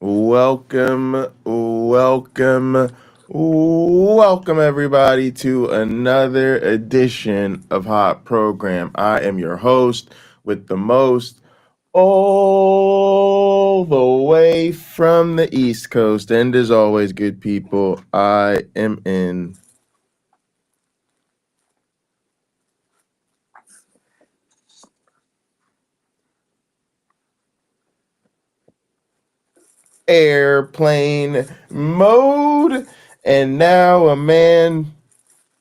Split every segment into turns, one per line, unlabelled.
Welcome, everybody, to another edition of Hot Program. I am your host with the most, all the way from the East Coast. And as always, good people, I am in airplane mode. And now a man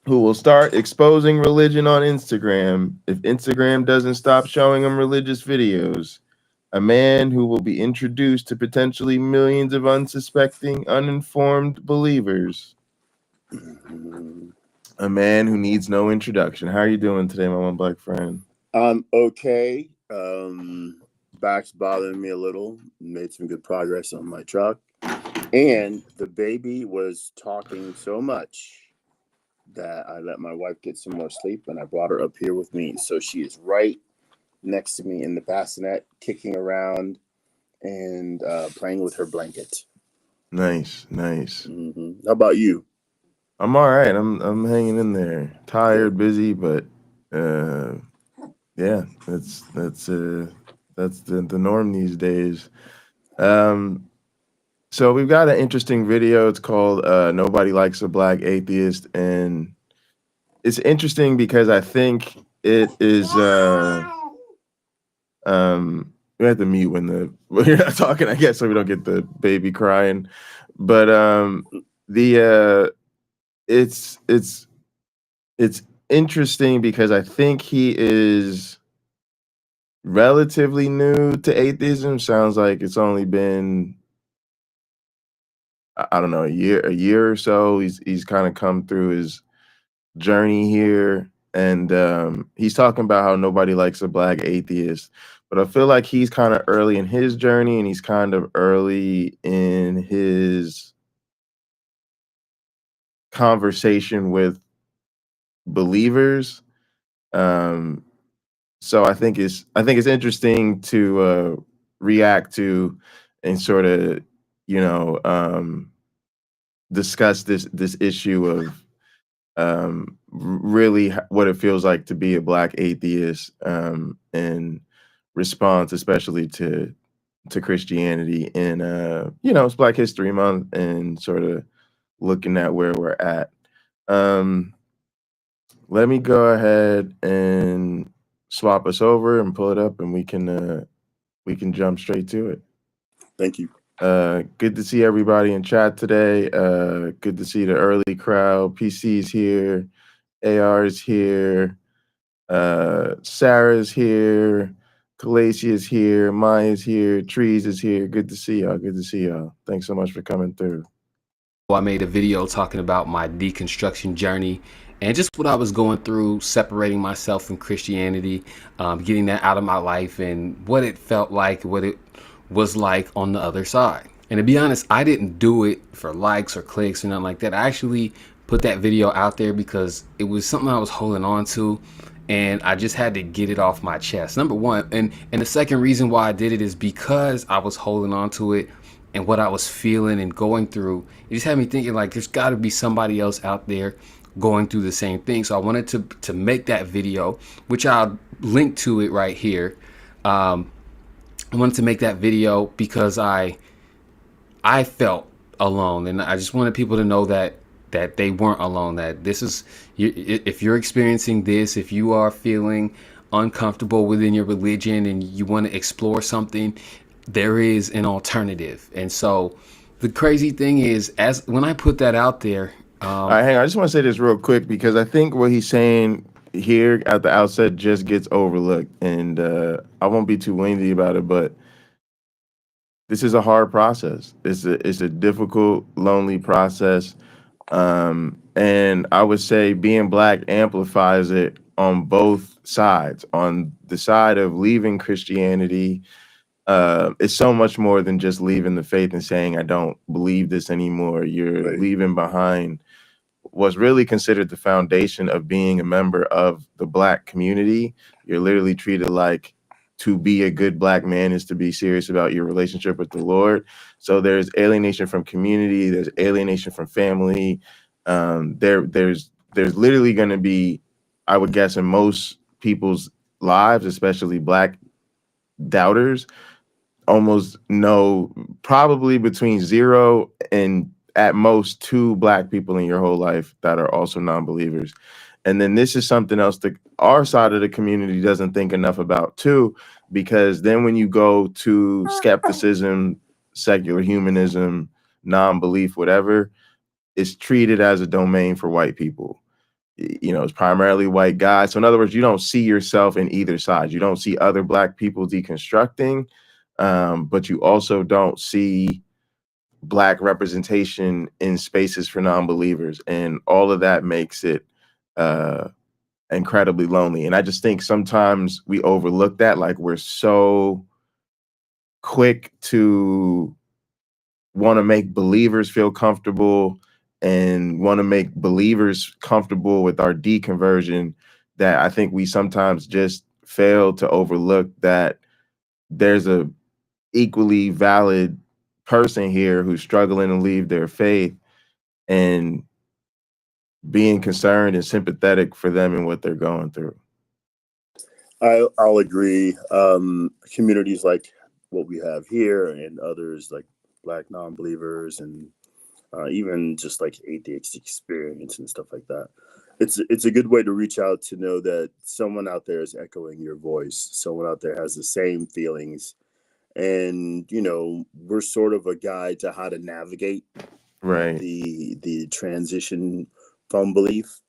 who will start exposing religion on Instagram if Instagram doesn't stop showing him religious videos. A man who will be introduced to potentially millions of unsuspecting, uninformed believers. A man who needs no introduction. How are you doing today, my one black friend?
I'm okay. Back's bothering me a little. Made some good progress on my truck. And the baby was talking so much that I let my wife get some more sleep, and I brought her up here with me. So she is right next to me in the bassinet, kicking around and playing with her blanket.
Nice.
How about you?
I'm all right. I'm hanging in there. Tired, busy, but yeah, that's the norm these days. So we've got an interesting video. It's called Nobody Likes a Black Atheist, and it's interesting because I think it is we have to mute when you're not talking, I guess, so we don't get the baby crying. But it's interesting because I think he is relatively new to atheism. Sounds like it's only been, I don't know, a year or so. He's kind of come through his journey here, and he's talking about how nobody likes a black atheist. But I feel like he's kind of early in his journey, and he's kind of early in his conversation with believers. So I think it's interesting to react to and sort of, discuss this issue of really what it feels like to be a black atheist, in response, especially to Christianity, and it's Black History Month, and sort of looking at where we're at. Let me go ahead and swap us over and pull it up, and we can jump straight to it.
Thank you.
Good to see everybody in chat today. Good to see the early crowd. PC's here, AR's here, Sarah's here, Calasia's here, Maya's here, Trees is here. Good to see y'all. Thanks so much for coming through.
I made a video talking about my deconstruction journey and just what I was going through, separating myself from Christianity, getting that out of my life, and what it felt like, what it was like on the other side. And to be honest, I didn't do it for likes or clicks or nothing like that. I actually put that video out there because it was something I was holding on to, and I just had to get it off my chest. Number one, and the second reason why I did it is because I was holding on to it and what I was feeling and going through. It just had me thinking, like, there's got to be somebody else out there going through the same thing. So I wanted to make that video, which I'll link to it right here. I wanted to make that video because I felt alone, and I just wanted people to know that they weren't alone, that this is, if you're experiencing this, if you are feeling uncomfortable within your religion and you want to explore something, there is an alternative. And so the crazy thing is, as when I put that out there,
all right, hang on, I just want to say this real quick, because I think what he's saying here at the outset just gets overlooked, and I won't be too windy about it, but this is a hard process. It's a difficult, lonely process, and I would say being black amplifies it on both sides. On the side of leaving Christianity, it's so much more than just leaving the faith and saying, I don't believe this anymore. You're leaving behind what's really considered the foundation of being a member of the black community. You're literally treated like to be a good Black man is to be serious about your relationship with the Lord. So there's alienation from community, there's alienation from family. There's literally going to be, I would guess, in most people's lives, especially Black doubters, almost probably between 0 and at most 2 Black people in your whole life that are also non-believers. And then this is something else that our side of the community doesn't think enough about too, because then when you go to skepticism, secular humanism, non-belief, whatever, it's treated as a domain for white people. It's primarily white guys. So in other words, you don't see yourself in either side. You don't see other Black people deconstructing, but you also don't see Black representation in spaces for non-believers. And all of that makes it incredibly lonely. And I just think sometimes we overlook that. Like, we're so quick to want to make believers feel comfortable and want to make believers comfortable with our deconversion, that I think we sometimes just fail to overlook that there's a equally valid person here who's struggling to leave their faith, and being concerned and sympathetic for them and what they're going through.
I'll agree. Communities like what we have here and others like Black non-believers and even just like atheistic experience and stuff like that. It's a good way to reach out, to know that someone out there is echoing your voice. Someone out there has the same feelings. And, we're sort of a guide to how to navigate the transition from belief,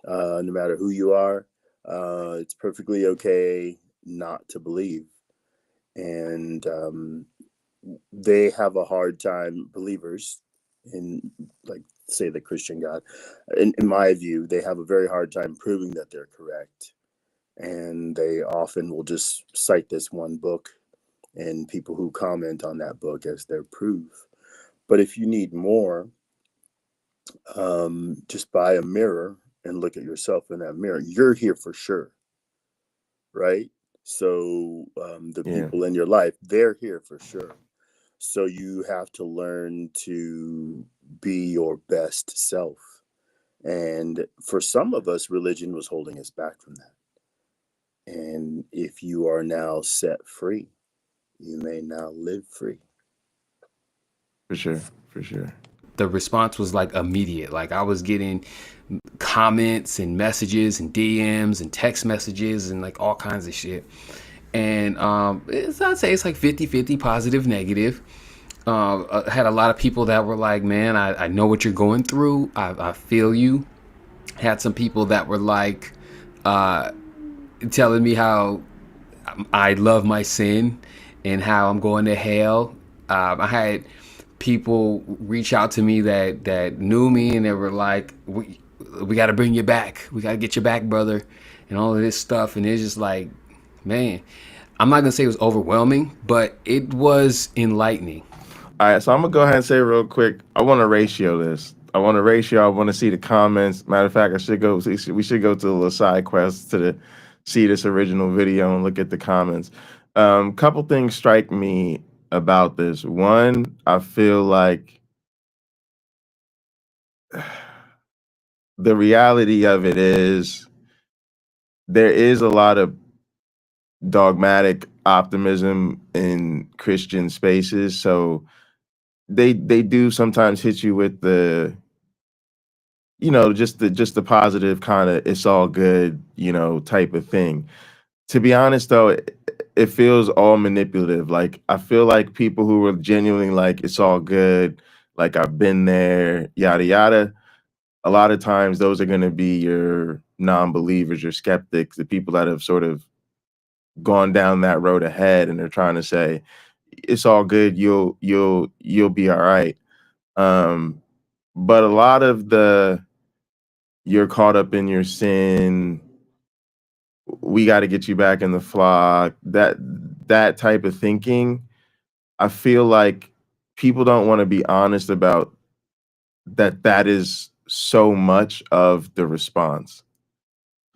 no matter who you are. It's perfectly okay not to believe. And they have a hard time, believers in, like, say, the Christian God, in my view, they have a very hard time proving that they're correct. And they often will just cite this one book and people who comment on that book as their proof. But if you need more, just buy a mirror and look at yourself in that mirror. You're here for sure, right? So the people in your life, they're here for sure. So you have to learn to be your best self. And for some of us, religion was holding us back from that. And if you are now set free, you may now live free.
For sure.
The response was like immediate. Like, I was getting comments and messages and DMs and text messages and like all kinds of shit. And I'd say it's like 50-50 positive, negative. I had a lot of people that were like, man, I know what you're going through. I feel you. Had some people that were like telling me how I love my sin and how I'm going to hell. I had people reach out to me that knew me, and they were like, we got to bring you back. We got to get you back, brother, and all of this stuff. And it's just like, man, I'm not going to say it was overwhelming, but it was enlightening.
All right, so I'm going to go ahead and say real quick, I want to ratio this. I want to see the comments. Matter of fact, we should go to the little side quest to see this original video and look at the comments. Couple things strike me about this. One, I feel like the reality of it is there is a lot of dogmatic optimism in Christian spaces. So they do sometimes hit you with the, just the positive kind of it's all good, type of thing. To be honest though, it feels all manipulative. Like, I feel like people who were genuinely like, it's all good, like, I've been there, yada yada, a lot of times those are going to be your non-believers, your skeptics, the people that have sort of gone down that road ahead and they're trying to say it's all good, you'll be all right. But a lot of the you're caught up in your sin, we got to get you back in the flock, that type of thinking, I feel like people don't want to be honest about that is so much of the response.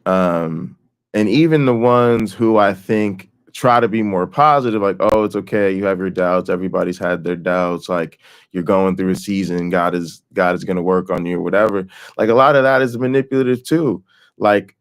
And even the ones who I think try to be more positive, like, oh, it's okay, you have your doubts, everybody's had their doubts, like you're going through a season, God is going to work on you or whatever. Like a lot of that is manipulative too. Like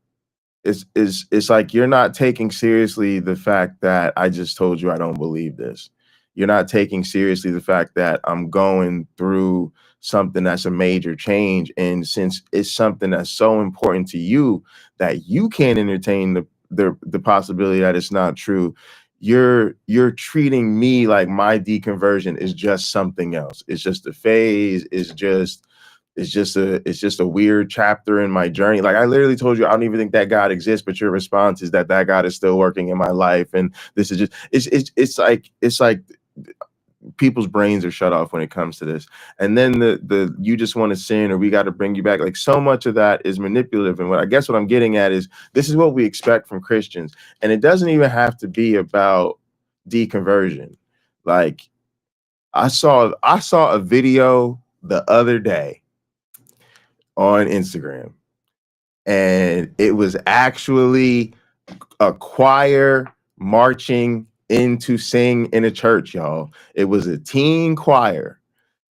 it's like you're not taking seriously the fact that I just told you I don't believe this. You're not taking seriously the fact that I'm going through something that's a major change, and since it's something that's so important to you that you can't entertain the possibility that it's not true, you're treating me like my deconversion is just something else. It's just a phase. It's just a weird chapter in my journey. Like I literally told you, I don't even think that God exists, but your response is that God is still working in my life, and this is just it's like people's brains are shut off when it comes to this. And then the you just want to sin, or we got to bring you back. Like so much of that is manipulative. And what I'm getting at is this is what we expect from Christians, and it doesn't even have to be about deconversion. Like I saw a video the other day on Instagram, and it was actually a choir marching in to sing in a church, y'all. It was a teen choir.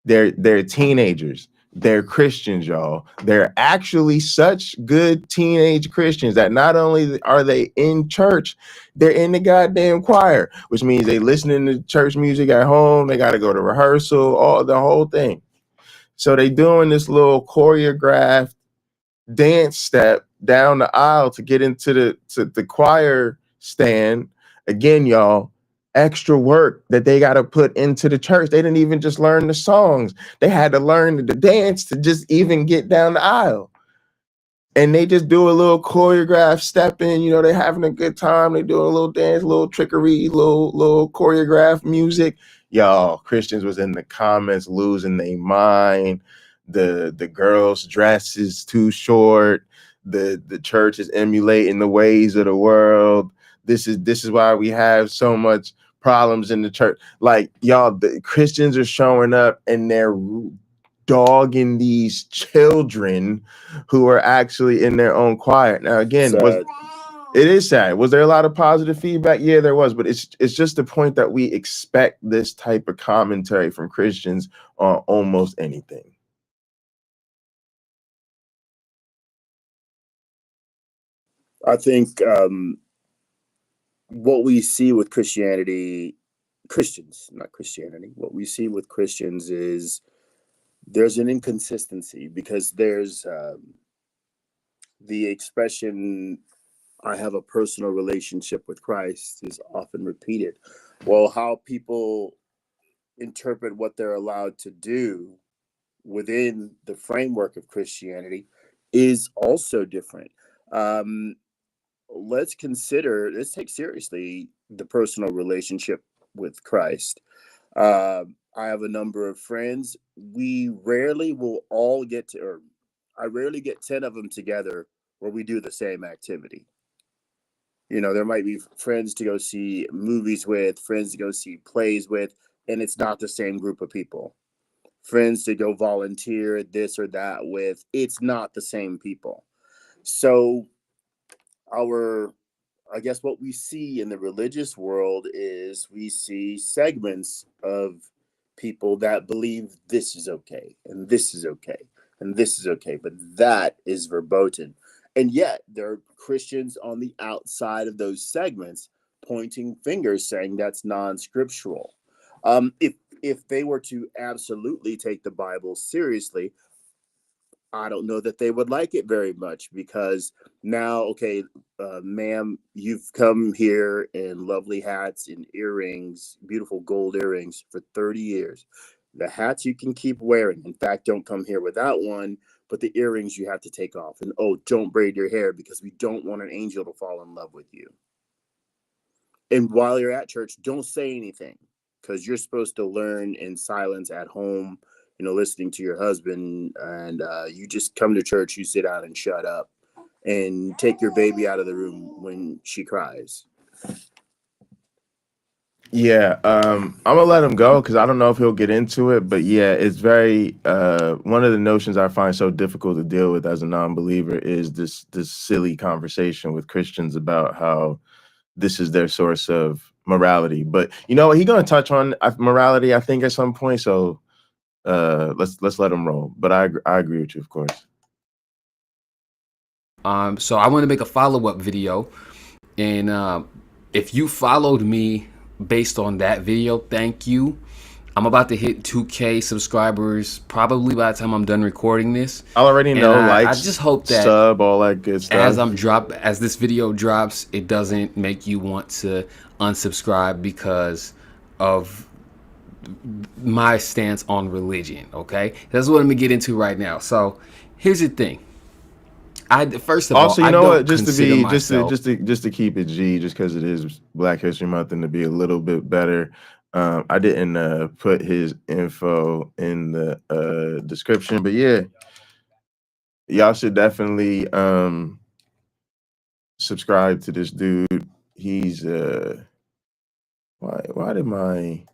They're teenagers. They're Christians, y'all. They're actually such good teenage Christians that not only are they in church, they're in the goddamn choir, which means they listening to church music at home. They got to go to rehearsal, all the whole thing. So they doing this little choreographed dance step down the aisle to get into the choir stand. Again, y'all, extra work that they got to put into the church. They didn't even just learn the songs. They had to learn the dance to just even get down the aisle. And they just do a little choreographed step in, you know, they're having a good time. They doing a little dance, a little trickery, little choreographed music. Y'all, Christians was in the comments losing their mind. The girl's dress is too short. The church is emulating the ways of the world. This is why we have so much problems in the church. Like, y'all, the Christians are showing up and they're dogging these children who are actually in their own choir. Now, again, it is sad. Was there a lot of positive feedback? Yeah, there was, but it's just the point that we expect this type of commentary from Christians on almost anything.
I think what we see with Christians, not Christianity, what we see with Christians is there's an inconsistency, because there's the expression, I have a personal relationship with Christ, is often repeated. Well, how people interpret what they're allowed to do within the framework of Christianity is also different. Let's take seriously the personal relationship with Christ. I have a number of friends. We rarely will all get to, or I rarely get 10 of them together where we do the same activity. You know, there might be friends to go see movies with, friends to go see plays with, and it's not the same group of people. Friends to go volunteer this or that with, it's not the same people. So I guess what we see in the religious world is we see segments of people that believe this is okay, and this is okay, and this is okay, but that is verboten. And yet there are Christians on the outside of those segments pointing fingers saying that's non-scriptural. If they were to absolutely take the Bible seriously, I don't know that they would like it very much, because now, okay, ma'am, you've come here in lovely hats and earrings, beautiful gold earrings for 30 years. The hats you can keep wearing. In fact, don't come here without one, but the earrings you have to take off. And oh, don't braid your hair, because we don't want an angel to fall in love with you. And while you're at church, don't say anything, because you're supposed to learn in silence at home, you know, listening to your husband, and you just come to church, you sit down and shut up and take your baby out of the room when she cries.
Yeah, I'm gonna let him go because I don't know if he'll get into it, but yeah, it's very one of the notions I find so difficult to deal with as a non-believer is this silly conversation with Christians about how this is their source of morality. But you know, he's gonna touch on morality, I think, at some point. So let's let him roll. But I agree with you, of course.
So I want to make a follow-up video, and if you followed me based on that video, thank you. I'm about to hit 2K subscribers probably by the time I'm done recording this.
I already know,
I
likes,
just hope that
sub, all that good stuff.
As this video drops, it doesn't make you want to unsubscribe because of my stance on religion. Okay, that's what I'm gonna get into right now. So here's the thing. First of
Also,
all,
you know what?
just
To keep it G, just because it is Black History Month, and to be a little bit better, I didn't put his info in the description, but yeah, y'all should definitely subscribe to this dude. He's why did my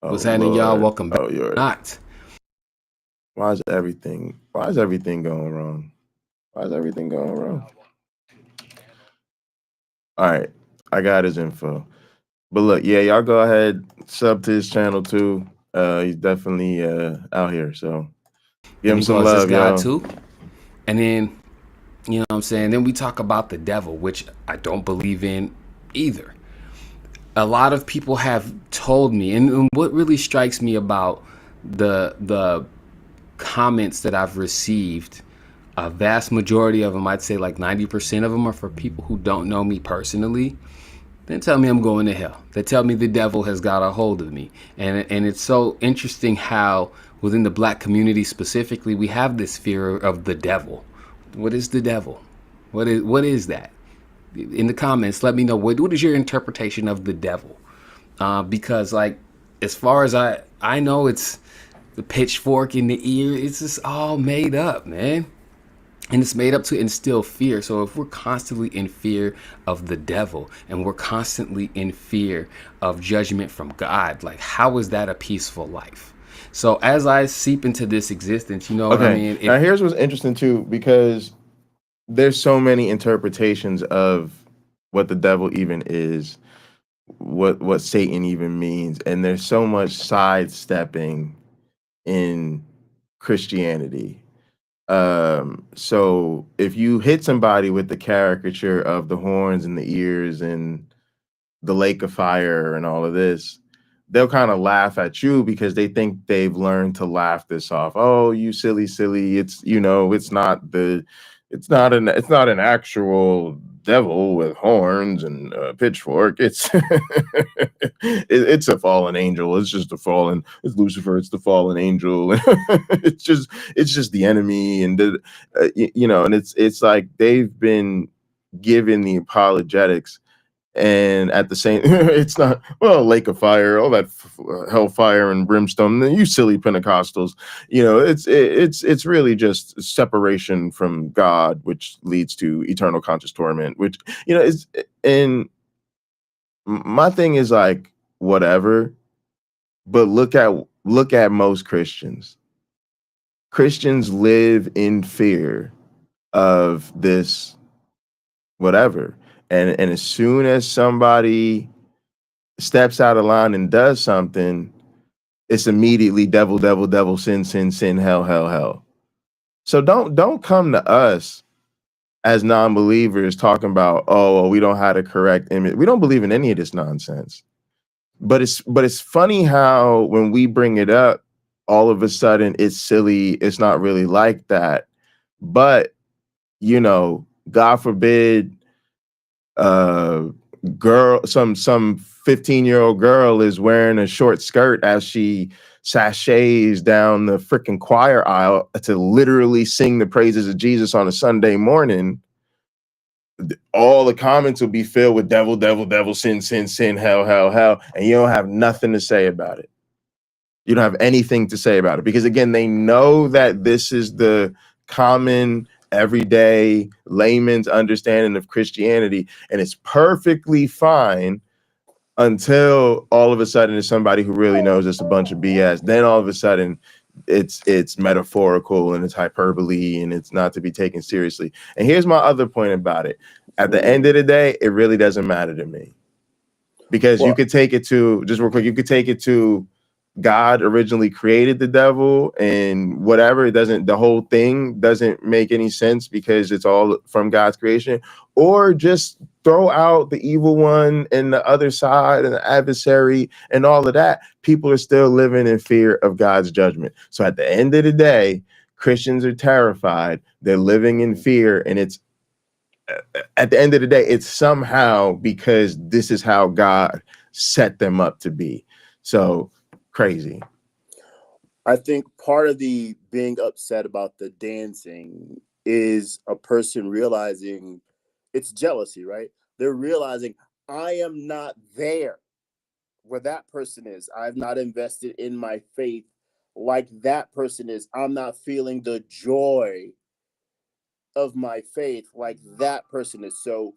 what's happening, y'all? Welcome back.
Not. Why is everything going wrong? Why is everything going wrong? All right, I got his info. But look, yeah, y'all go ahead, sub to his channel too. He's definitely out here, so give him some love, y'all.
Too. And then, you know what I'm saying? Then we talk about the devil, which I don't believe in either. A lot of people have told me, and what really strikes me about the comments that I've received, a vast majority of them, I'd say like 90% of them, are for people who don't know me personally. They tell me I'm going to hell. They tell me the devil has got a hold of me. And it's so interesting how within the Black community specifically, we have this fear of the devil. What is the devil? What is that? In the comments, let me know, what is your interpretation of the devil? Because like, as far as I know, it's the pitchfork in the ear. It's just all made up, man. And it's made up to instill fear. So if we're constantly in fear of the devil and we're constantly in fear of judgment from God, like, how is that a peaceful life? So as I seep into this existence, you know what I mean?
Now here's what's interesting too, because there's so many interpretations of what the devil even is, what Satan even means, and there's so much sidestepping in Christianity. So if you hit somebody with the caricature of the horns and the ears and the lake of fire and all of this, they'll kind of laugh at you because they think they've learned to laugh this off. Oh, you silly. It's, you know, it's not an actual devil with horns and a pitchfork. It's it's a fallen angel. It's Lucifer. It's the fallen angel. it's just the enemy, and you know, and it's like they've been given the apologetics, and at the same, it's not, well, lake of fire, all that hellfire and brimstone. You silly Pentecostals, you know, it's really just separation from God, which leads to eternal conscious torment. Which, you know, is, and my thing is like, whatever, but look at most Christians. Christians live in fear of this whatever. And as soon as somebody steps out of line and does something, it's immediately devil, sin, hell. So don't come to us as non-believers talking about, oh, we don't have the correct image. We don't believe in any of this nonsense. But it's funny how when we bring it up, all of a sudden it's silly. It's not really like that. But, you know, God forbid, girl, some 15-year-old girl is wearing a short skirt as she sashays down the freaking choir aisle to literally sing the praises of Jesus on a Sunday morning. All the comments will be filled with devil, sin, hell, and you don't have nothing to say about it. You don't have anything to say about it because, again, they know that this is the common, everyday layman's understanding of Christianity, and it's perfectly fine until all of a sudden there's somebody who really knows it's a bunch of BS. Then all of a sudden it's metaphorical and it's hyperbole and it's not to be taken seriously. And here's my other point about it. At the end of the day, it really doesn't matter to me. Because you could take it to, just real quick, you could take it to God originally created the devil and whatever. It doesn't, the whole thing doesn't make any sense because it's all from God's creation. Or just throw out the evil one and the other side and the adversary and all of that. People are still living in fear of God's judgment. So at the end of the day, Christians are terrified. They're living in fear, and it's, at the end of the day, it's somehow because this is how God set them up to be. So crazy.
I think part of the being upset about the dancing is a person realizing it's jealousy, right? They're realizing I am not there where that person is. I've not invested in my faith like that person is. I'm not feeling the joy of my faith like that person is. So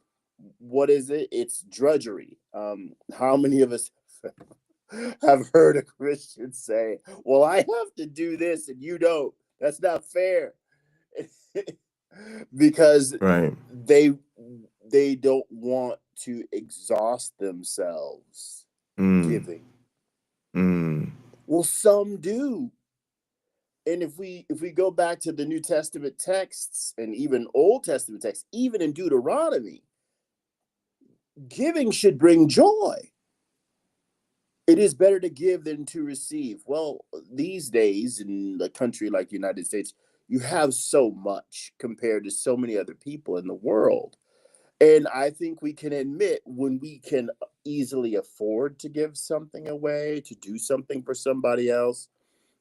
what is it? It's drudgery. How many of us have heard a Christian say, well, I have to do this and you don't? That's not fair. Because
Right.
they don't want to exhaust themselves giving. Well, some do. And if we go back to the New Testament texts and even Old Testament texts, even in Deuteronomy, giving should bring joy. It is better to give than to receive. Well, these days in a country like the United States, you have so much compared to so many other people in the world. And I think we can admit when we can easily afford to give something away, to do something for somebody else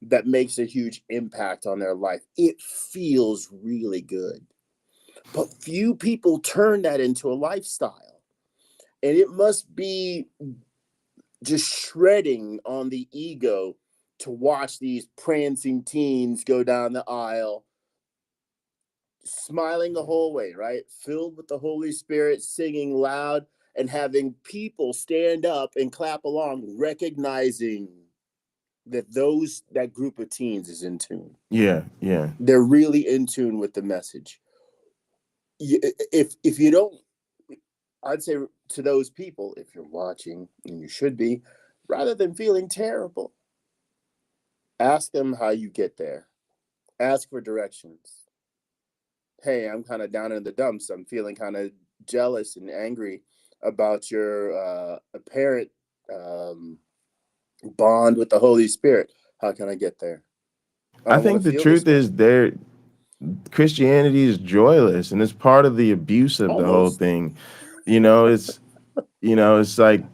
that makes a huge impact on their life, it feels really good. But few people turn that into a lifestyle. And it must be just shredding on the ego to watch these prancing teens go down the aisle, smiling the whole way, right? Filled with the Holy Spirit, singing loud, and having people stand up and clap along, recognizing that that group of teens is in tune.
Yeah.
They're really in tune with the message. If you don't, I'd say to those people, if you're watching, and you should be, rather than feeling terrible, ask them how you get there. Ask for directions. Hey, I'm kind of down in the dumps. I'm feeling kind of jealous and angry about your apparent bond with the Holy Spirit. How can I get there?
I think the truth is Christianity is joyless, and it's part of the abuse of the whole thing. It's like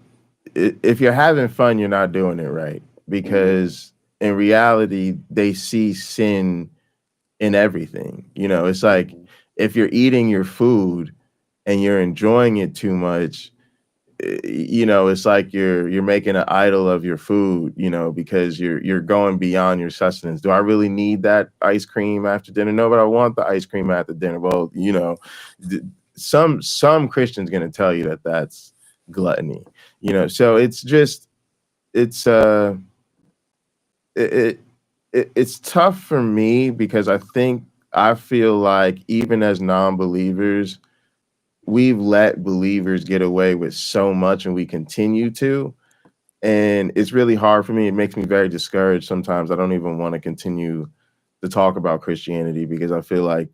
if you're having fun, you're not doing it right, because in reality, they see sin in everything. It's like if you're eating your food and you're enjoying it too much, it's like you're making an idol of your food, because you're going beyond your sustenance. Do I really need that ice cream after dinner? No, but I want the ice cream after dinner. Well, some Christians going to tell you that that's gluttony, so it's just, it's tough for me, because I feel like even as non-believers, we've let believers get away with so much, and we continue to. And it's really hard for me. It makes me very discouraged sometimes. I don't even want to continue to talk about Christianity, because I feel like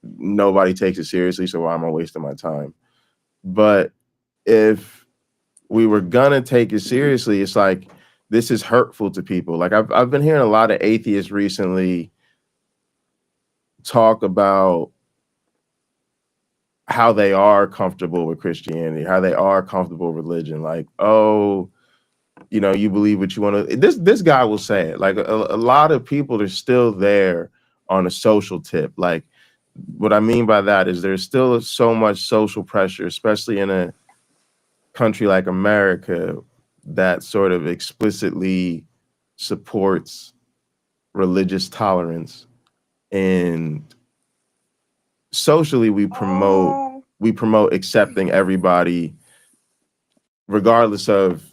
nobody takes it seriously. So why am I wasting my time? But if we were gonna take it seriously, it's like, this is hurtful to people. Like I've been hearing a lot of atheists recently talk about how they are comfortable with Christianity, how they are comfortable with religion. Like, oh, you believe what you want to. This guy will say it. Like a lot of people are still there on a social tip. Like, what I mean by that is there's still so much social pressure, especially in a country like America that sort of explicitly supports religious tolerance. And socially, we promote accepting everybody, regardless of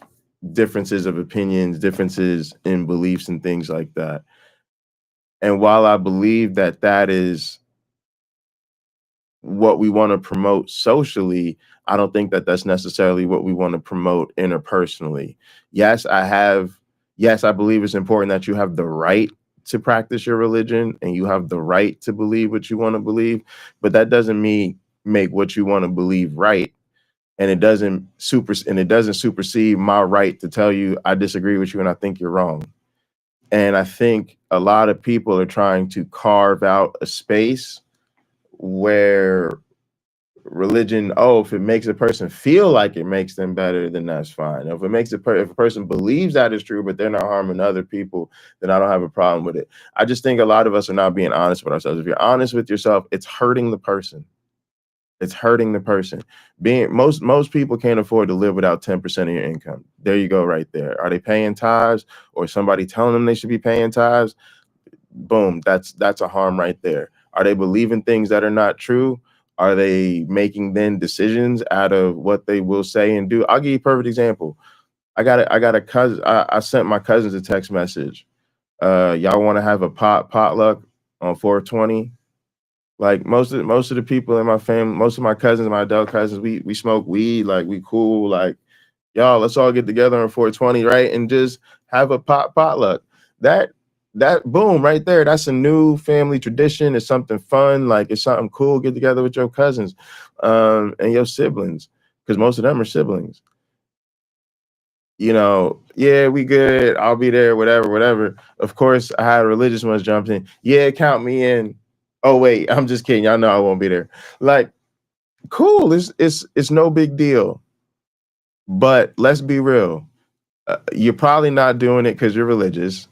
differences of opinions, differences in beliefs, and things like that. And while I believe that that is what we want to promote socially, I don't think that that's necessarily what we want to promote interpersonally. Yes, I believe it's important that you have the right to practice your religion and you have the right to believe what you want to believe, but that doesn't mean make what you want to believe right. And it doesn't supersede my right to tell you I disagree with you and I think you're wrong. And I think a lot of people are trying to carve out a space where religion, if it makes a person feel like it makes them better, then that's fine. If it makes if a person believes that is true, but they're not harming other people, then I don't have a problem with it. I just think a lot of us are not being honest with ourselves. If you're honest with yourself, it's hurting the person. It's hurting the person. Most people can't afford to live without 10% of your income. There you go, right there. Are they paying tithes, or somebody telling them they should be paying tithes? Boom, that's a harm right there. Are they believing things that are not true? Are they making then decisions out of what they will say and do? I'll give you a perfect example. I got a cousin. I sent my cousins a text message. Y'all want to have a potluck on 420? Like most of the people in my family, most of my cousins, my adult cousins, we smoke weed, like we cool, like y'all, let's all get together on 420, right? And just have a potluck. That boom right there, that's a new family tradition. It's something fun, like it's something cool. Get together with your cousins and your siblings, because most of them are siblings. You know, yeah, we good. I'll be there, whatever. Of course, I had religious ones jump in. Yeah, count me in. Oh wait, I'm just kidding. Y'all know I won't be there. Like, cool. It's no big deal. But let's be real. You're probably not doing it because you're religious.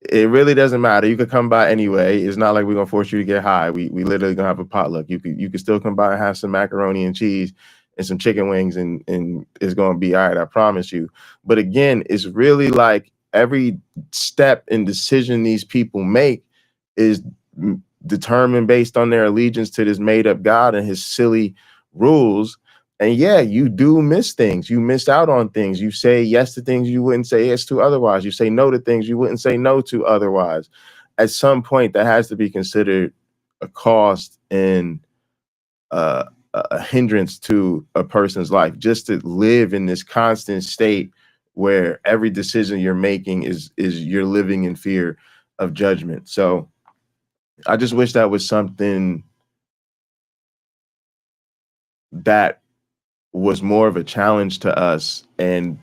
It really doesn't matter. You could come by anyway. It's not like we're gonna force you to get high. We literally gonna have a potluck. You could still come by and have some macaroni and cheese and some chicken wings, and it's gonna be all right. I promise you. But again, it's really like every step and decision these people make is determined based on their allegiance to this made up God and his silly rules. And yeah, you do miss things. You miss out on things. You say yes to things you wouldn't say yes to otherwise. You say no to things you wouldn't say no to otherwise. At some point, that has to be considered a cost and a hindrance to a person's life. Just to live in this constant state where every decision you're making is you're living in fear of judgment. So I just wish that was something that was more of a challenge to us and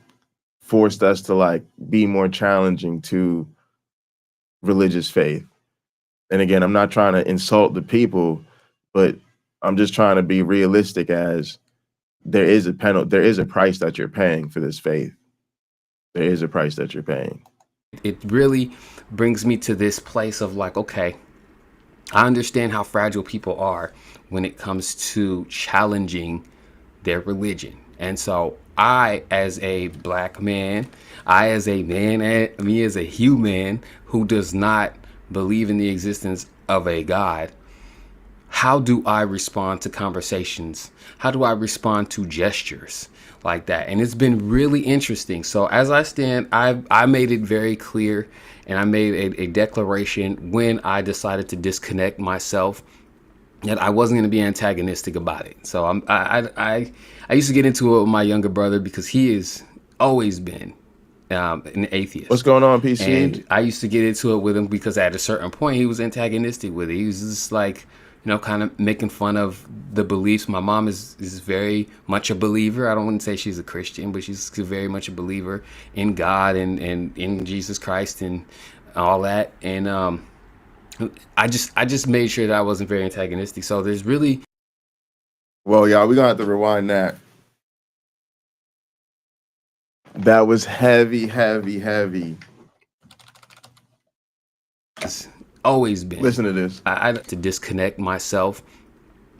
forced us to like be more challenging to religious faith. And again, I'm not trying to insult the people, but I'm just trying to be realistic as there is a penalty, there is a price that you're paying for this faith. There is a price that you're paying.
It really brings me to this place of like, okay, I understand how fragile people are when it comes to challenging their religion. And so I, as a black man, me as a human who does not believe in the existence of a God, how do I respond to conversations? How do I respond to gestures like that? And it's been really interesting. So as I stand, I made it very clear, and I made a declaration when I decided to disconnect myself that I wasn't going to be antagonistic about it. So I used to get into it with my younger brother because he has always been an atheist.
What's going on, PC?
And I used to get into it with him because at a certain point he was antagonistic with it. He was just like, you know, kind of making fun of the beliefs. My mom is very much a believer. I don't want to say she's a Christian, but she's very much a believer in God and in Jesus Christ and all that. And I just made sure that I wasn't very antagonistic. So there's really,
well, y'all, we're gonna have to rewind that. That was heavy.
It's always been.
Listen to this.
I had to disconnect myself,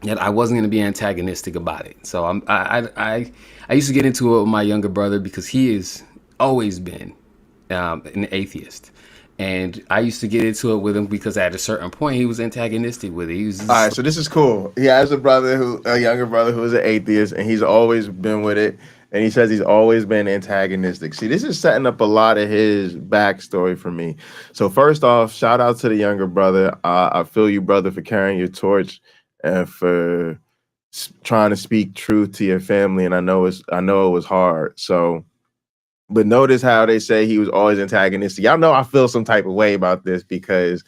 that I wasn't going to be antagonistic about it. So I used to get into it with my younger brother because he has always been an atheist. And I used to get into it with him because at a certain point he was antagonistic with it. He was just,
all right, so this is cool. He has a younger brother who is an atheist, and he's always been with it. And he says he's always been antagonistic. See, this is setting up a lot of his backstory for me. So first off, shout out to the younger brother. I feel you, brother, for carrying your torch and for trying to speak truth to your family. And I know it was hard. So, but notice how they say he was always antagonistic. Y'all know I feel some type of way about this because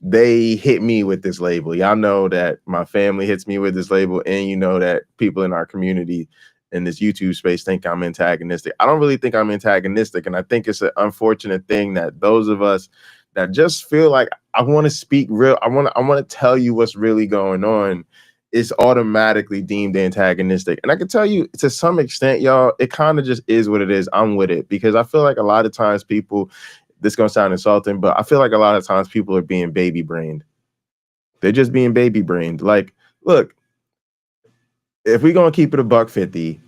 they hit me with this label. Y'all know that my family hits me with this label, and you know that people in our community in this YouTube space think I'm antagonistic. I don't really think I'm antagonistic, and I think it's an unfortunate thing that those of us that just feel like I want to speak real, I want to tell you what's really going on, is automatically deemed antagonistic. And I can tell you to some extent, y'all, it kind of just is what it is. I'm with it because I feel like a lot of times people, this is gonna sound insulting, but I feel like a lot of times people are being baby brained. They're just being baby brained. Like, look, if we're gonna keep it a $1.50,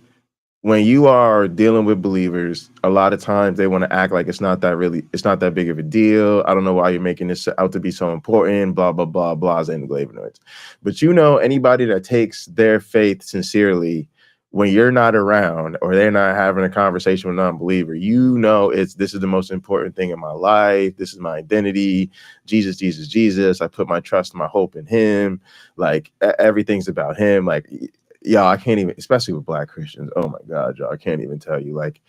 when you are dealing with believers, a lot of times they want to act like it's not that big of a deal. I don't know why you're making this out to be so important, blah, blah, blah, blahs and glavinoids. But you know, anybody that takes their faith sincerely, when you're not around or they're not having a conversation with a non-believer, you know, this is the most important thing in my life. This is my identity. Jesus, Jesus, Jesus. I put my trust and my hope in him. Like everything's about him. Like, y'all, I can't even, especially with Black Christians. Oh my God, y'all, I can't even tell you. Like,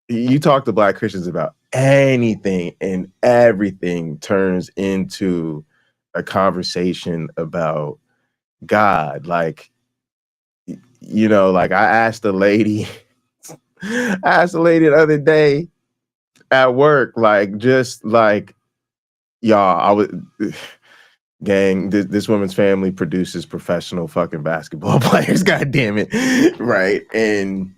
you talk to Black Christians about anything and everything turns into a conversation about God. Like, you know, like I asked a lady the other day at work, like, just like, y'all, I would, gang, this woman's family produces professional fucking basketball players. God damn it. Right. And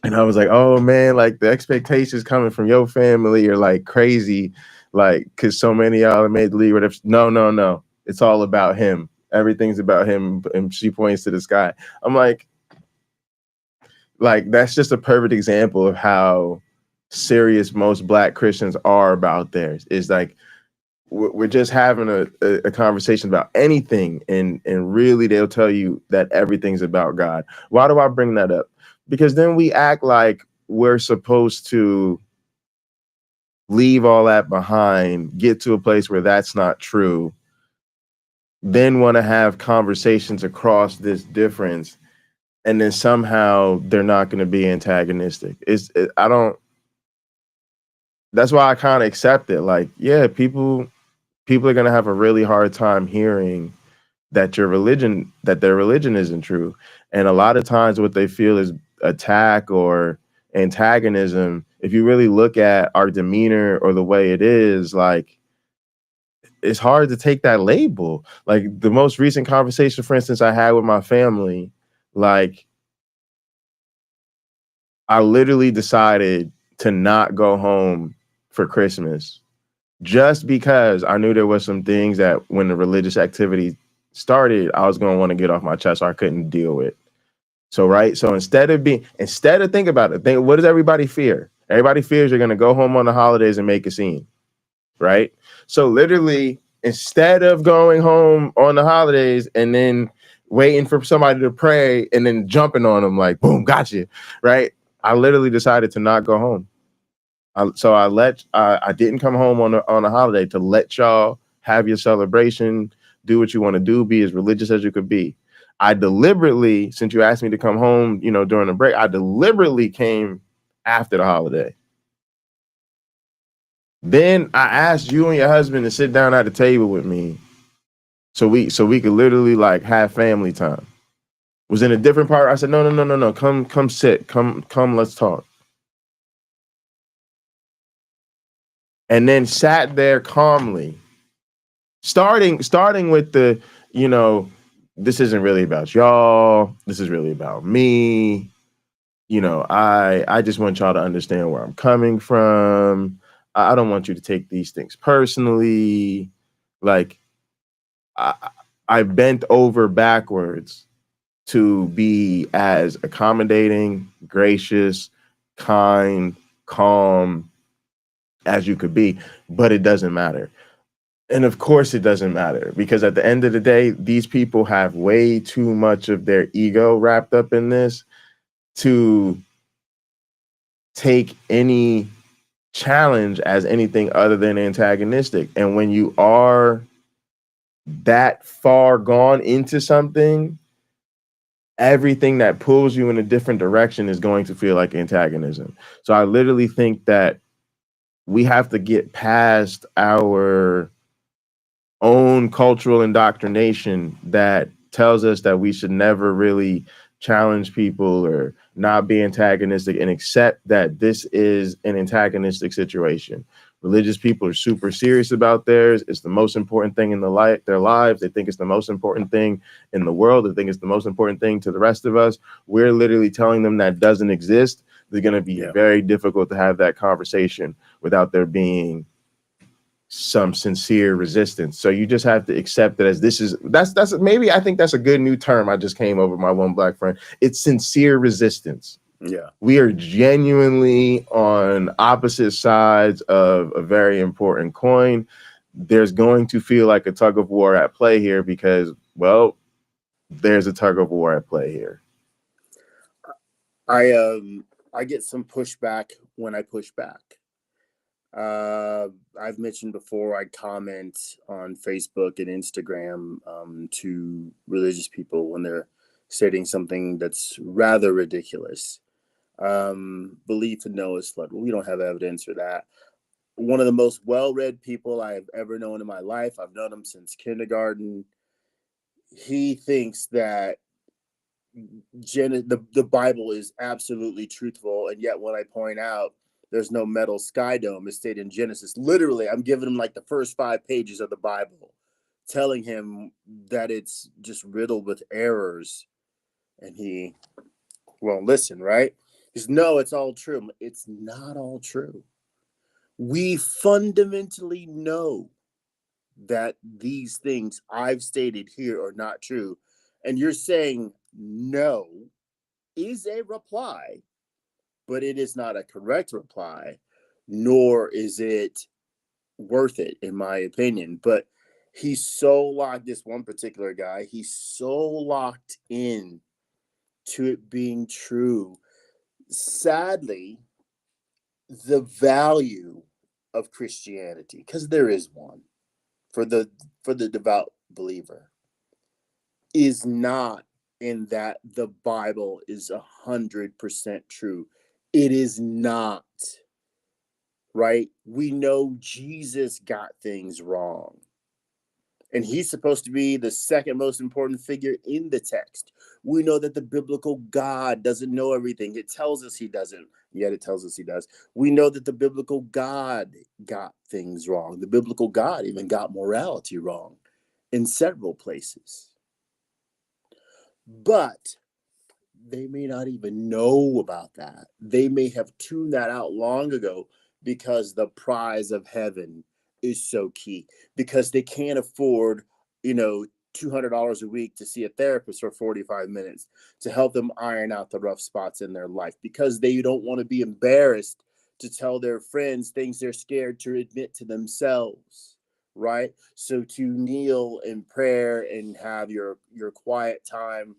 I was like, oh man, like the expectations coming from your family are like crazy. Like, cause so many of y'all are made the league. No. It's all about him. Everything's about him. And she points to the sky. I'm like, that's just a perfect example of how serious most Black Christians are about theirs. Is like, we're just having a conversation about anything, and really they'll tell you that everything's about God. Why do I bring that up? Because then we act like we're supposed to leave all that behind, get to a place where that's not true, then want to have conversations across this difference, and then somehow they're not going to be antagonistic. That's why I kind of accept it. Like, yeah, people are going to have a really hard time hearing that their religion isn't true. And a lot of times what they feel is attack or antagonism. If you really look at our demeanor or the way it is, like, it's hard to take that label. Like the most recent conversation, for instance, I had with my family, like, I literally decided to not go home for Christmas just because I knew there was some things that when the religious activity started, I was going to want to get off my chest, so I couldn't deal with. So, right. So instead of think about it, what does everybody fear? Everybody fears you're going to go home on the holidays and make a scene. Right. So literally, instead of going home on the holidays and then waiting for somebody to pray and then jumping on them like, boom, gotcha. Right. I literally decided to not go home. So I didn't come home on a holiday to let y'all have your celebration, do what you want to do, be as religious as you could be. I deliberately, since you asked me to come home, during the break, I deliberately came after the holiday. Then I asked you and your husband to sit down at the table with me so we could literally like have family time. Was in a different part. I said, no. Come sit. Come, let's talk. And then sat there calmly, starting with the, this isn't really about y'all. This is really about me. I just want y'all to understand where I'm coming from. I don't want you to take these things personally. Like, I bent over backwards to be as accommodating, gracious, kind, calm as you could be, but it doesn't matter. And of course it doesn't matter, because at the end of the day, these people have way too much of their ego wrapped up in this to take any challenge as anything other than antagonistic. And when you are that far gone into something, everything that pulls you in a different direction is going to feel like antagonism. So I literally think that we have to get past our own cultural indoctrination that tells us that we should never really challenge people or not be antagonistic, and accept that this is an antagonistic situation. Religious people are super serious about theirs. It's the most important thing in their lives. They think it's the most important thing in the world. They think it's the most important thing to the rest of us. We're literally telling them that doesn't exist. It's going to be very difficult to have that conversation without there being some sincere resistance. So you just have to accept that as that's maybe, I think that's a good new term I just came over, my one black friend. It's sincere resistance.
Yeah.
We are genuinely on opposite sides of a very important coin. There's going to feel like a tug of war at play here because, well, there's a tug of war at play here.
I get some pushback when I push back. I've mentioned before, I comment on Facebook and Instagram to religious people when they're stating something that's rather ridiculous. Believe to know is flood. We don't have evidence for that. One of the most well-read people I have ever known in my life, I've known him since kindergarten. He thinks that the Bible is absolutely truthful, and yet when I point out there's no metal sky dome, it's stated in Genesis. Literally, I'm giving him like the first 5 pages of the Bible, telling him that it's just riddled with errors, and he won't listen, right? Because no, it's all true. It's not all true. We fundamentally know that these things I've stated here are not true, and you're saying no is a reply, but it is not a correct reply, nor is it worth it, in my opinion. But he's so locked, this one particular guy, he's so locked in to it being true. Sadly, the value of Christianity, because there is one for the devout believer, is not in that the Bible is 100% true. It is not, right? We know Jesus got things wrong, and he's supposed to be the second most important figure in the text. We know that the biblical God doesn't know everything. It tells us he doesn't, yet it tells us he does. We know that the biblical God got things wrong. The biblical God even got morality wrong in several places. But they may not even know about that. They may have tuned that out long ago because the prize of heaven is so key, because they can't afford, $200 a week to see a therapist for 45 minutes to help them iron out the rough spots in their life, because they don't want to be embarrassed to tell their friends things they're scared to admit to themselves, right? So to kneel in prayer and have your quiet time,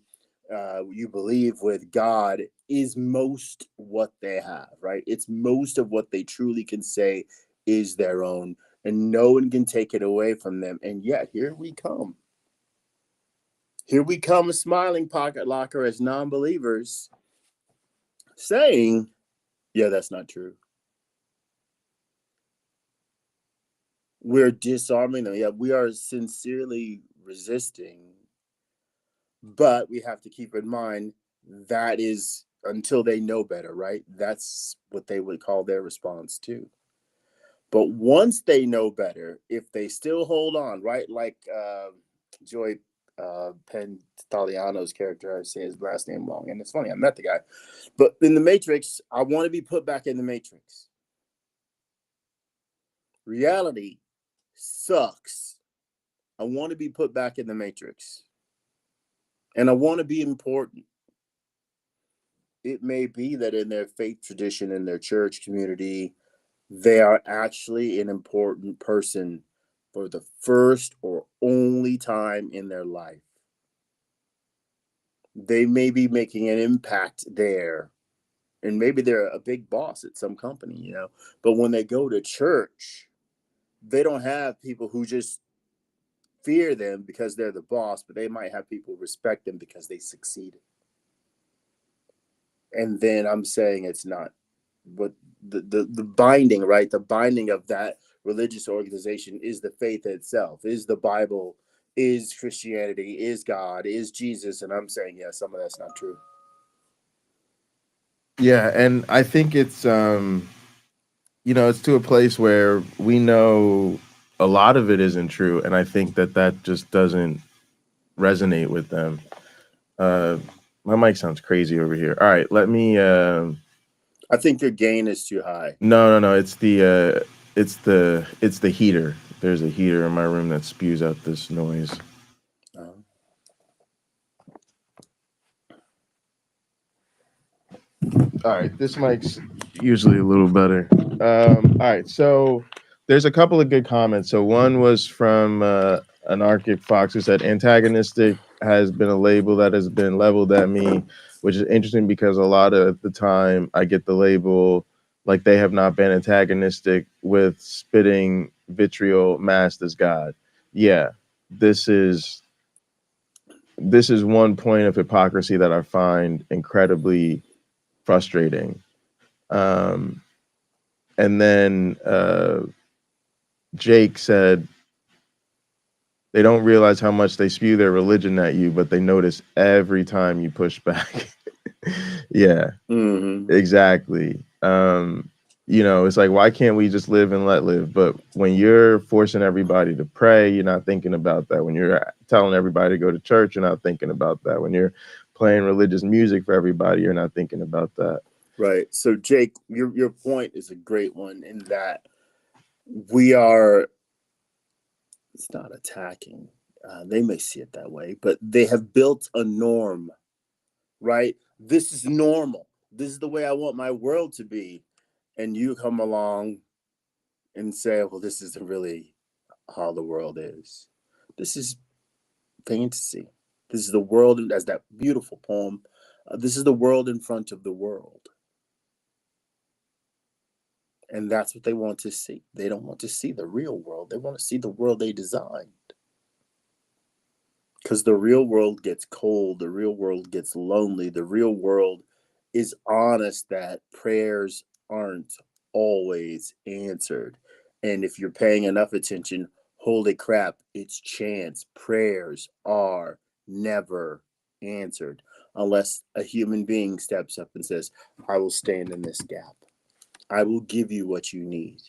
you believe with God, is most what they have, right? It's most of what they truly can say is their own, and no one can take it away from them. And yet here we come. Here we come, a smiling pocket locker as non-believers, saying, yeah, that's not true. We're disarming them. Yeah, we are sincerely resisting. But we have to keep in mind that is until they know better, right? That's what they would call their response too. But once they know better, if they still hold on, right? Like Joy Pantoliano's character, I say his last name wrong, and it's funny, I met the guy. But in the Matrix, I want to be put back in the Matrix. Reality sucks. I want to be put back in the Matrix. And I want to be important. It may be that in their faith tradition, in their church community, they are actually an important person for the first or only time in their life. They may be making an impact there, and maybe they're a big boss at some company, but when they go to church, they don't have people who just fear them because they're the boss, but they might have people respect them because they succeeded. And then I'm saying it's not. But the binding, right? The binding of that religious organization is the faith itself, is the Bible, is Christianity, is God, is Jesus. And I'm saying, yeah, some of that's not true.
Yeah, and I think it's it's to a place where we know a lot of it isn't true, and I think that just doesn't resonate with them. My mic sounds crazy over here. All right, let me.
I think your gain is too high.
No. It's the heater. There's a heater in my room that spews out this noise. All right, this mic's usually a little better. All right, so there's a couple of good comments. So one was from Anarchic Fox, who said antagonistic has been a label that has been leveled at me, which is interesting because a lot of the time I get the label like they have not been antagonistic with spitting vitriol masked as God. Yeah, this is one point of hypocrisy that I find incredibly frustrating. And then Jake said, they don't realize how much they spew their religion at you, but they notice every time you push back. Yeah, exactly. It's like, why can't we just live and let live? But when you're forcing everybody to pray, you're not thinking about that. When you're telling everybody to go to church, you're not thinking about that. When you're playing religious music for everybody, you're not thinking about that.
Right. So, Jake, your point is a great one in that we are, it's not attacking. They may see it that way, but they have built a norm, right? This is normal. This is the way I want my world to be. And you come along and say, well, this isn't really how the world is. This is fantasy. This is the world, as that beautiful poem. This is the world in front of the world. And that's what they want to see. They don't want to see the real world. They want to see the world they designed. Because the real world gets cold. The real world gets lonely. The real world is honest that prayers aren't always answered. And if you're paying enough attention, holy crap, it's chance. Prayers are never answered unless a human being steps up and says, I will stand in this gap. I will give you what you need.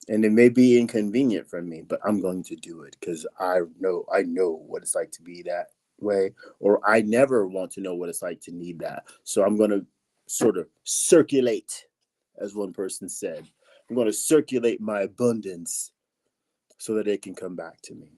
And it may be inconvenient for me, but I'm going to do it because I know what it's like to be that way, or I never want to know what it's like to need that. So I'm going to sort of circulate, as one person said. I'm going to circulate my abundance so that it can come back to me.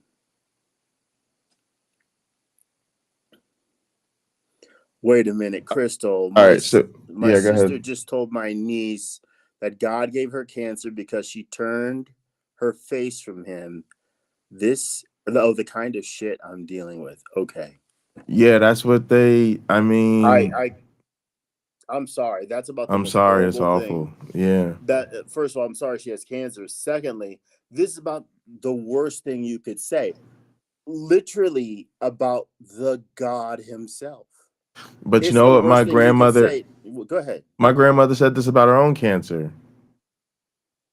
Wait a minute, Crystal. My sister just told my niece that God gave her cancer because she turned her face from him. The kind of shit I'm dealing with. Okay.
Yeah, that's what
I'm sorry. That's about the
I'm
most
sorry, it's
horrible
awful.
thing.
Yeah.
That first of all, I'm sorry she has cancer. Secondly, this is about the worst thing you could say. Literally about the God himself.
But you know what, my grandmother,
go ahead.
My grandmother said this about her own cancer.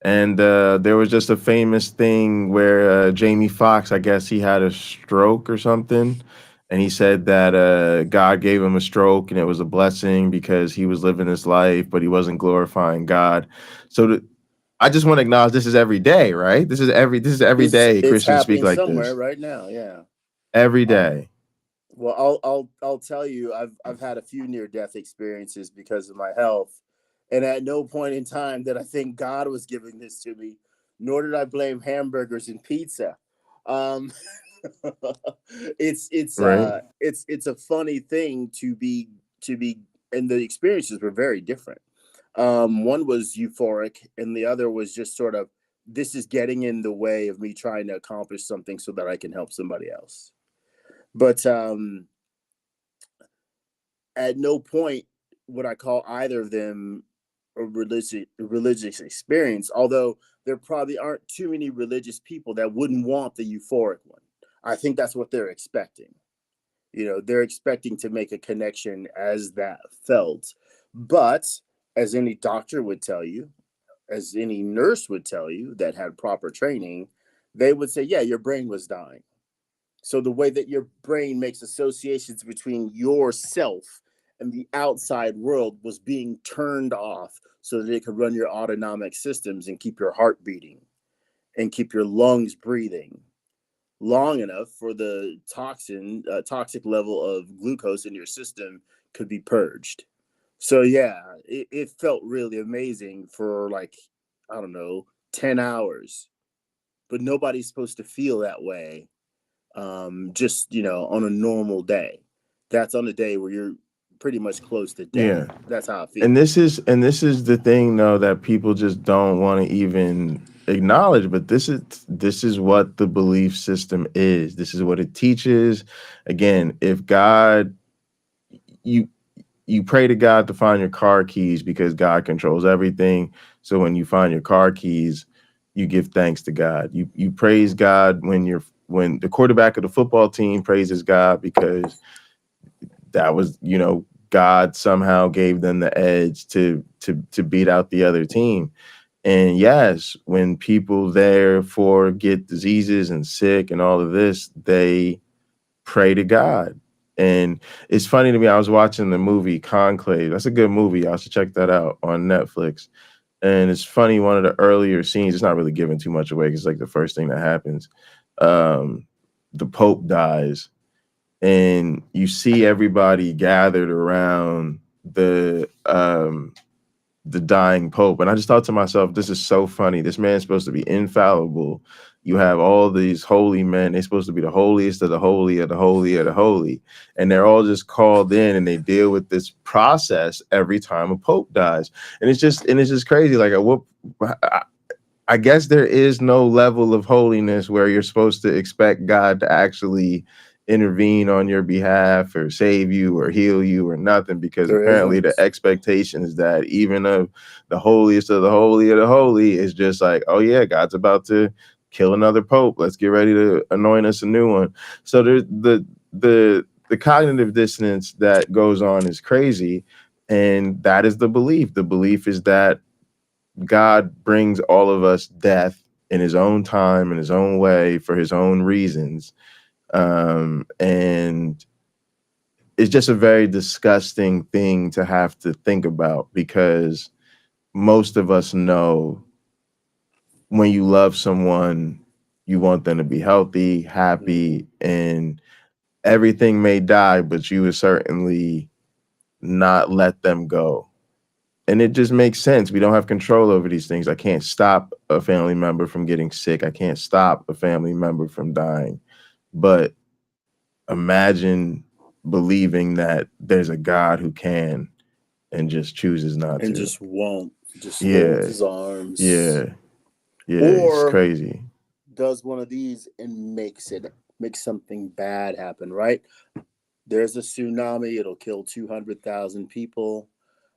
And there was just a famous thing where Jamie Foxx, I guess he had a stroke or something. And he said that God gave him a stroke and it was a blessing because he was living his life, but he wasn't glorifying God. So I just want to acknowledge this is every day, right? This is every day Christians speak like
somewhere
this.
right now, yeah.
Every day.
Well, I'll tell you, I've had a few near-death experiences because of my health. And at no point in time did I think God was giving this to me, nor did I blame hamburgers and pizza. It's
Right.
It's a funny thing to be, and the experiences were very different. One was euphoric, and the other was just sort of, this is getting in the way of me trying to accomplish something so that I can help somebody else. But at no point would I call either of them a religious experience, although there probably aren't too many religious people that wouldn't want the euphoric one. I think that's what they're expecting. You know, they're expecting to make a connection as that felt. But as any doctor would tell you, as any nurse would tell you that had proper training, they would say, yeah, your brain was dying. So the way that your brain makes associations between yourself and the outside world was being turned off so that it could run your autonomic systems and keep your heart beating and keep your lungs breathing long enough for the toxic level of glucose in your system could be purged. So yeah, it felt really amazing for like, I don't know, 10 hours. But nobody's supposed to feel that way just, you know, on a normal day. That's on a day where you're pretty much close to death.
Yeah.
That's how I feel.
And this is the thing though that people just don't want to even acknowledge, but this is what the belief system is. This is what it teaches. Again, if God, you pray to God to find your car keys because God controls everything. So when you find your car keys, you give thanks to God. You praise God when the quarterback of the football team praises God because that was, you know, God somehow gave them the edge to beat out the other team. And yes, when people therefore get diseases and sick and all of this, they pray to God. And it's funny to me, I was watching the movie Conclave. That's a good movie. I should check that out on Netflix. And it's funny, one of the earlier scenes, it's not really giving too much away because it's like the first thing that happens. The Pope dies, and you see everybody gathered around the dying Pope. And I just thought to myself, this is so funny. This man's supposed to be infallible. You have all these holy men. They're supposed to be the holiest of the holy of the holy of the holy. And they're all just called in and they deal with this process every time a Pope dies. And it's just crazy. Like I guess there is no level of holiness where you're supposed to expect God to actually intervene on your behalf or save you or heal you or nothing, because
There
apparently
isn't.
the expectation is that even of the holiest of the holy of the holy is just like, oh yeah, God's about to kill another pope. Let's get ready to anoint us a new one. So there's the cognitive dissonance that goes on is crazy. And that is the belief. The belief is that God brings all of us death in his own time, in his own way, for his own reasons. And it's just a very disgusting thing to have to think about, because most of us know when you love someone, you want them to be healthy, happy, and everything may die, but you would certainly not let them go. And it just makes sense. We don't have control over these things. I can't stop a family member from getting sick. I can't stop a family member from dying. But imagine believing that there's a God who can and just chooses not
And
to.
just won't. Just
Yeah.
folds his arms.
Yeah. It's
Or
crazy.
does one of these and makes something bad happen, right? There's a tsunami. It'll kill 200,000 people.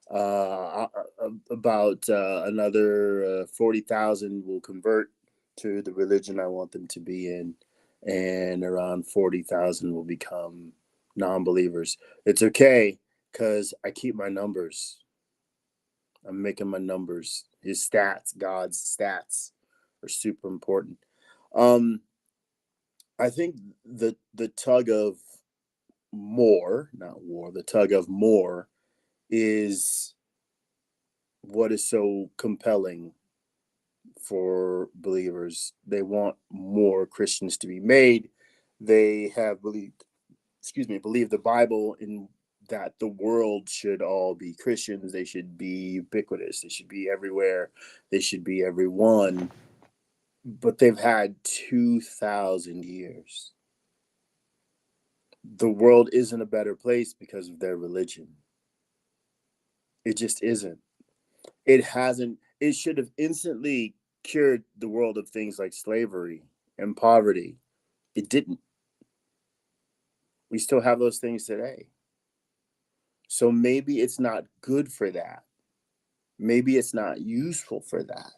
About another 40,000 will convert to the religion I want them to be in, and around 40,000 will become non-believers. It's okay because I keep my numbers. I'm making my numbers. His stats, God's stats, are super important. I think the tug of more, not war, the tug of more is what is so compelling for believers. They want more Christians to be made. They have believed the Bible in that the world should all be Christians. They should be ubiquitous. They should be everywhere. They should be everyone. But they've had 2,000 years. The world isn't a better place because of their religion. It just isn't. It hasn't. It should have instantly cured the world of things like slavery and poverty. It didn't. We still have those things today. So maybe it's not good for that. maybe it's not useful for that.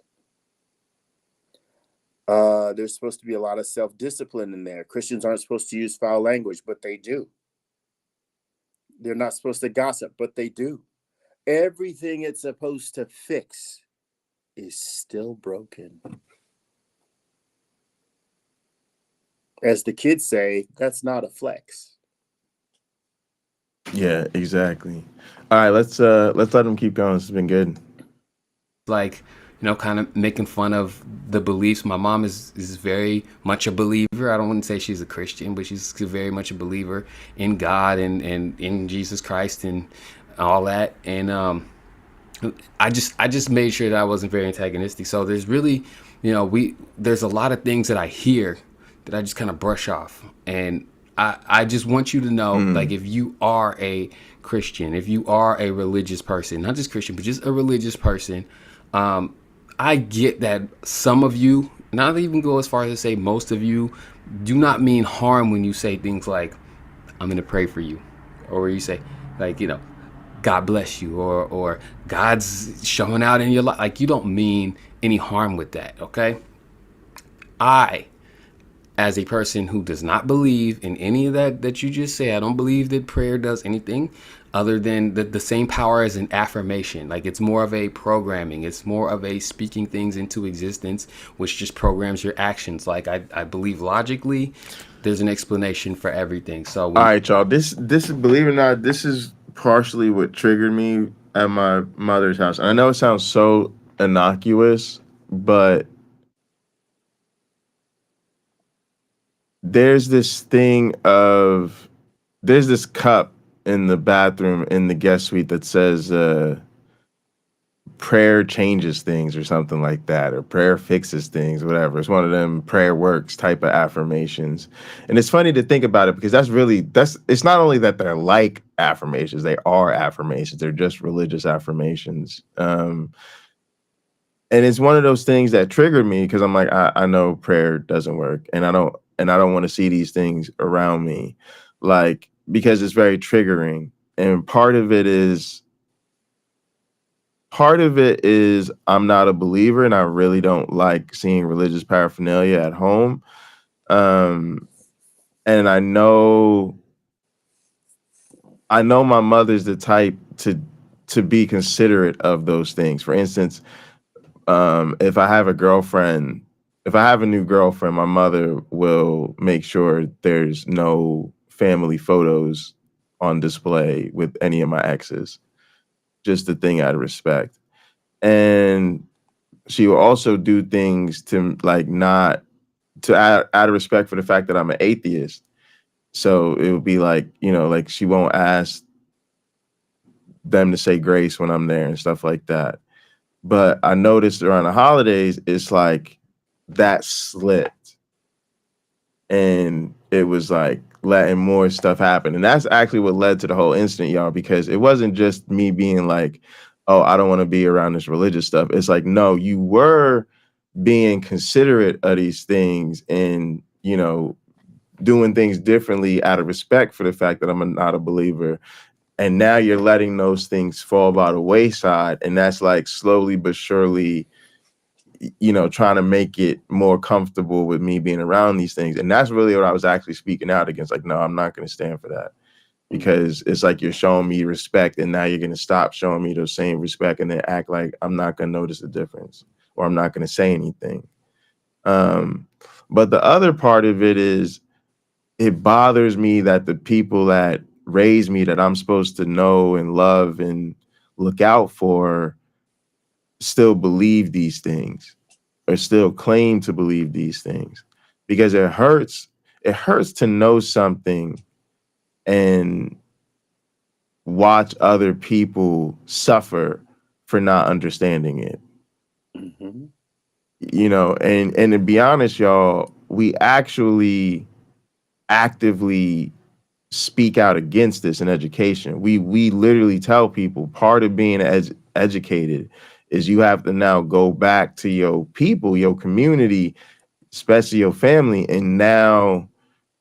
There's supposed to be a lot of self-discipline in there. Christians aren't supposed to use foul language, but they do. They're not supposed to gossip, but they do. Everything it's supposed to fix is still broken. As the kids say, that's not a flex.
Yeah, exactly. All right, let's let them keep going. This has been good.
Like, you know, kind of making fun of the beliefs. My mom is very much a believer. I don't want to say she's a Christian, but she's very much a believer in God and in Jesus Christ and all that. And I just made sure that I wasn't very antagonistic. So there's really, you know, there's a lot of things that I hear that I just kind of brush off. And I just want you to know, like, if you are a Christian, if you are a religious person, not just Christian, but just a religious person, I get that some of you, not even go as far as to say most of you, do not mean harm when you say things like, I'm going to pray for you. Or where you say, like, you know, God bless you, or God's showing out in your life. Like, you don't mean any harm with that, okay? I, as a person who does not believe in any of that you just said, I don't believe that prayer does anything other than the same power as an affirmation. Like, it's more of a programming. It's more of a speaking things into existence, which just programs your actions. Like, I believe logically there's an explanation for everything. So
All right, y'all. This believe it or not, this is partially what triggered me at my mother's house. And I know it sounds so innocuous, but there's this cup in the bathroom in the guest suite that says prayer changes things or something like that, or prayer fixes things, whatever. It's one of them prayer works type of affirmations. And it's funny to think about it because it's not only that they're like affirmations, they are affirmations. They're just religious affirmations. And it's one of those things that triggered me because I'm like, I know prayer doesn't work, and I don't want to see these things around me, like, because it's very triggering. And part of it is I'm not a believer, and I really don't like seeing religious paraphernalia at home. And I know my mother's the type to be considerate of those things. For instance, if I have a new girlfriend, my mother will make sure there's no family photos on display with any of my exes. Just a thing out of respect. And she will also do things to, like, not to out of respect for the fact that I'm an atheist. So it would be like, you know, like, she won't ask them to say grace when I'm there and stuff like that. But I noticed around the holidays, it's like that slipped, and it was like letting more stuff happen. And that's actually what led to the whole incident, y'all, because it wasn't just me being like, oh, I don't want to be around this religious stuff. It's like, no, you were being considerate of these things and, you know, doing things differently out of respect for the fact that I'm not a believer. And now you're letting those things fall by the wayside. And that's like slowly but surely, you know, trying to make it more comfortable with me being around these things. And that's really what I was actually speaking out against. Like, no, I'm not going to stand for that, because it's like you're showing me respect, and now you're going to stop showing me the same respect and then act like I'm not going to notice the difference, or I'm not going to say anything. But the other part of it is, it bothers me that the people that raised me, that I'm supposed to know and love and look out for, still believe these things, or still claim to believe these things, because it hurts to know something and watch other people suffer for not understanding it.
Mm-hmm.
You know, and to be honest, y'all, we actually actively speak out against this in education. We literally tell people part of being educated is you have to now go back to your people, your community, especially your family, and now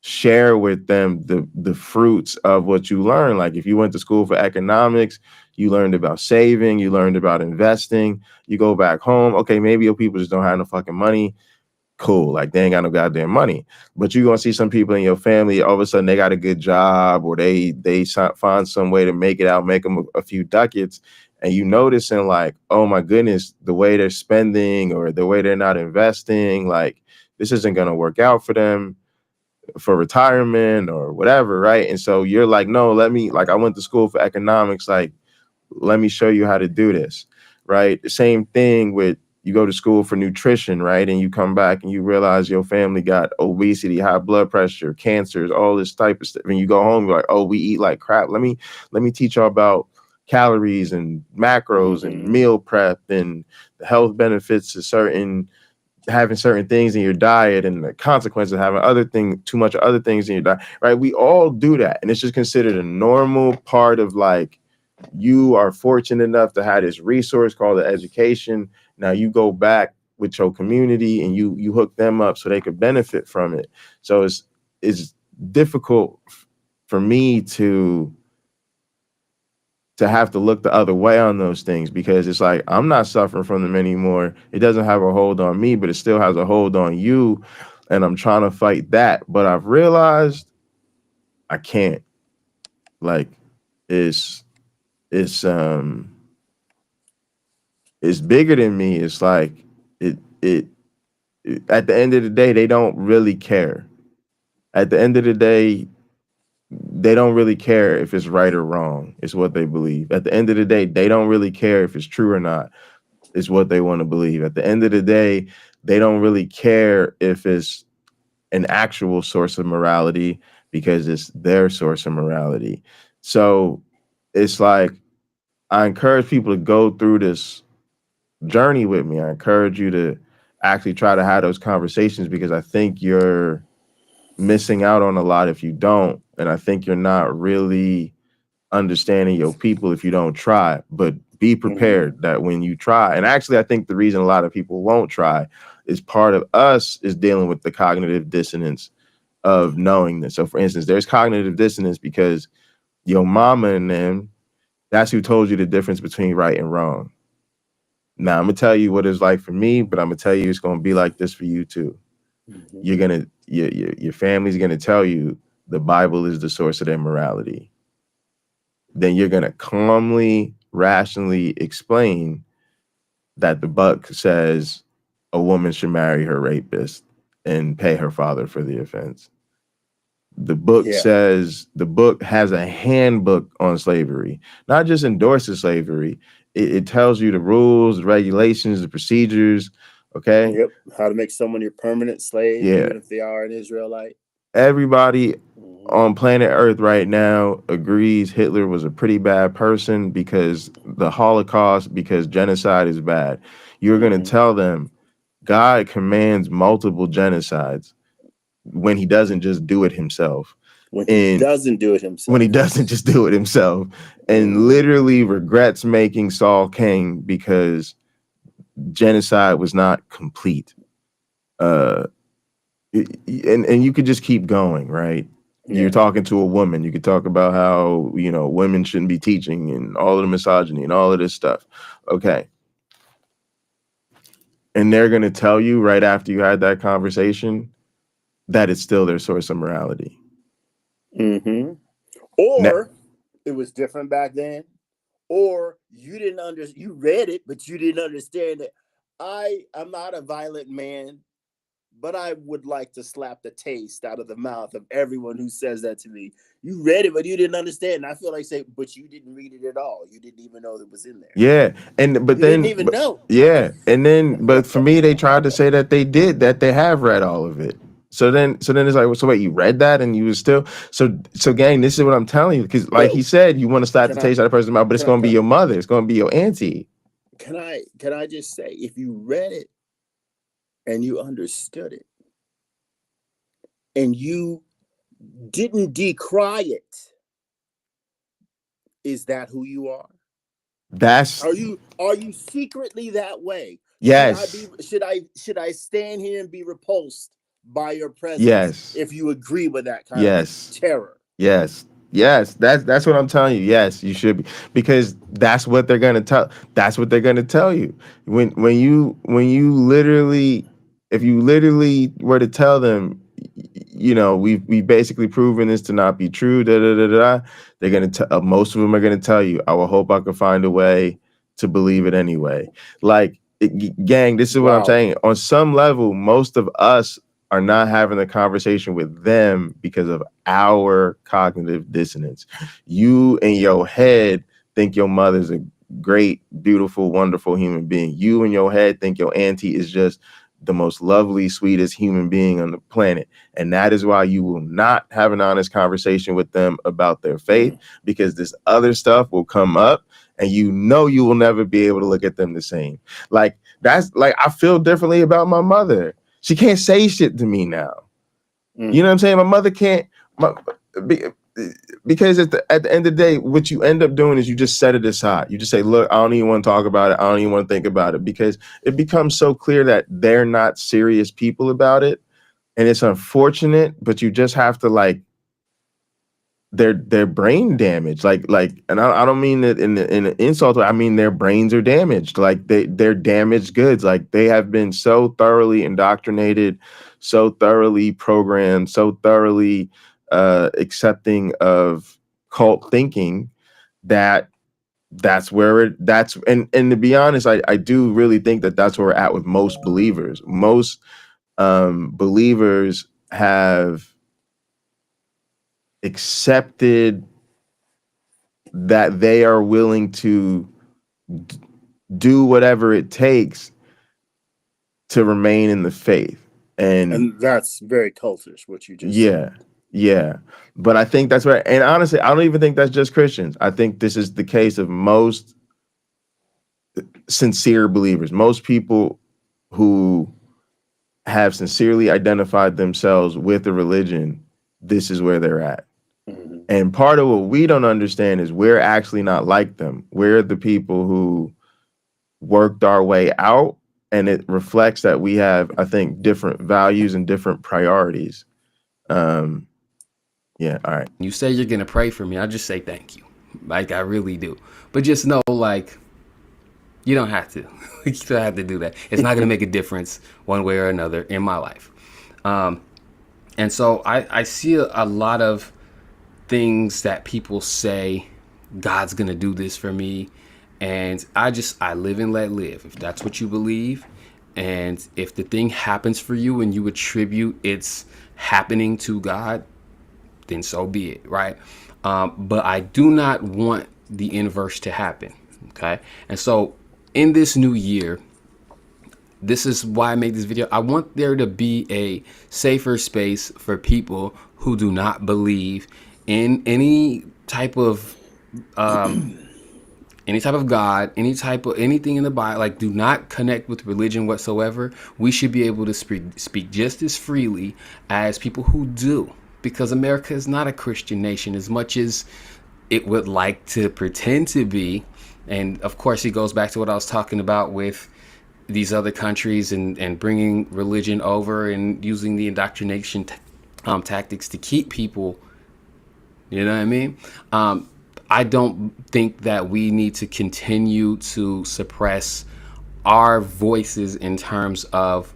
share with them the fruits of what you learn. Like if you went to school for economics, you learned about saving, you learned about investing. You go back home, okay, maybe your people just don't have no fucking money. Cool, like they ain't got no goddamn money. But you're gonna see some people in your family, all of a sudden they got a good job, or they find some way to make it out, make them a few ducats, and you noticing like, oh my goodness, the way they're spending or the way they're not investing, like this isn't gonna work out for them for retirement or whatever, right? And so you're like, no, let me, like, I went to school for economics, like, let me show you how to do this, right? The same thing with, you go to school for nutrition, right? And you come back and you realize your family got obesity, high blood pressure, cancers, all this type of stuff. And you go home, you're like, oh, we eat like crap. Let me teach y'all about calories and macros and meal prep and the health benefits of having certain things in your diet and the consequences of having too much other things in your diet, right? We all do that. And it's just considered a normal part of, like, you are fortunate enough to have this resource called the education. Now you go back with your community and you hook them up so they could benefit from it. So it's difficult for me to have to look the other way on those things, because it's like, I'm not suffering from them anymore. It doesn't have a hold on me, but it still has a hold on you. And I'm trying to fight that. But I've realized I can't. Like, it's bigger than me. It's like it at the end of the day, they don't really care. At the end of the day, they don't really care if it's right or wrong. It's what they believe. At the end of the day, they don't really care if it's true or not. It's what they want to believe. At the end of the day, they don't really care if it's an actual source of morality, because it's their source of morality. So it's like, I encourage people to go through this journey with me. I encourage you to actually try to have those conversations, because I think you're missing out on a lot if you don't. And I think you're not really understanding your people if you don't try. But be prepared that when you try, and actually I think the reason a lot of people won't try is part of us is dealing with the cognitive dissonance of knowing this. So for instance, there's cognitive dissonance because your mama and them, that's who told you the difference between right and wrong. Now I'm gonna tell you what it's like for me, but I'm gonna tell you it's gonna be like this for you too. You're gonna, your family's gonna tell you the Bible is the source of their morality. Then you're gonna calmly, rationally explain that the book says a woman should marry her rapist and pay her father for the offense. The book says, the book has a handbook on slavery, not just endorses slavery. It tells you the rules, the regulations, the procedures. Okay.
Yep. How to make someone your permanent slave, even if they are an Israelite.
Everybody on planet Earth right now agrees Hitler was a pretty bad person, because the Holocaust, because genocide is bad. You're going to tell them God commands multiple genocides when he doesn't just do it himself.
When he doesn't just do it himself,
and literally regrets making Saul king because genocide was not complete. And you could just keep going, right? You're talking to a woman. You could talk about how, women shouldn't be teaching and all of the misogyny and all of this stuff. Okay. And they're going to tell you right after you had that conversation that it's still their source of morality.
Or it was different back then. Or you didn't understand. You read it, but you didn't understand it. I'm not a violent man, but I would like to slap the taste out of the mouth of everyone who says that to me. You read it, but you didn't understand. And I feel like saying, but you didn't read it at all. You didn't even know it was in there.
Yeah. But you
didn't even know.
Yeah. And then, but for me, they tried to say that they have read all of it. So then it's like, well, so wait, you read that and you was still, so gang, this is what I'm telling you. Because like he said, you want to slap the taste out of the person's mouth, but it's going to be your mother. It's going to be your auntie.
Can I just say, if you read it and you understood it and you didn't decry it, is that who you are? Are you secretly that way?
Yes.
Should I stand here and be repulsed by your presence.
Yes.
If you agree with that kind
Yes.
of terror.
Yes. Yes. That's what I'm telling you. Yes, you should be, because that's what they're gonna tell. That's what they're gonna tell you. When you literally, if you literally were to tell them, you know, we've basically proven this to not be true. Da da da da. They're gonna tell. Most of them are gonna tell you, I will hope I can find a way to believe it anyway. Like, gang, this is what I'm
Wow.
saying. On some level, most of us are not having a conversation with them because of our cognitive dissonance. You in your head think your mother's a great, beautiful, wonderful human being. You in your head think your auntie is just the most lovely, sweetest human being on the planet. And that is why you will not have an honest conversation with them about their faith, because this other stuff will come up and you know you will never be able to look at them the same. Like, that's like, I feel differently about my mother. She can't say shit to me now. You know what I'm saying? My mother can't, because at the end of the day, what you end up doing is you just set it aside. You just say, look, I don't even want to talk about it. I don't even want to think about it, because it becomes so clear that they're not serious people about it. And it's unfortunate, but you just have to, like, their brain damaged, like, and I don't mean it in an insult. I mean their brains are damaged, like they're damaged goods. Like, they have been so thoroughly indoctrinated, so thoroughly programmed, so thoroughly accepting of cult thinking that's where that's and to be honest, I do really think that that's where we're at with most believers. Most believers have accepted that they are willing to do whatever it takes to remain in the faith. And
that's very cultish, what you just
said. Yeah. But I think that's right. And honestly, I don't even think that's just Christians. I think this is the case of most sincere believers. Most people who have sincerely identified themselves with a religion, this is where they're at. And part of what we don't understand is we're actually not like them. We're the people who worked our way out, and it reflects that we have, I think, different values and different priorities. Yeah, all right.
You say you're gonna pray for me, I just say thank you. Like, I really do. But just know, like, you don't have to. You don't have to do that. It's not gonna make a difference one way or another in my life. And so I see a lot of things that people say, God's gonna do this for me, and I live and let live. If that's what you believe, and if the thing happens for you and you attribute its happening to God, then so be it, right? But I do not want the inverse to happen, okay? And so in this new year, this is why I made this video. I want there to be a safer space for people who do not believe in any type of God, anything in the Bible. Like, do not connect with religion whatsoever. We should be able to speak just as freely as people who do, because America is not a Christian nation as much as it would like to pretend to be. And of course, it goes back to what I was talking about with these other countries and bringing religion over and using the indoctrination tactics to keep people. You know what I mean? I don't think that we need to continue to suppress our voices in terms of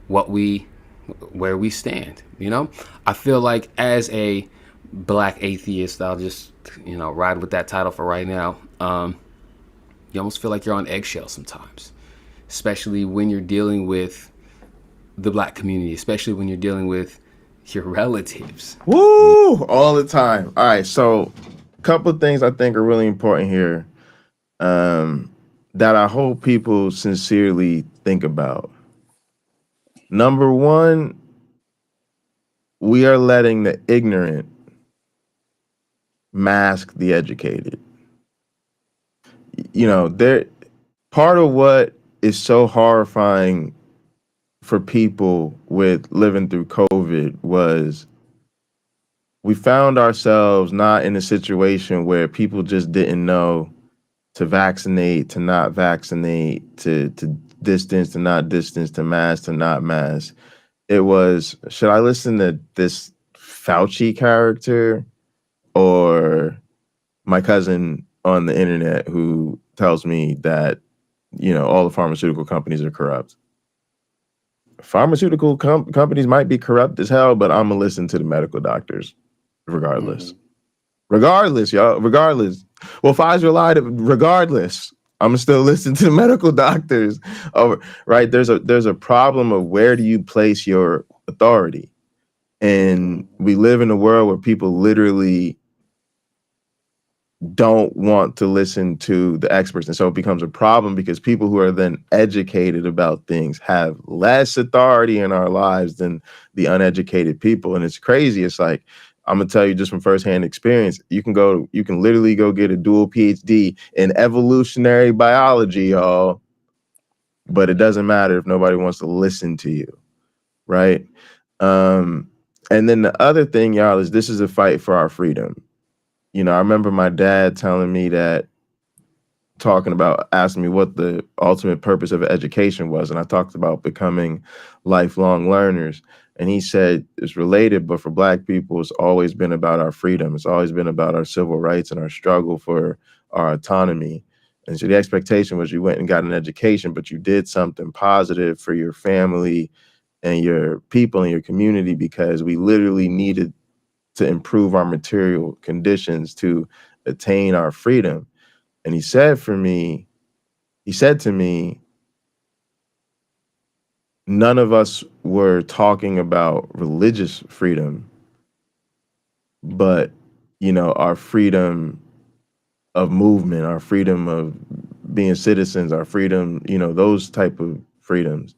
where we stand. You know, I feel like as a black atheist, I'll just, ride with that title for right now. You almost feel like you're on eggshells sometimes, especially when you're dealing with the black community, especially when you're dealing with your relatives.
Woo! All the time. All right, so a couple of things I think are really important here, that I hope people sincerely think about. Number one, we are letting the ignorant mask the educated. Part of what is so horrifying for people with living through COVID was we found ourselves not in a situation where people just didn't know to vaccinate, to not vaccinate, to distance, to not distance, to mask, to not mask. it was, should I listen to this Fauci character or my cousin on the internet who tells me that, you know, all the pharmaceutical companies are corrupt? Pharmaceutical companies might be corrupt as hell, but I'm gonna listen to the medical doctors regardless. Regardless, y'all. Regardless. Well, Pfizer lied. Regardless, I'm gonna still listen to the medical doctors. Over right. There's a problem of where do you place your authority, and we live in a world where people literally don't want to listen to the experts. And so it becomes a problem because people who are then educated about things have less authority in our lives than the uneducated people. And it's crazy. It's like, I'm gonna tell you just from firsthand experience, you can literally go get a dual PhD in evolutionary biology, y'all. But it doesn't matter if nobody wants to listen to you, right? And then the other thing, y'all, is this is a fight for our freedom. You know, I remember my dad telling me that, asking me what the ultimate purpose of education was. And I talked about becoming lifelong learners. And he said it's related, but for Black people, it's always been about our freedom. It's always been about our civil rights and our struggle for our autonomy. And so the expectation was you went and got an education, but you did something positive for your family and your people and your community, because we literally needed to improve our material conditions to attain our freedom. And he said to me, none of us were talking about religious freedom, but, you know, our freedom of movement, our freedom of being citizens, our freedom, you know, those type of freedoms.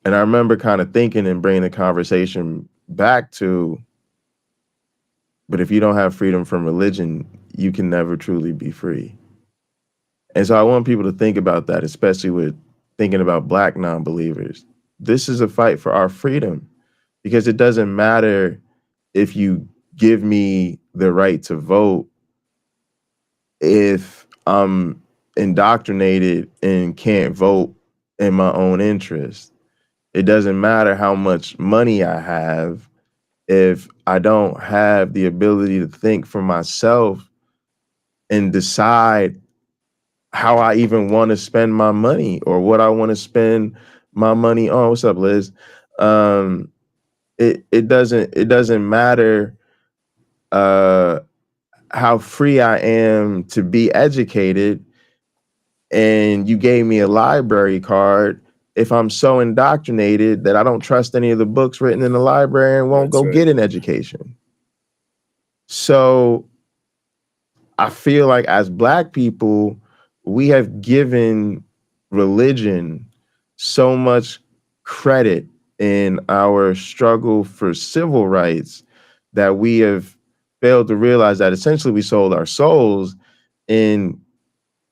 And I remember kind of thinking and bringing the conversation back to, but if you don't have freedom from religion, you can never truly be free. And so I want people to think about that, especially with thinking about Black non-believers. This is a fight for our freedom, because it doesn't matter if you give me the right to vote if I'm indoctrinated and can't vote in my own interest. It doesn't matter how much money I have if I don't have the ability to think for myself and decide how I even want to spend my money or what I want to spend my money on. What's up, Liz? It doesn't matter how free I am to be educated, and you gave me a library card if I'm so indoctrinated that I don't trust any of the books written in the library and won't get an education. So I feel like as Black people, we have given religion so much credit in our struggle for civil rights that we have failed to realize that essentially we sold our souls, and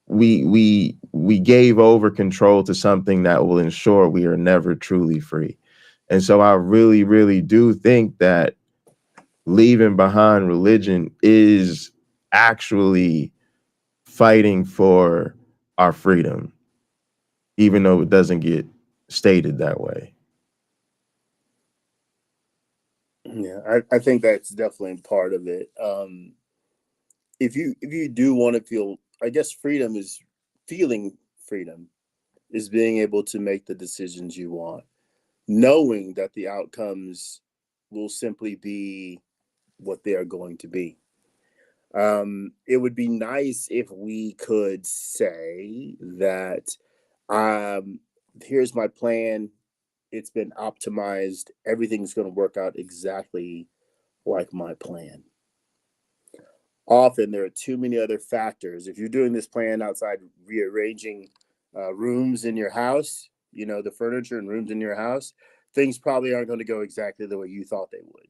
we gave over control to something that will ensure we are never truly free. And so I really, really do think that leaving behind religion is actually fighting for our freedom, even though it doesn't get stated that way.
Yeah, I think that's definitely part of it. If you do want to feel, I guess freedom is feeling freedom, is being able to make the decisions you want, knowing that the outcomes will simply be what they are going to be. It would be nice if we could say that, here's my plan. It's been optimized. Everything's going to work out exactly like my plan. Often there are too many other factors. If you're doing this plan outside rearranging rooms in your house, you know, the furniture and rooms in your house, things probably aren't going to go exactly the way you thought they would,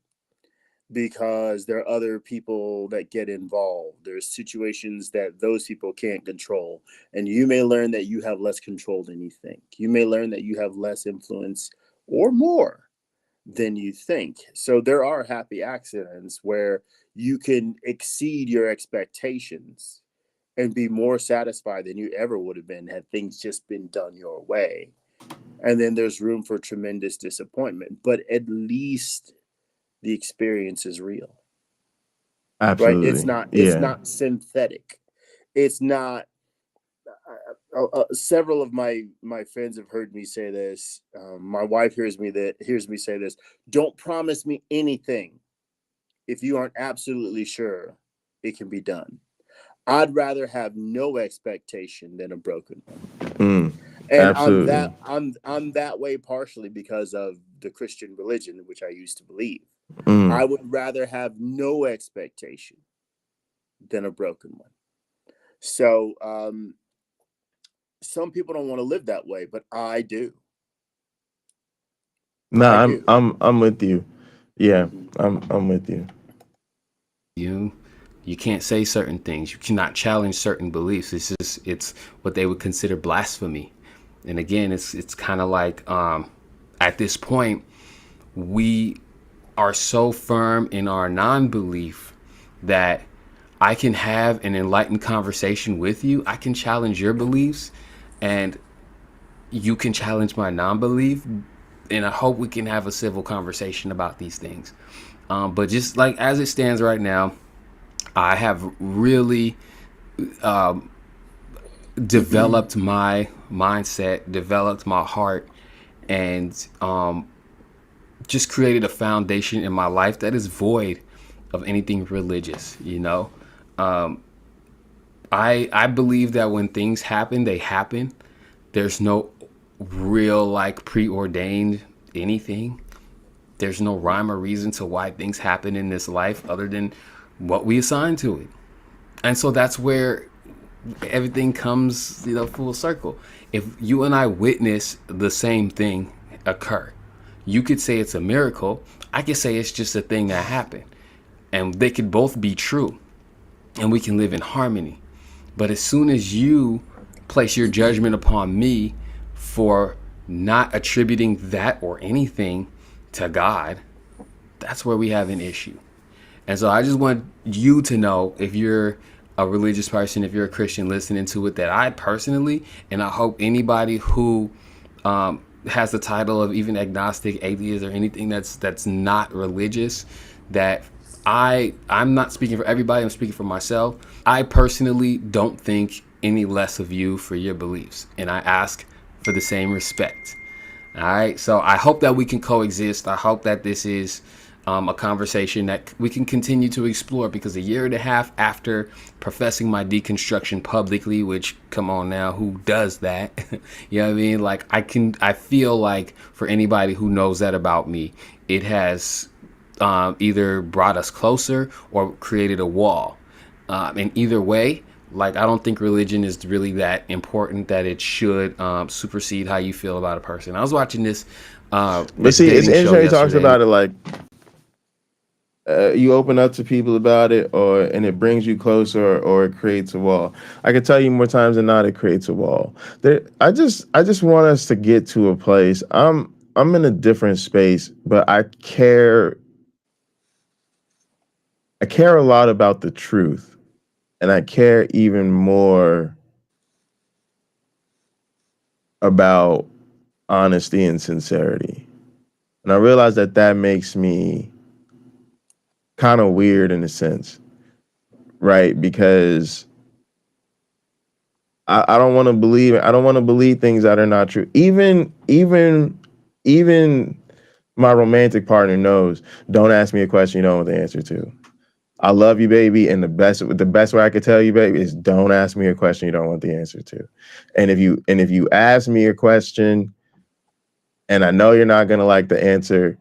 because there are other people that get involved. There's situations that those people can't control. And you may learn that you have less control than you think. You may learn that you have less influence or more than you think. So there are happy accidents where you can exceed your expectations and be more satisfied than you ever would have been had things just been done your way. And then there's room for tremendous disappointment, but at least the experience is real.
Absolutely.
Right? It's not synthetic. It's not. Several of my friends have heard me say this. My wife hears me say this. Don't promise me anything if you aren't absolutely sure it can be done. I'd rather have no expectation than a broken one. And
absolutely.
I'm that way partially because of the Christian religion, which I used to believe. I would rather have no expectation than a broken one. So some people don't want to live that way, but I do.
No, I'm with you. Yeah, I'm with you.
You can't say certain things. You cannot challenge certain beliefs. It's what they would consider blasphemy. And again, it's kind of like at this point, we are so firm in our non-belief that I can have an enlightened conversation with you. I can challenge your beliefs and you can challenge my non-belief. And I hope we can have a civil conversation about these things. But just like as it stands right now, I have really developed my mindset, developed my heart, and just created a foundation in my life that is void of anything religious. I believe that when things happen, they happen. There's no real like preordained anything. There's no rhyme or reason to why things happen in this life other than what we assign to it. And so that's where everything comes, full circle. If you and I witness the same thing occur, you could say it's a miracle. I could say it's just a thing that happened. And they could both be true. And we can live in harmony. But as soon as you place your judgment upon me for not attributing that or anything to God, that's where we have an issue. And so I just want you to know, if you're a religious person, if you're a Christian listening to it, that I personally, and I hope anybody who has the title of even agnostic, atheist, or anything that's not religious, that I'm not speaking for everybody, I'm speaking for myself. I personally don't think any less of you for your beliefs, and I ask for the same respect. All right, so I hope that we can coexist. I hope that this is a conversation that we can continue to explore, because a year and a half after professing my deconstruction publicly, which, come on now, who does that? You know what I mean? Like, I feel like for anybody who knows that about me, it has either brought us closer or created a wall. And either way, like, I don't think religion is really that important that it should supersede how you feel about a person. I was watching this.
But see, it's interesting he talks about it like you open up to people about it, and it brings you closer, or it creates a wall. I can tell you more times than not, it creates a wall. I just want us to get to a place. I'm in a different space, but I care a lot about the truth, and I care even more about honesty and sincerity. And I realize that makes me kind of weird in a sense, right? Because I don't want to believe things that are not true. Even my romantic partner knows, don't ask me a question you don't want the answer to. I love you, baby, and the best way I could tell you, baby, is don't ask me a question you don't want the answer to. And if you ask me a question and I know you're not gonna like the answer,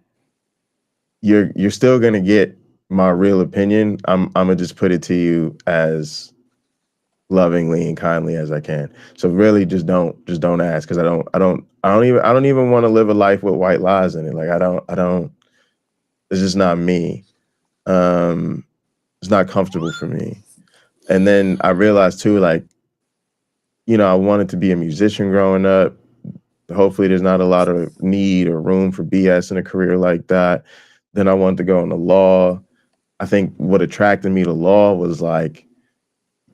you're still gonna get my real opinion. I'm gonna just put it to you as lovingly and kindly as I can. So really, just don't ask, because I don't even want to live a life with white lies in it. Like I don't. It's just not me. It's not comfortable for me. And then I realized too, like, I wanted to be a musician growing up. Hopefully, there's not a lot of need or room for BS in a career like that. Then I wanted to go into law. I think what attracted me to law was like,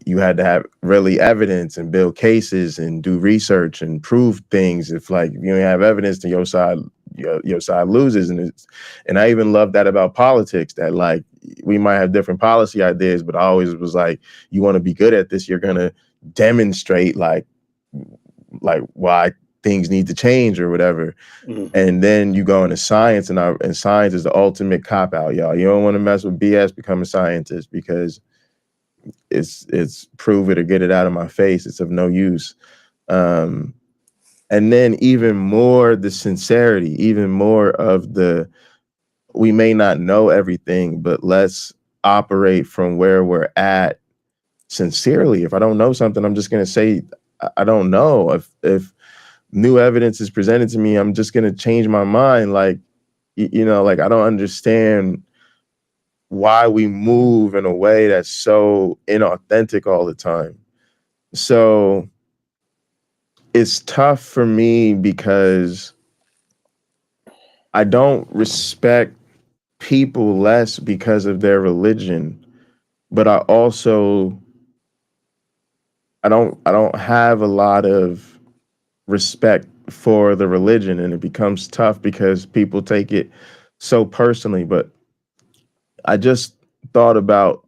you had to have really evidence and build cases and do research and prove things. If like you don't have evidence, then your side loses. And I even love that about politics, that like we might have different policy ideas, but I always was like, you want to be good at this, you're gonna demonstrate like why things need to change or whatever.
Mhm.
And then you go into science, and science is the ultimate cop out, y'all. You don't want to mess with BS. Become a scientist, because it's prove it or get it out of my face. It's of no use. And then even more the sincerity, even more of the, we may not know everything, but let's operate from where we're at sincerely. If I don't know something, I'm just going to say, I don't know. If new evidence is presented to me, I'm just going to change my mind. Like, you know, like I don't understand why we move in a way that's so inauthentic all the time. So it's tough for me because I don't respect people less because of their religion, but I also I don't have a lot of respect for the religion, and it becomes tough because people take it so personally. But I just thought about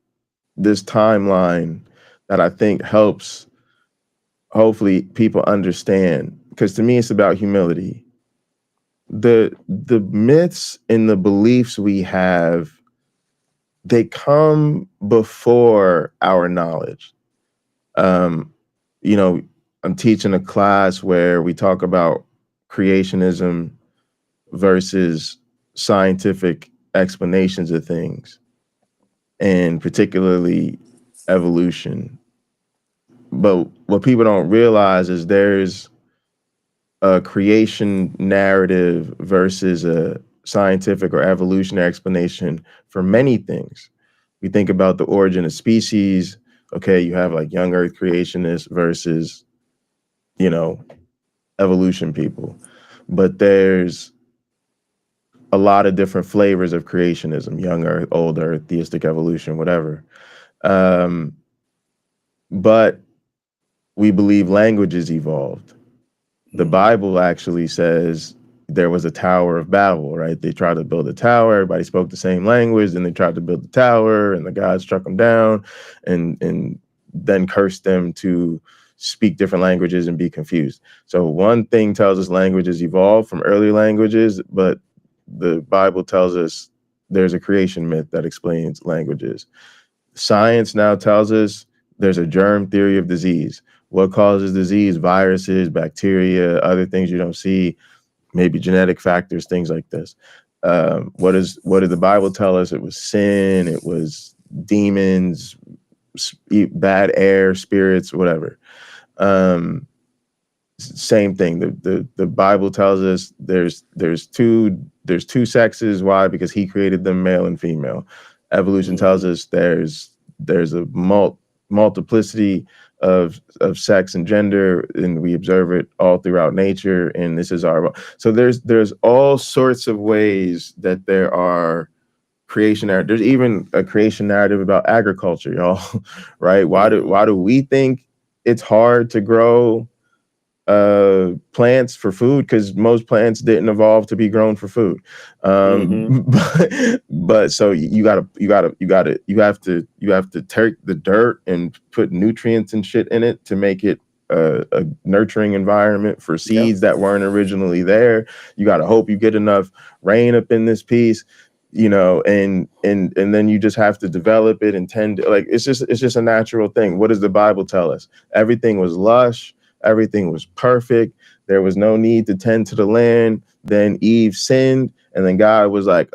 this timeline that I think helps hopefully people understand, because to me it's about humility. The myths and the beliefs we have, they come before our knowledge. um you know, I'm teaching a class where we talk about creationism versus scientific explanations of things, and particularly evolution. But what people don't realize is there's a creation narrative versus a scientific or evolutionary explanation for many things. We think about the origin of species. Okay, you have like young earth creationists versus, you know, evolution people. But there's a lot of different flavors of creationism: young earth, old earth, theistic evolution, whatever. Um, but we believe languages evolved. The Bible actually says there was a Tower of Babel, right? They tried to build a tower, everybody spoke the same language, and they tried to build the tower, and the gods struck them down and then cursed them to speak different languages and be confused. So one thing tells us languages evolved from early languages, but the Bible tells us there's a creation myth that explains languages. Science now tells us there's a germ theory of disease. What causes disease? Viruses, bacteria, other things you don't see, maybe genetic factors, things like this. What did the Bible tell us? It was sin, it was demons, bad air, spirits, whatever. Same thing. The Bible tells us there's two sexes. Why? Because he created them male and female. Evolution tells us there's a multiplicity of sex and gender, and we observe it all throughout nature. And this is our, so there's all sorts of ways that there are creation narrative. There's even a creation narrative about agriculture, y'all. Right? Why do we think it's hard to grow plants for food? Because most plants didn't evolve to be grown for food. But so you have to take the dirt and put nutrients and shit in it to make it a nurturing environment for seeds that weren't originally there. You got to hope you get enough rain up in this piece, you know, and then you just have to develop it and tend to, like, it's just a natural thing. What does the Bible tell us? Everything was lush. Everything was perfect. There was no need to tend to the land. Then Eve sinned, and then God was like,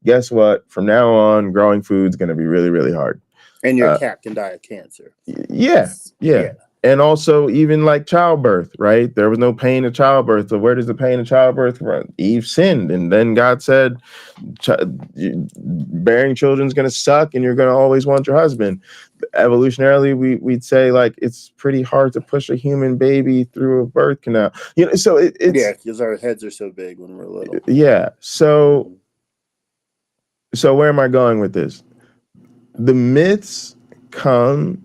guess what? From now on, growing food's going to be really, really hard.
And your cat can die of cancer.
Yeah. And also even like childbirth, right? There was no pain of childbirth. So where does the pain of childbirth run? Eve sinned, and then God said, bearing children's going to suck, and you're going to always want your husband. Evolutionarily, we'd say like it's pretty hard to push a human baby through a birth canal, you know. So it's
because our heads are so big when we're little.
Yeah. So where am I going with this? The myths come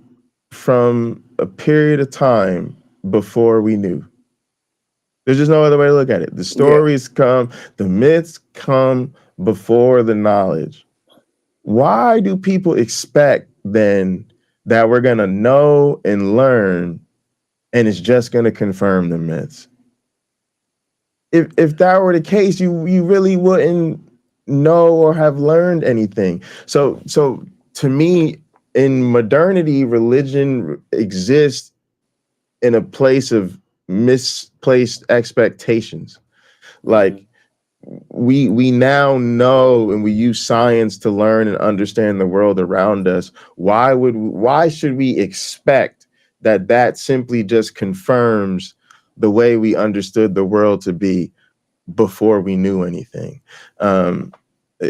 from a period of time before we knew. There's just no other way to look at it. The stories come, the myths come before the knowledge. Why do people expect then that we're going to know and learn and it's just going to confirm the myths? If that were the case, you really wouldn't know or have learned anything. So to me, in modernity, religion exists in a place of misplaced expectations. Like we now know, and we use science to learn and understand the world around us. Why should we expect that simply just confirms the way we understood the world to be before we knew anything?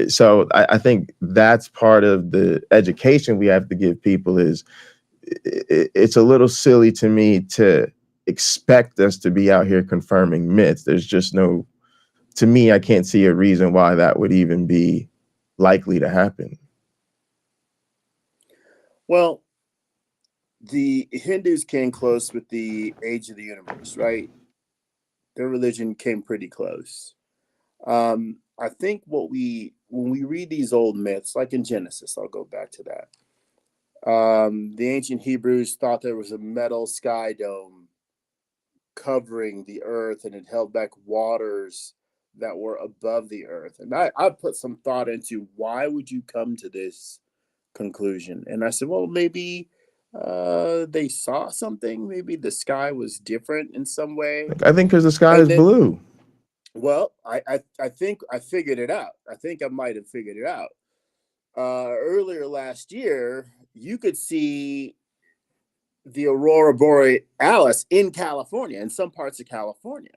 So I think that's part of the education we have to give people. Is it's a little silly to me to expect us to be out here confirming myths. There's just no, to me, I can't see a reason why that would even be likely to happen.
Well, the Hindus came close with the age of the universe, right? Their religion came pretty close. I think when we read these old myths, like in Genesis, I'll go back to that. The ancient Hebrews thought there was a metal sky dome covering the earth, and it held back waters that were above the earth. And I put some thought into, why would you come to this conclusion? And I said, well, maybe they saw something. Maybe the sky was different in some way.
I think because the sky is blue.
Well, I think I figured it out. I think I might have figured it out. Earlier last year, you could see the aurora borealis in California, in some parts of California.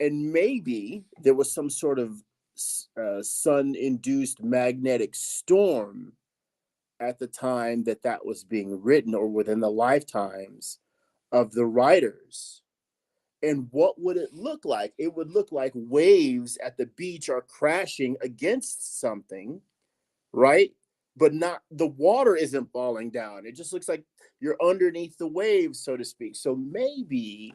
And maybe there was some sort of sun-induced magnetic storm at the time that was being written, or within the lifetimes of the writers. And what would it look like? It would look like waves at the beach are crashing against something, right? But not, the water isn't falling down. It just looks like you're underneath the waves, so to speak. So maybe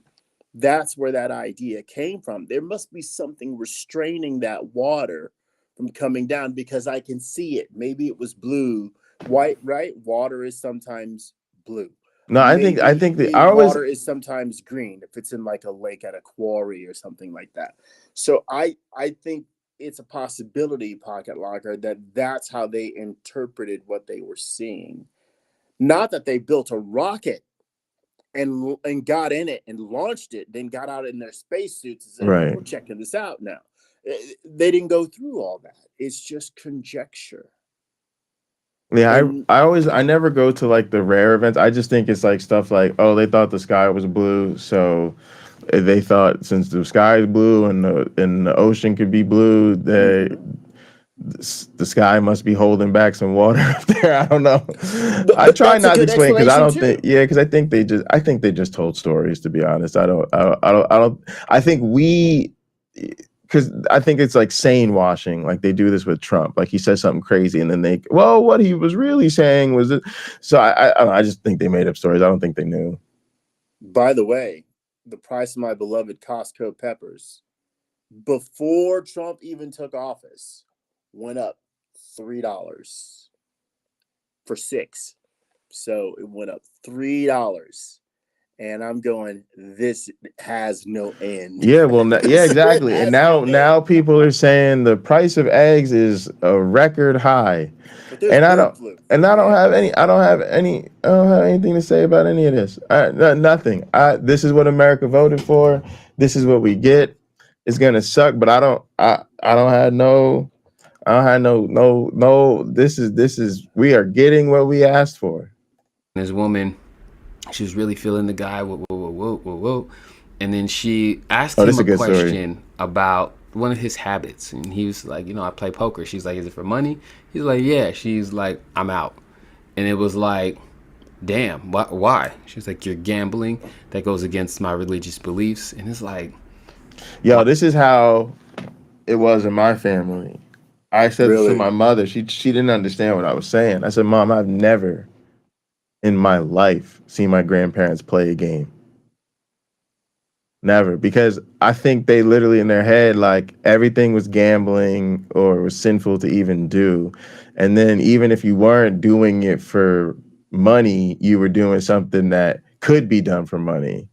that's where that idea came from. There must be something restraining that water from coming down, because I can see it. Maybe it was blue, white, right? Water is sometimes blue.
No, I think the
water is sometimes green if it's in like a lake at a quarry or something like that. So I think it's a possibility, Pocket Locker, that's how they interpreted what they were seeing. Not that they built a rocket and got in it and launched it, then got out in their spacesuits and said,
right,
we're checking this out now. They didn't go through all that. It's just conjecture.
Yeah, I never go to like the rare events. I just think it's like stuff like, oh, they thought the sky was blue, so they thought since the sky is blue and the ocean could be blue, the sky must be holding back some water up there. I don't know. I try not to explain, because I don't think, because I think they just told stories, to be honest. I think because I think it's like sane washing. Like they do this with Trump. Like he says something crazy, and then what he was really saying was it. So I just think they made up stories. I don't think they knew.
By the way, the price of my beloved Costco peppers before Trump even took office went up $3 for 6. So it went up $3. And I'm going, this has no end.
Yeah, well, yeah, exactly. And now people are saying the price of eggs is a record high. And I don't have anything to say about any of this. Nothing. This is what America voted for. This is what we get. It's gonna suck, but this is we are getting what we asked for.
This woman, she was really feeling the guy. Whoa. And then she asked him a question about one of his habits. And he was like, I play poker. She's like, is it for money? He's like, yeah. She's like, I'm out. And it was like, damn, why? She's like, you're gambling. That goes against my religious beliefs. And it's like,
yo, this is how it was in my family. I said to my mother, she didn't understand what I was saying. I said, Mom, I've never in my life seen my grandparents play a game. Never, because I think they literally in their head, like everything was gambling or was sinful to even do. And then even if you weren't doing it for money, you were doing something that could be done for money.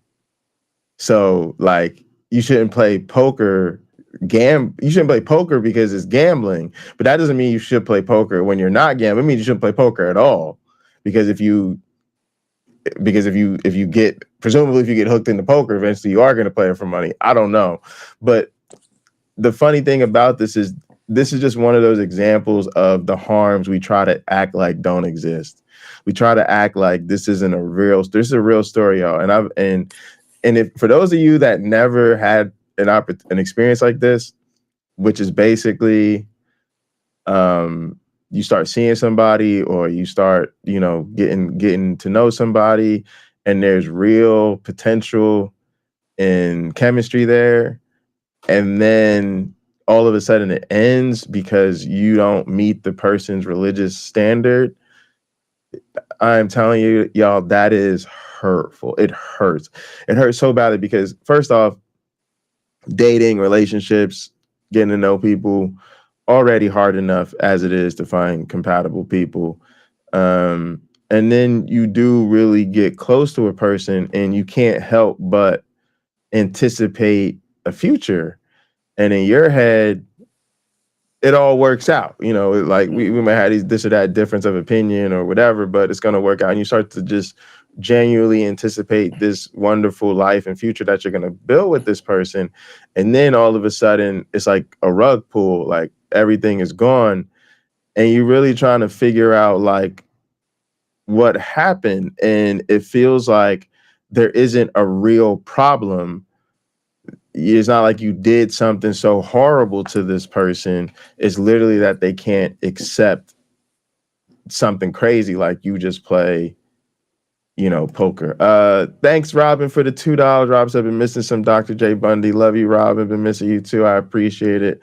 So like you shouldn't play poker, you shouldn't play poker because it's gambling, but that doesn't mean you should play poker when you're not gambling. It means you shouldn't play poker at all. Because if you get, presumably if you get hooked into poker, eventually you are going to play it for money. I don't know. But the funny thing about this is just one of those examples of the harms we try to act like don't exist. We try to act like this is a real story, y'all. And if for those of you that never had an experience like this, which is basically you start seeing somebody or you start, getting to know somebody and there's real potential in chemistry there. And then all of a sudden it ends because you don't meet the person's religious standard. I'm telling you, y'all, that is hurtful. It hurts. It hurts so badly because first off, dating, relationships, getting to know people, already hard enough as it is to find compatible people. And then you do really get close to a person and you can't help but anticipate a future. And in your head, it all works out. Like we might have this or that difference of opinion or whatever, but it's going to work out. And you start to just genuinely anticipate this wonderful life and future that you're going to build with this person. And then all of a sudden it's like a rug pull, like everything is gone. And you're really trying to figure out like what happened. And it feels like there isn't a real problem. It's not like you did something so horrible to this person. It's literally that they can't accept something crazy like you just play, poker. Thanks, Robin, for the $2. Rob said, I've been missing some Dr. J. Bundy. Love you, Robin. Been missing you too. I appreciate it.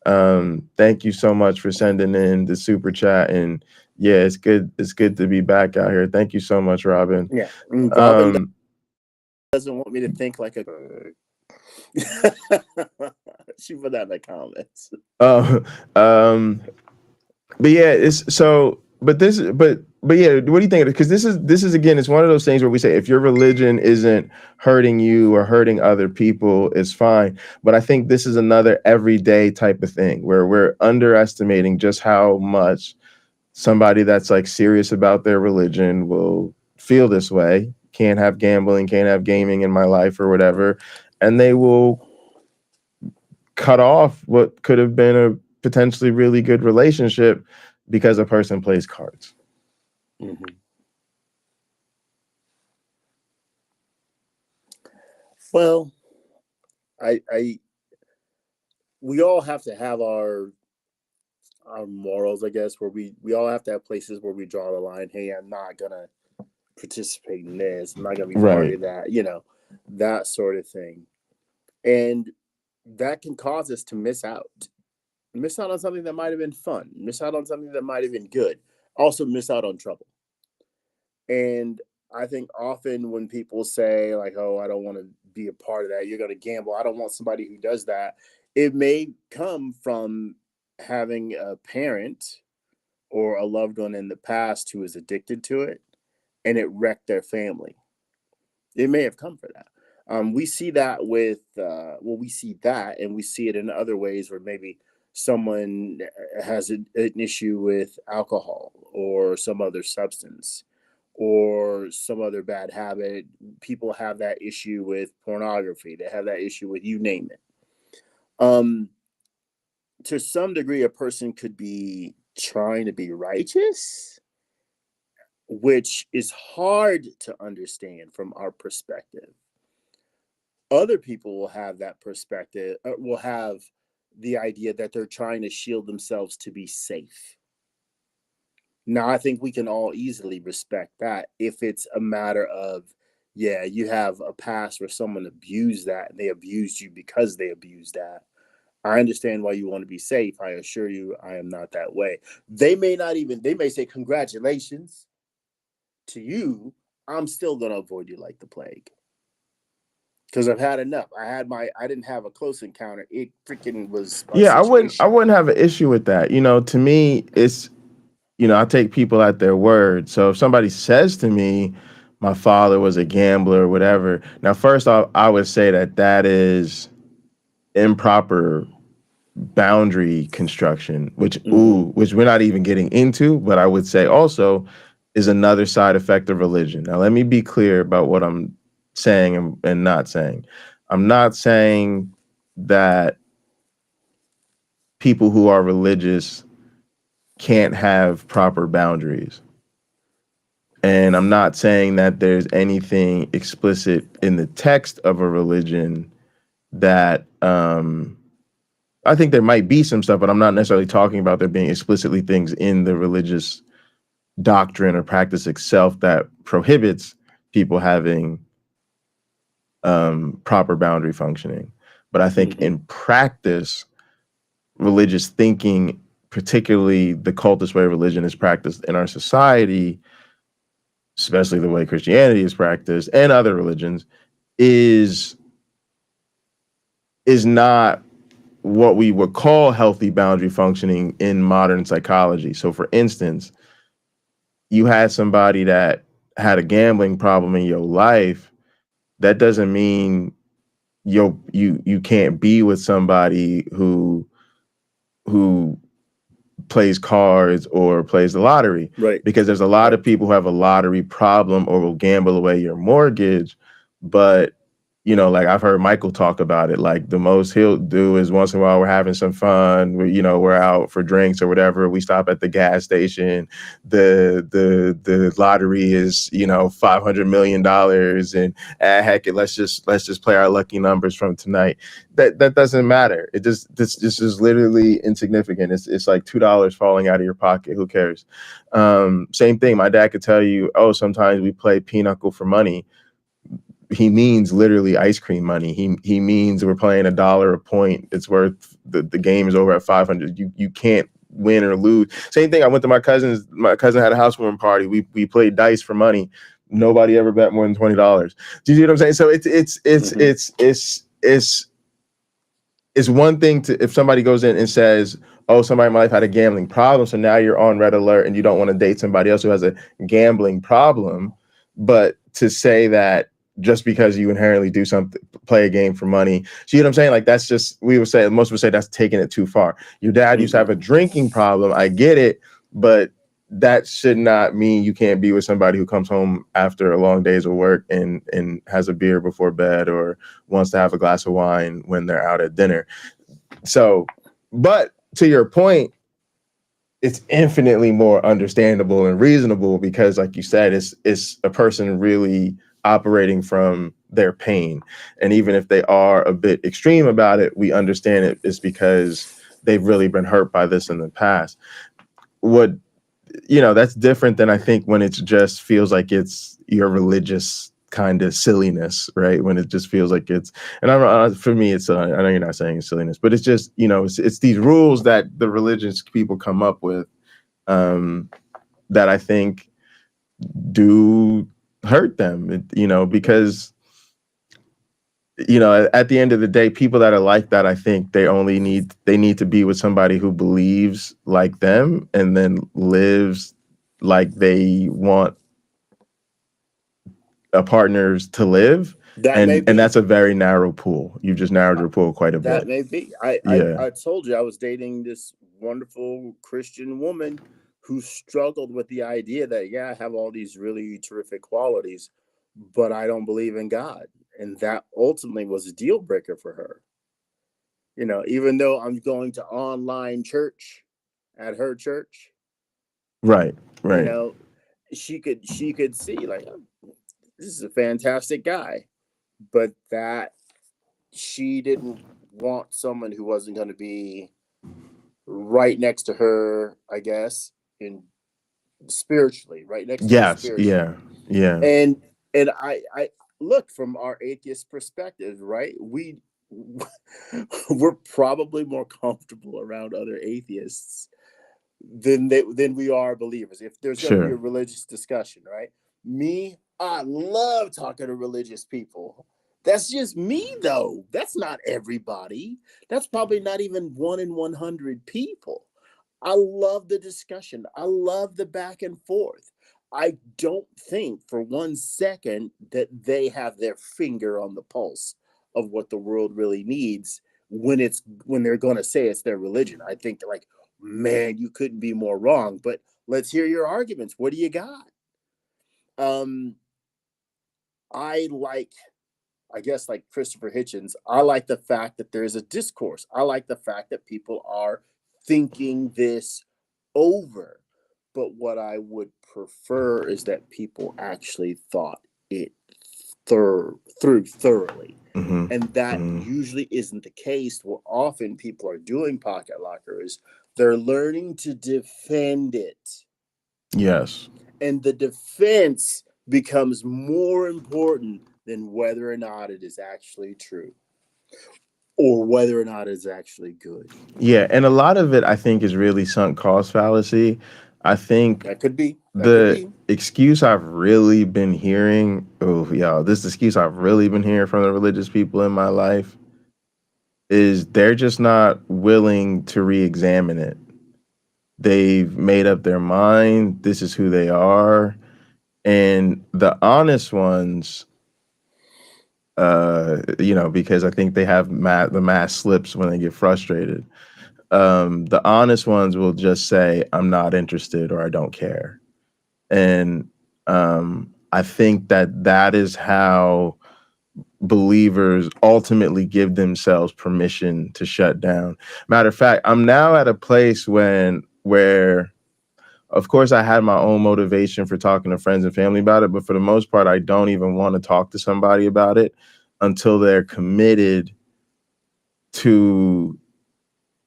Thank you so much for sending in the super chat. And yeah, it's good to be back out here. Thank you so much, Robin.
Yeah. Robin doesn't want me to think like a she put that in the comments.
But yeah, but yeah, what do you think? Because this is again, it's one of those things where we say if your religion isn't hurting you or hurting other people, it's fine. But I think this is another everyday type of thing where we're underestimating just how much somebody that's like serious about their religion will feel this way. Can't have gambling, can't have gaming in my life or whatever, and they will cut off what could have been a potentially really good relationship because a person plays cards.
Mm-hmm. Well, we all have to have our morals, I guess, where we all have to have places where we draw the line. Hey, I'm not gonna participate in this. I'm not gonna be part of that. That sort of thing, and that can cause us to miss out on something that might have been fun, miss out on something that might have been good, also miss out on trouble. And I think often when people say like, oh, I don't want to be a part of that, you're going to gamble, I don't want somebody who does that, it may come from having a parent or a loved one in the past who is addicted to it and it wrecked their family. It may have come for that. We see that with, we see that, and we see it in other ways where maybe someone has an issue with alcohol or some other substance or some other bad habit. People have that issue with pornography. They have that issue with you name it. To some degree, a person could be trying to be righteous, which is hard to understand from our perspective. Other people will have that perspective, will have the idea that they're trying to shield themselves to be safe. Now, I think we can all easily respect that if it's a matter of, yeah, you have a past where someone abused that and they abused you because they abused that. I understand why you want to be safe. I assure you, I am not that way. They may say, congratulations. to you, I'm still going to avoid you like the plague. Because I've had enough. I didn't have a close encounter. It freaking was a
Yeah,
situation.
I wouldn't have an issue with that. You know, to me, it's, you know, I take people at their word. So if somebody says to me, my father was a gambler or whatever, now first off, I would say that is improper boundary construction, which which we're not even getting into, but I would say also is another side effect of religion. Now let me be clear about what I'm saying and not saying. I'm not saying that people who are religious can't have proper boundaries. And I'm not saying that there's anything explicit in the text of a religion that I think there might be some stuff, but I'm not necessarily talking about there being explicitly things in the religious doctrine or practice itself that prohibits people having proper boundary functioning. But I think in practice, religious thinking, particularly the cultist way religion is practiced in our society, especially the way Christianity is practiced and other religions, is not what we would call healthy boundary functioning in modern psychology. So for instance, you had somebody that had a gambling problem in your life, that doesn't mean you can't be with somebody who plays cards or plays the lottery.
Right.
Because there's a lot of people who have a lottery problem or will gamble away your mortgage. But, you know, like I've heard Michael talk about it, like the most he'll do is once in a while we're having some fun. We're out for drinks or whatever. We stop at the gas station. The lottery is, $500 million. And heck it, let's just play our lucky numbers from tonight. That doesn't matter. This is literally insignificant. It's like $2 falling out of your pocket. Who cares? Same thing. My dad could tell you, oh, sometimes we play pinochle for money. He means literally ice cream money. He means we're playing $1 a point. It's worth the game is over at 500. You can't win or lose. Same thing. I went to my cousin's. My cousin had a housewarming party. We played dice for money. Nobody ever bet more than $20. Do you see what I'm saying? So it's one thing to if somebody goes in and says, oh, somebody in my life had a gambling problem, so now you're on red alert and you don't want to date somebody else who has a gambling problem. But to say that just because you inherently do something, play a game for money, see what I'm saying? Like that's just, most would say that's taking it too far. Your dad used to have a drinking problem. I get it, but that should not mean you can't be with somebody who comes home after a long days of work and has a beer before bed or wants to have a glass of wine when they're out at dinner. So, but to your point, it's infinitely more understandable and reasonable because, like you said, it's a person really operating from their pain. And even if they are a bit extreme about it, we understand it is because they've really been hurt by this in the past. That's different than I think when it just feels like it's your religious kind of silliness, right? When it just feels like it's, and for me, it's, I know you're not saying it's silliness, but it's just, it's these rules that the religious people come up with that I think do hurt them, because, at the end of the day, people that are like that, I think they need to be with somebody who believes like them and then lives like they want a partners to live. And that's a very narrow pool. You've just narrowed your pool quite a bit.
That may be. I told you I was dating this wonderful Christian woman who struggled with the idea that, I have all these really terrific qualities, but I don't believe in God. And that ultimately was a deal breaker for her. Even though I'm going to online church at her church.
Right.
She could see like, this is a fantastic guy, but that she didn't want someone who wasn't going to be right next to her, I guess, in spiritually, right next to her spiritually.
Yeah.
And I look from our atheist perspective, right? We're probably more comfortable around other atheists than we are believers. If there's going to be a religious discussion, right? Me, I love talking to religious people. That's just me, though. That's not everybody. That's probably not even 1 in 100 people. I love the discussion. I love the back and forth. I don't think for 1 second that they have their finger on the pulse of what the world really needs when they're going to say it's their religion. I think they're like, man, you couldn't be more wrong. But let's hear your arguments. What do you got? I guess like Christopher Hitchens, I like the fact that there's a discourse. I like the fact that people are thinking this over. But what I would prefer is that people actually thought it through thoroughly.
Mhm.
And that usually isn't the case. What often people are doing, Pocket Locker, is they're learning to defend it.
Yes.
And the defense becomes more important than whether or not it is actually true or whether or not it's actually good.
Yeah, and a lot of it, I think, is really sunk cost fallacy. I think
That could be.
the excuse I've really been hearing, this excuse I've really been hearing from the religious people in my life is they're just not willing to re-examine it. They've made up their mind. This is who they are. And the honest ones, because I think they have the mass slips when they get frustrated. The honest ones will just say, I'm not interested or I don't care. And I think that is how believers ultimately give themselves permission to shut down. Matter of fact, I'm now at a place where of course I had my own motivation for talking to friends and family about it, but for the most part, I don't even want to talk to somebody about it until they're committed to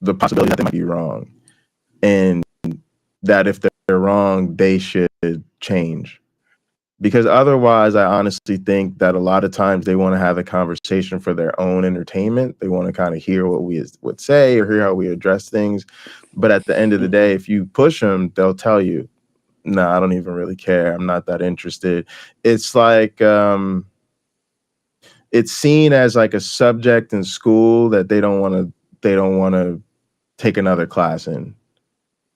the possibility that they might be wrong. And that if they're wrong, they should change. Because otherwise, I honestly think that a lot of times they want to have a conversation for their own entertainment. They want to kind of hear what we would say or hear how we address things. But at the end of the day, if you push them, they'll tell you, no, I don't even really care. I'm not that interested. It's like it's seen as like a subject in school that they don't want to take another class in.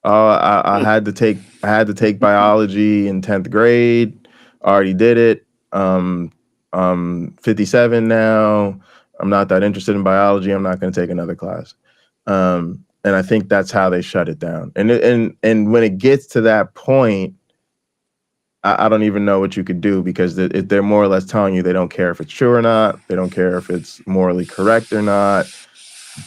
I had to take biology in 10th grade. I already did it. I'm 57 now. I'm not that interested in biology. I'm not going to take another class. And I think that's how they shut it down. And when it gets to that point, I don't even know what you could do, because they're more or less telling you they don't care if it's true or not. They don't care if it's morally correct or not.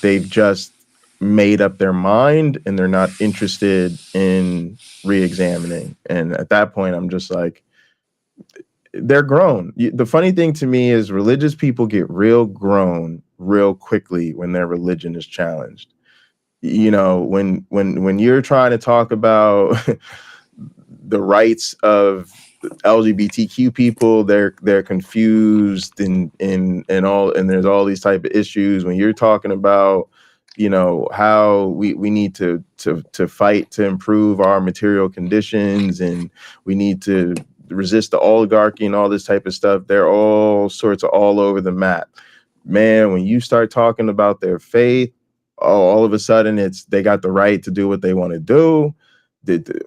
They've just made up their mind and they're not interested in re-examining. And at that point, I'm just like, they're grown. The funny thing to me is religious people get real grown real quickly when their religion is challenged. You know, when you're trying to talk about the rights of LGBTQ people, they're confused and there's all these type of issues. When you're talking about, how we need to fight to improve our material conditions, and we need to resist the oligarchy and all this type of stuff, they're all sorts of all over the map. Man, when you start talking about their faith, all of a sudden they got the right to do what they want to do.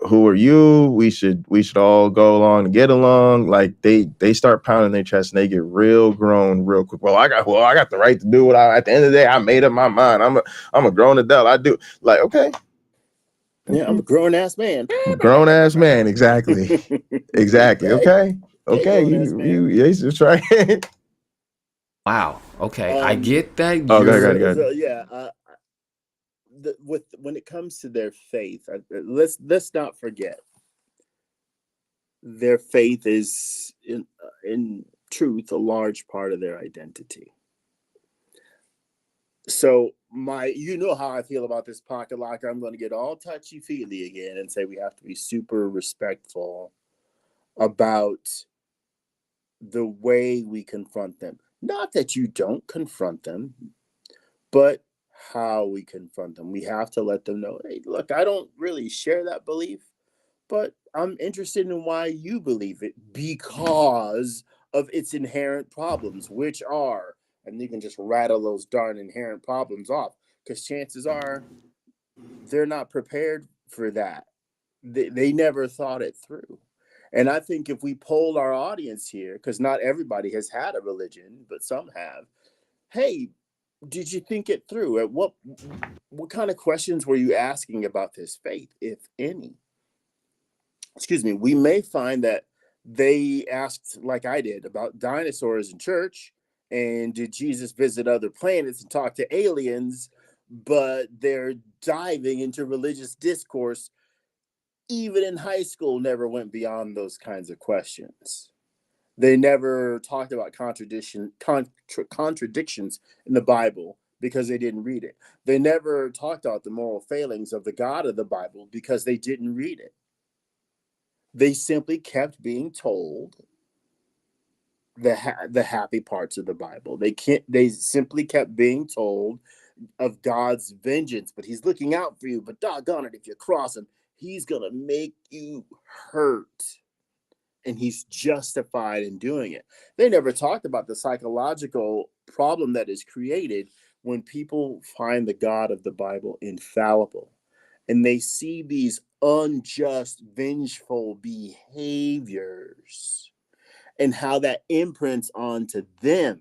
Who are you? We should all go along and get along. Like they start pounding their chest and they get real grown real quick. Well, I got the right to do what at the end of the day, I made up my mind. I'm a grown adult. I do. Like, okay.
Yeah, I'm a grown ass man.
Grown ass man, exactly. Exactly. Okay. That's right.
Wow. Okay. I get that.
Oh, go ahead.
So, yeah. When it comes to their faith, let's not forget their faith is in truth a large part of their identity. So you know how I feel about this Pocket Locker. I'm going to get all touchy-feely again and say we have to be super respectful about the way we confront them. Not that you don't confront them, but how we confront them. We have to let them know, hey, look, I don't really share that belief, but I'm interested in why you believe it because of its inherent problems, which are, and you can just rattle those darn inherent problems off, because chances are they're not prepared for that. They never thought it through. And I think if we poll our audience here, because not everybody has had a religion, but some have, hey, did you think it through? At what kind of questions were you asking about this faith, if any? Excuse me. We may find that they asked, like I did, about dinosaurs in church, and did Jesus visit other planets and talk to aliens, but they're diving into religious discourse even in high school never went beyond those kinds of questions. They never talked about contradictions in the Bible because they didn't read it. They never talked about the moral failings of the God of the Bible because they didn't read it. They simply kept being told the happy parts of the Bible. They simply kept being told of God's vengeance, but he's looking out for you, but doggone it, if you cross him, he's going to make you hurt. And he's justified in doing it. They never talked about the psychological problem that is created when people find the God of the Bible infallible. And they see these unjust, vengeful behaviors and how that imprints onto them.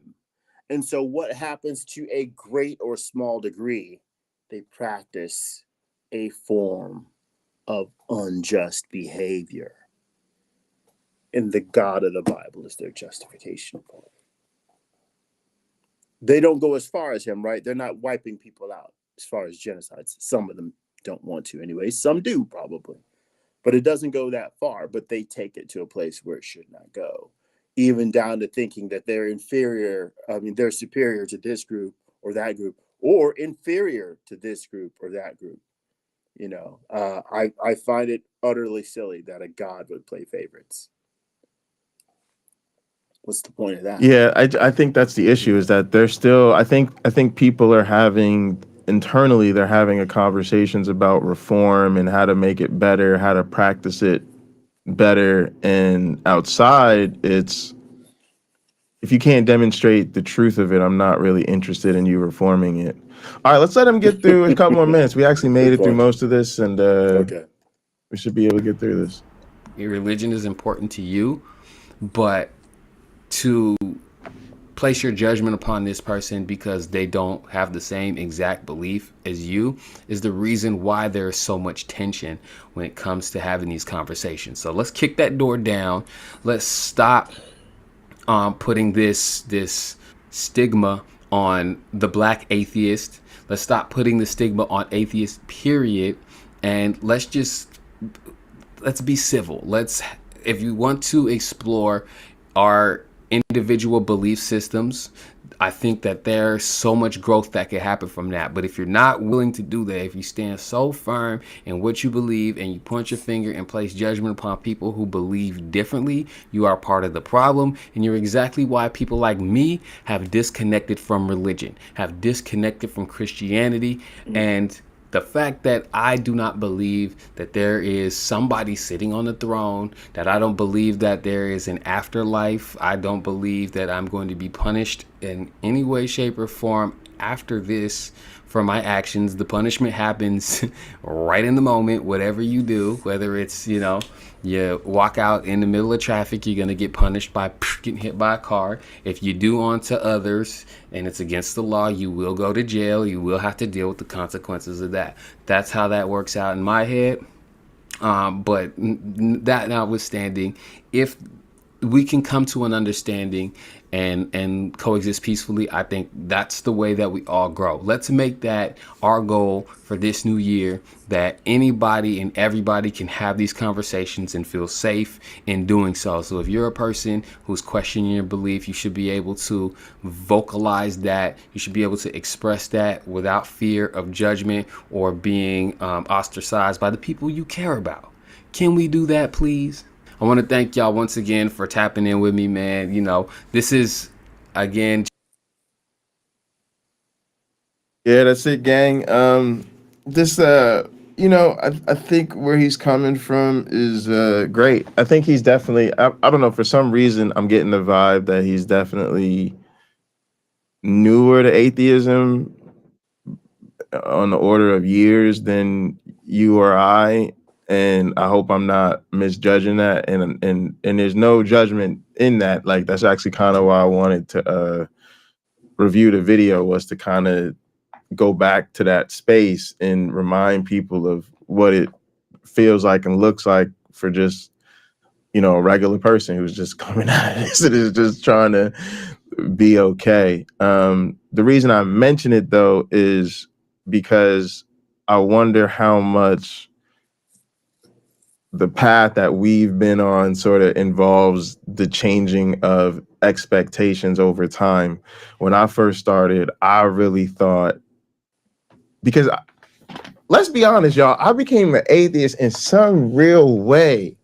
And so what happens to a great or small degree? They practice a form of unjust behavior. And the God of the Bible is their justification for it. They don't go as far as him, right? They're not wiping people out as far as genocides. Some of them don't want to anyway. Some do probably. But it doesn't go that far. But they take it to a place where it should not go. Even down to thinking that they're they're superior to this group or that group, or inferior to this group or that group. I find it utterly silly that a God would play favorites. What's the point of that?
Yeah, I think that's the issue, is that they're still, I think people are having, internally, they're having a conversations about reform and how to make it better, how to practice it better. And outside, it's, if you can't demonstrate the truth of it, I'm not really interested in you reforming it. All right, let's let him get through a couple more minutes. We actually made it through most of this, and
Okay.
we should be able to get through this.
Your religion is important to you, but to place your judgment upon this person because they don't have the same exact belief as you is the reason why there's so much tension when it comes to having these conversations. So let's kick that door down. Let's stop putting this stigma on the black atheist. Let's stop putting the stigma on atheists, period. And let's be civil. If you want to explore our individual belief systems, I think that there's so much growth that could happen from that. But if you're not willing to do that, if you stand so firm in what you believe and you point your finger and place judgment upon people who believe differently, you are part of the problem. And you're exactly why people like me have disconnected from religion, have disconnected from Christianity. And the fact that I do not believe that there is somebody sitting on the throne, that I don't believe that there is an afterlife, I don't believe that I'm going to be punished in any way, shape, or form after this for my actions. The punishment happens right in the moment, whatever you do, whether it's, you walk out in the middle of traffic, you're going to get punished by getting hit by a car. If you do unto others and it's against the law, you will go to jail. You will have to deal with the consequences of that. That's how that works out in my head. But that notwithstanding, if we can come to an understanding and coexist peacefully, I think that's the way that we all grow. Let's make that our goal for this new year, that anybody and everybody can have these conversations and feel safe in doing so. So if you're a person who's questioning your belief, you should be able to vocalize that. You should be able to express that without fear of judgment or being ostracized by the people you care about. Can we do that, please? I want to thank y'all once again for tapping in with me, man. This is, again.
Yeah, that's it, gang. I think where he's coming from is great. I think he's definitely, I don't know, for some reason, I'm getting the vibe that he's definitely newer to atheism on the order of years than you or I. And I hope I'm not misjudging that. And there's no judgment in that. Like, that's actually kind of why I wanted to review the video, was to kind of go back to that space and remind people of what it feels like and looks like for just, a regular person who's just coming at this and is just trying to be okay. The reason I mention it, though, is because I wonder how much the path that we've been on sort of involves the changing of expectations over time. When I first started, I really thought, because let's be honest, y'all, I became an atheist in some real way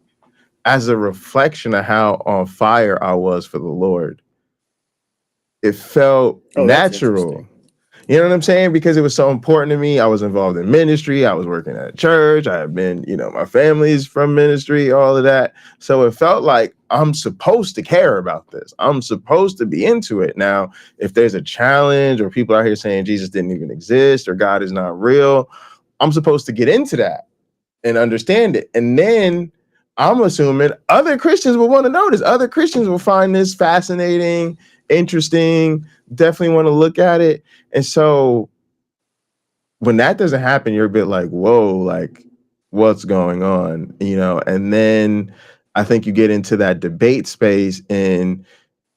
as a reflection of how on fire I was for the Lord. It felt natural. You know what I'm saying? Because it was so important to me. I was involved in ministry. I was working at a church. I have been, my family's from ministry, all of that. So it felt like I'm supposed to care about this. I'm supposed to be into it. Now, if there's a challenge or people out here saying Jesus didn't even exist or God is not real, I'm supposed to get into that and understand it. And then I'm assuming other Christians will want to know this. Other Christians will find this fascinating, interesting, definitely want to look at it. And so when that doesn't happen, you're a bit like, whoa, like, what's going on? And then I think you get into that debate space and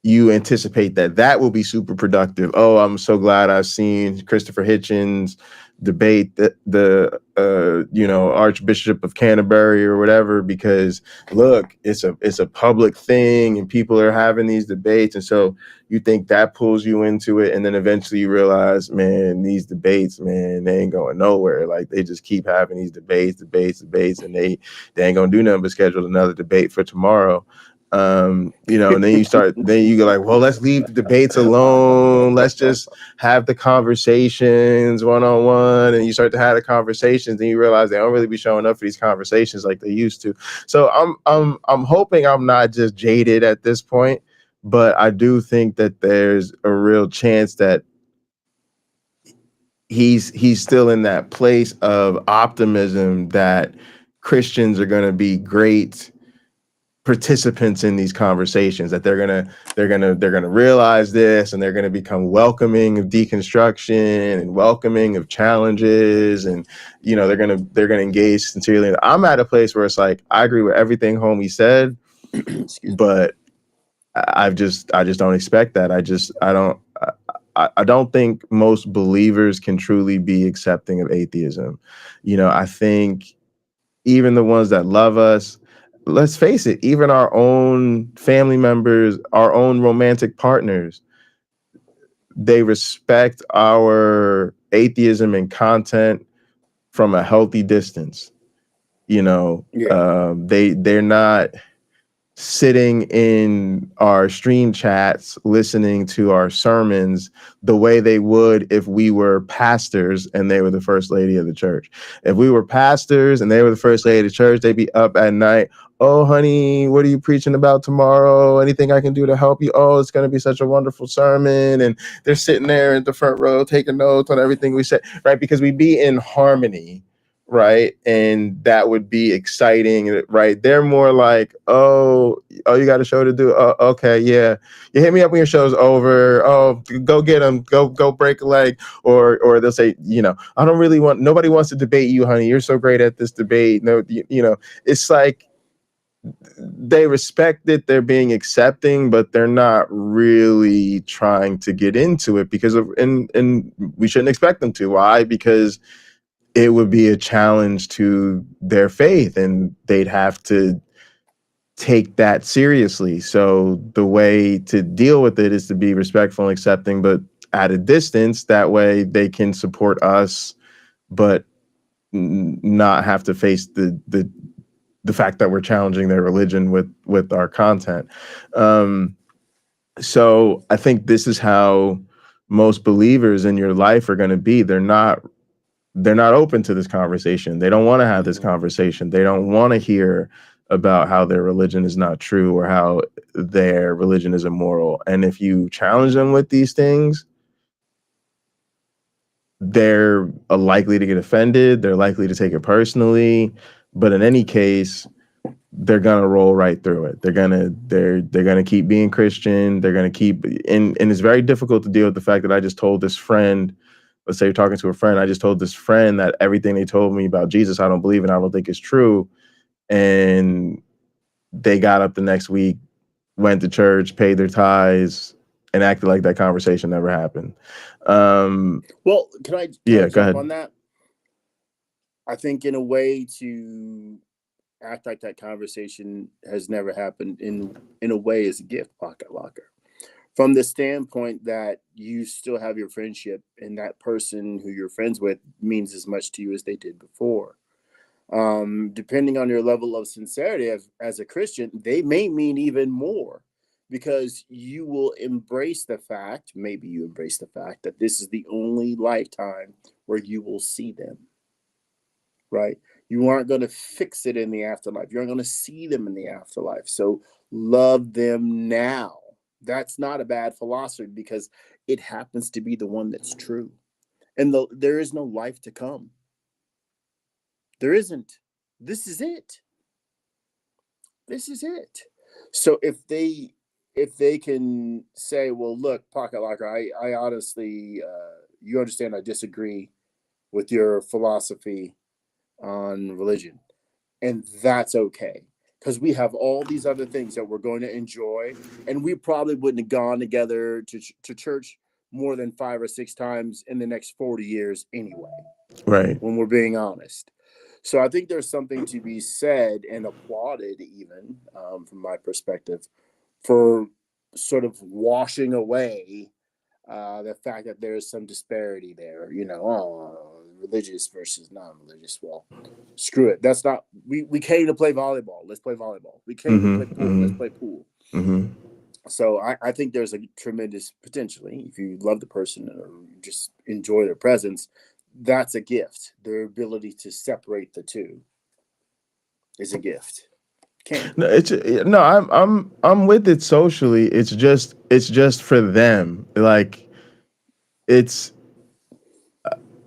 you anticipate that will be super productive. Oh, I'm so glad I've seen Christopher Hitchens debate the Archbishop of Canterbury or whatever, because look, it's a public thing and people are having these debates. And so you think that pulls you into it. And then eventually you realize, man, these debates, man, they ain't going nowhere. Like, they just keep having these debates, and they ain't gonna do nothing but schedule another debate for tomorrow. And then you go like, well, let's leave the debates alone. Let's just have the conversations one-on-one. And you start to have the conversations, then you realize they don't really be showing up for these conversations like they used to. So I'm hoping I'm not just jaded at this point, but I do think that there's a real chance that he's still in that place of optimism that Christians are going to be great participants in these conversations, that they're gonna realize this, and they're gonna become welcoming of deconstruction and welcoming of challenges, and they're gonna engage sincerely. I'm at a place where it's like, I agree with everything homie said, but I just don't expect that. I don't think most believers can truly be accepting of atheism. I think even the ones that love us, let's face it, even our own family members, our own romantic partners, they respect our atheism and content from a healthy distance. They're not sitting in our stream chats listening to our sermons the way they would if we were pastors and they were the first lady of the church. If we were pastors and they were the first lady of the church, they'd be up at night. Oh, honey, what are you preaching about tomorrow? Anything I can do to help you? Oh, it's going to be such a wonderful sermon. And they're sitting there in the front row taking notes on everything we said, right? Because we'd be in harmony, right? And that would be exciting, right? They're more like, oh, you got a show to do? Oh, okay, yeah. You hit me up when your show's over. Oh, go get them. Go break a leg. Or they'll say, I don't really nobody wants to debate you, honey. You're so great at this debate. No, it's like they respect it. They're being accepting, but they're not really trying to get into it because and we shouldn't expect them to. Why? Because it would be a challenge to their faith and they'd have to take that seriously. So the way to deal with it is to be respectful and accepting, but at a distance. That way they can support us, but not have to face the fact that we're challenging their religion with our content. So I think this is how most believers in your life are going to be. They're not they're not open to this conversation. They don't want to have this conversation. They don't want to hear about how their religion is not true or how their religion is immoral. And if you challenge them with these things, they're likely to get offended. They're likely to take it personally. But in any case, they're gonna roll right through it. They're gonna keep being Christian. They're gonna keep, and it's very difficult to deal with the fact that I just told this friend, let's say you're talking to a friend, I just told this friend that everything they told me about Jesus, I don't believe and I don't think is true. And they got up the next week, went to church, paid their tithes, and acted like that conversation never happened.
Well, can I
go
jump
ahead.
on that? I think in a way to act like that conversation has never happened in a way is a gift, Pocket Locker. From the standpoint that you still have your friendship and that person who you're friends with means as much to you as they did before. Depending on your level of sincerity as a Christian, they may mean even more, because you will embrace the fact, maybe you embrace the fact that this is the only lifetime where you will see them, right? You aren't going to fix it in the afterlife. You aren't going to see them in the afterlife. So love them now. That's not a bad philosophy, because it happens to be the one that's true. And there is no life to come. There isn't. This is it. This is it. So if they can say, well, look, Pocket Locker, I honestly, you understand, I disagree with your philosophy on religion, and that's okay, because we have all these other things that we're going to enjoy, and we probably wouldn't have gone together to church more than 5 or 6 times in the next 40 years anyway,
Right.
when we're being honest. So I think there's something to be said and applauded, even from my perspective, for sort of washing away the fact that there's some disparity there. Religious versus non-religious. Well, screw it. That's not. We came to play volleyball. Let's play volleyball. We came to play pool. Let's play pool. So I think there's a tremendous, potentially, if you love the person or just enjoy their presence, that's a gift. Their ability to separate the two is a gift.
I'm with it socially. It's just for them. Like,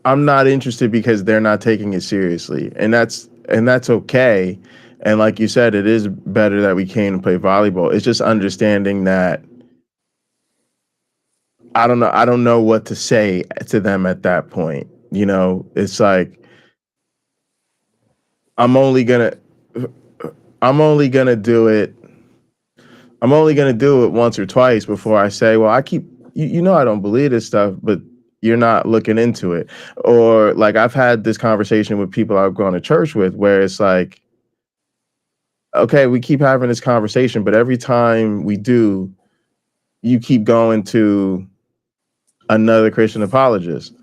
I'm not interested because they're not taking it seriously, and that's okay. And like you said, it is better that we came to play volleyball. It's just understanding that I don't know what to say to them at that point. It's like I'm only gonna do it. I'm only gonna do it once or twice before I say, well, I don't believe this stuff, but you're not looking into it. Or like, I've had this conversation with people I've gone to church with where it's like, okay, we keep having this conversation, but every time we do, you keep going to another Christian apologist.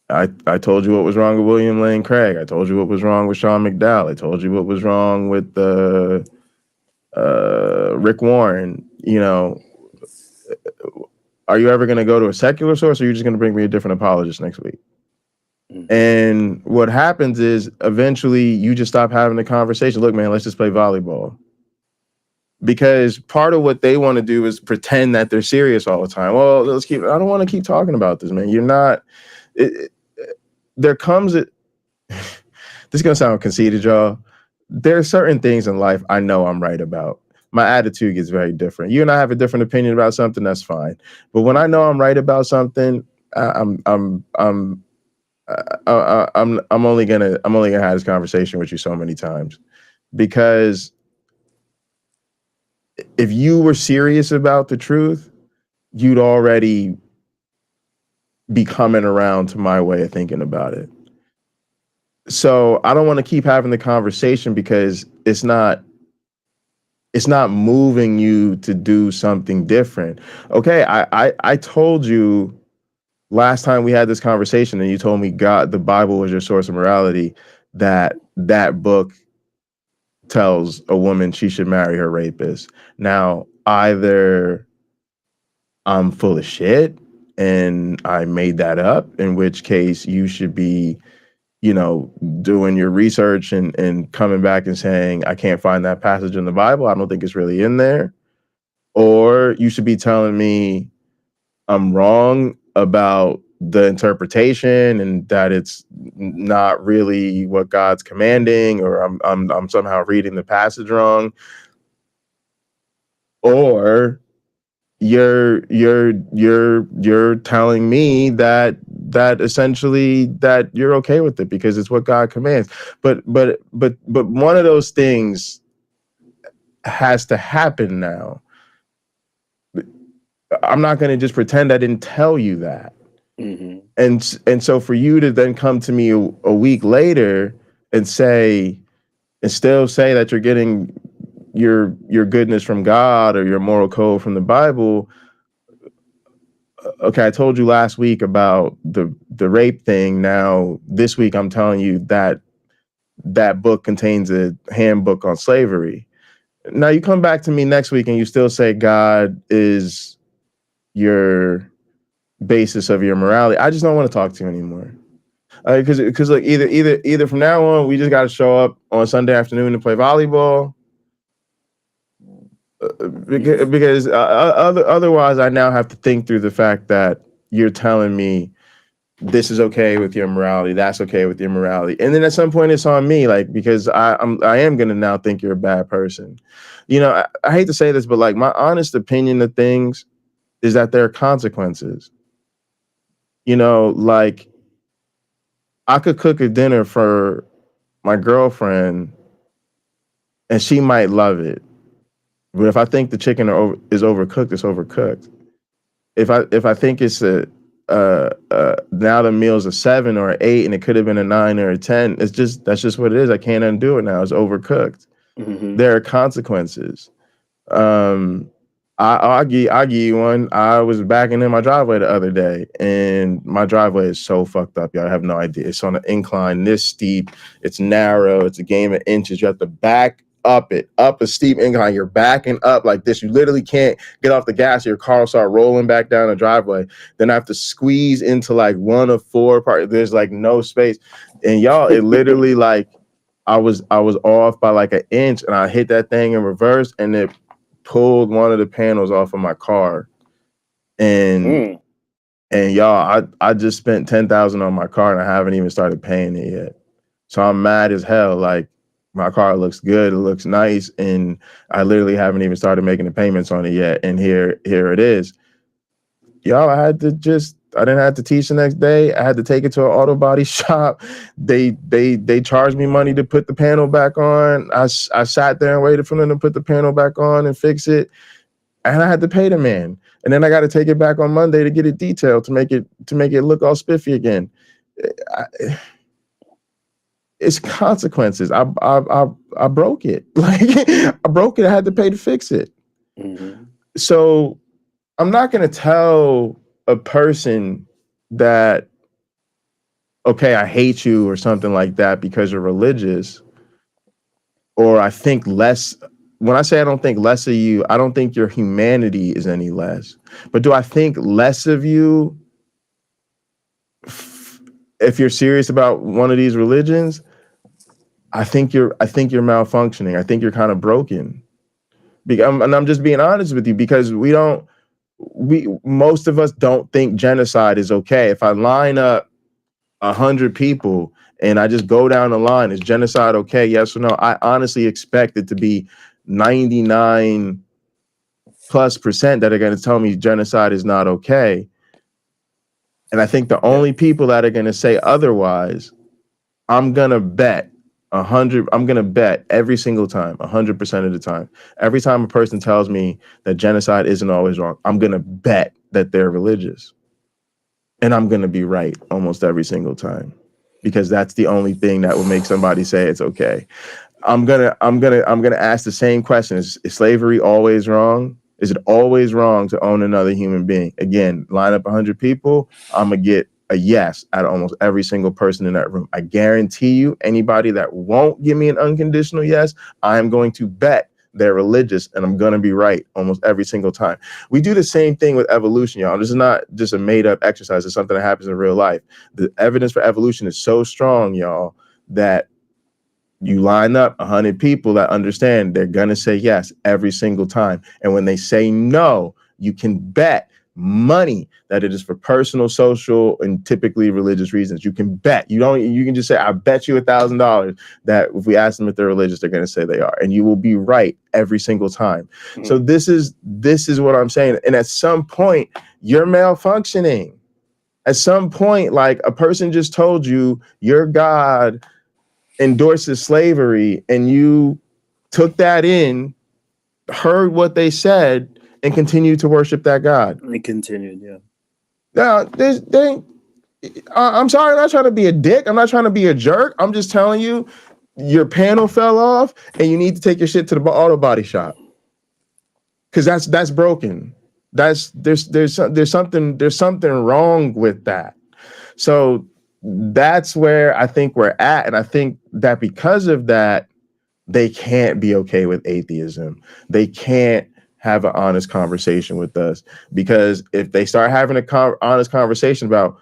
I told you what was wrong with William Lane Craig. I told you what was wrong with Sean McDowell. I told you what was wrong with Rick Warren. Are you ever going to go to a secular source, or are you just going to bring me a different apologist next week? And what happens is eventually you just stop having the conversation. Look, man, let's just play volleyball. Because part of what they want to do is pretend that they're serious all the time. Well, I don't want to keep talking about this, man. You're not. There comes a, this is going to sound conceited, y'all. There are certain things in life I know I'm right about. My attitude gets very different. You and I have a different opinion about something, that's fine. But when I know I'm right about something, I'm only gonna have this conversation with you so many times, because if you were serious about the truth, you'd already be coming around to my way of thinking about it. So I don't want to keep having the conversation because it's not moving you to do something different. Okay, I told you last time we had this conversation and you told me the Bible was your source of morality, that book tells a woman she should marry her rapist. Now, either I'm full of shit and I made that up, in which case you should be you know, doing your research and coming back and saying, I can't find that passage in the Bible. I don't think it's really in there. Or you should be telling me I'm wrong about the interpretation and that it's not really what God's commanding, or I'm somehow reading the passage wrong. Or you're telling me that essentially that you're okay with it because it's what God commands. But one of those things has to happen now. I'm not going to just pretend I didn't tell you that.
Mm-hmm.
And so for you to then come to me a week later and say, and still say that you're getting your goodness from God or your moral code from the Bible. Okay, I told you last week about the rape thing. Now this week I'm telling you that that book contains a handbook on slavery. Now you come back to me next week and you still say God is your basis of your morality. I just don't want to talk to you anymore. Because like either from now on we just got to show up on Sunday afternoon to play volleyball. Because otherwise I now have to think through the fact that you're telling me this is okay with your morality, that's okay with your morality, and then at some point it's on me, like, because I am gonna now think you're a bad person. You know, I hate to say this, but like my honest opinion of things is that there are consequences. You know, like I could cook a dinner for my girlfriend and she might love it. But if I think the chicken is overcooked, it's overcooked. If I think it's now the meal's a 7 or an 8 and it could have been a 9 or a 10, that's just what it is. I can't undo it now. It's overcooked.
Mm-hmm.
There are consequences. I'll give you one. I was backing in my driveway the other day, and my driveway is so fucked up, y'all have no idea. It's on an incline this steep. It's narrow. It's a game of inches. You have to back up a steep incline. You're backing up like this. You literally can't get off the gas. Your car will start rolling back down the driveway. Then I have to squeeze into like one of 4 parts. There's like no space, and y'all, it literally like I was off by like an inch, and I hit that thing in reverse, and it pulled one of the panels off of my car, and y'all, I just spent $10,000 on my car and I haven't even started paying it yet. So I'm mad as hell. Like my car looks good, it looks nice, and I literally haven't even started making the payments on it yet. And here it is. Y'all, I didn't have to teach the next day. I had to take it to an auto body shop. They charged me money to put the panel back on. I sat there and waited for them to put the panel back on and fix it. And I had to pay the man. And then I got to take it back on Monday to get it detailed to make it look all spiffy again. It's consequences. I broke it. Like I broke it. I had to pay to fix it.
Mm-hmm.
So I'm not going to tell a person that, okay, I hate you or something like that because you're religious, or I think less. When I say I don't think less of you, I don't think your humanity is any less. But do I think less of you if you're serious about one of these religions? I think you're malfunctioning. I think you're kind of broken. And I'm just being honest with you, because most of us don't think genocide is okay. If I line up 100 people and I just go down the line, is genocide okay? Yes or no? I honestly expect it to be 99+% that are going to tell me genocide is not okay. And I think the only people that are going to say otherwise, I'm going to bet every single time, 100% of the time. Every time a person tells me that genocide isn't always wrong, I'm going to bet that they're religious. And I'm going to be right almost every single time, because that's the only thing that will make somebody say it's okay. I'm gonna ask the same question. Is slavery always wrong? Is it always wrong to own another human being? Again, line up 100 people, I'm gonna get a yes out of almost every single person in that room. I guarantee you, anybody that won't give me an unconditional yes, I'm going to bet they're religious, and I'm going to be right almost every single time. We do the same thing with evolution, y'all. This is not just a made up exercise. It's something that happens in real life. The evidence for evolution is so strong, y'all, that you line up 100 people that understand they're going to say yes every single time. And when they say no, you can bet money that it is for personal, social, and typically religious reasons. You can bet. You can just say, I bet you $1,000 that if we ask them if they're religious, they're going to say they are. And you will be right every single time. Mm-hmm. So this is what I'm saying. And at some point, you're malfunctioning. At some point, like a person just told you your God endorses slavery, and you took that in, heard what they said, and continued to worship that God.
And continued, yeah.
Now, I'm sorry, I'm not trying to be a dick. I'm not trying to be a jerk. I'm just telling you, your panel fell off, and you need to take your shit to the auto body shop because that's broken. There's something wrong with that. So that's where I think we're at. And I think that because of that, they can't be okay with atheism. They can't have an honest conversation with us, because if they start having a honest conversation about,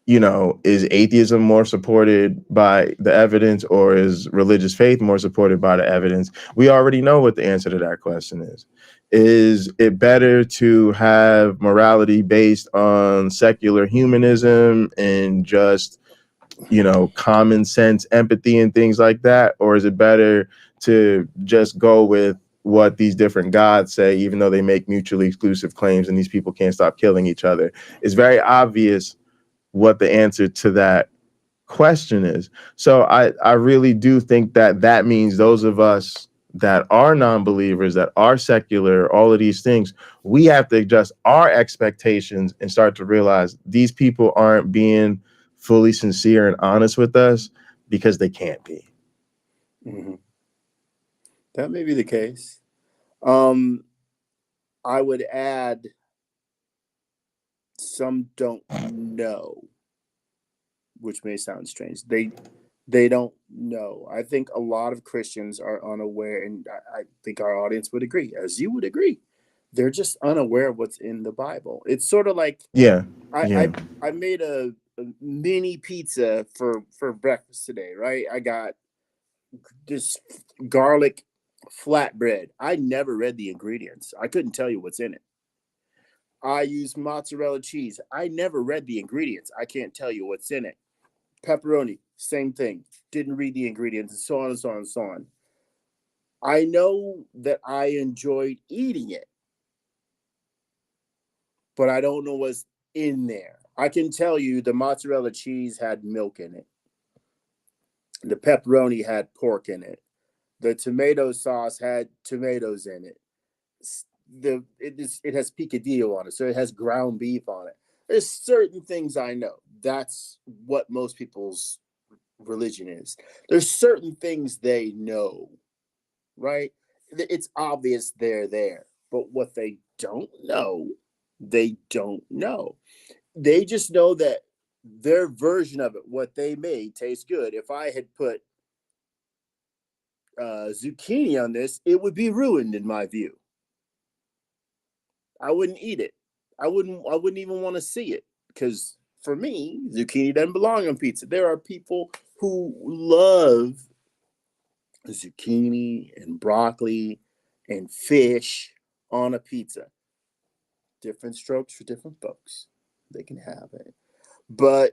is atheism more supported by the evidence, or is religious faith more supported by the evidence? We already know what the answer to that question is. Is it better to have morality based on secular humanism and just, common sense, empathy, and things like that? Or is it better to just go with what these different gods say, even though they make mutually exclusive claims and these people can't stop killing each other? It's very obvious what the answer to that question is. So I really do think that means those of us that are non-believers, that are secular, all of these things, we have to adjust our expectations and start to realize these people aren't being fully sincere and honest with us because they can't be.
Mm-hmm. That may be the case. I would add, some don't know, which may sound strange. They don't know. I think a lot of Christians are unaware, and I think our audience would agree, as you would agree. They're just unaware of what's in the Bible. It's sort of like, I made a mini pizza for breakfast today, right? I got this garlic flatbread. I never read the ingredients. I couldn't tell you what's in it. I use mozzarella cheese. I never read the ingredients. I can't tell you what's in it. Pepperoni, same thing. Didn't read the ingredients, and so on and so on and so on. I know that I enjoyed eating it, but I don't know what's in there. I can tell you the mozzarella cheese had milk in it. The pepperoni had pork in it. The tomato sauce had tomatoes in it. It has picadillo on it, so it has ground beef on it. There's certain things I know. That's what most people's religion is. There's certain things they know, right? It's obvious they're there, but what they don't know, they don't know. They just know that their version of it, what they made, tastes good. If I had put zucchini on this, it would be ruined in my view. I wouldn't eat it. I wouldn't even want to see it, because for me, zucchini doesn't belong on pizza. There are people who love zucchini and broccoli and fish on a pizza. Different strokes for different folks. They can have it. But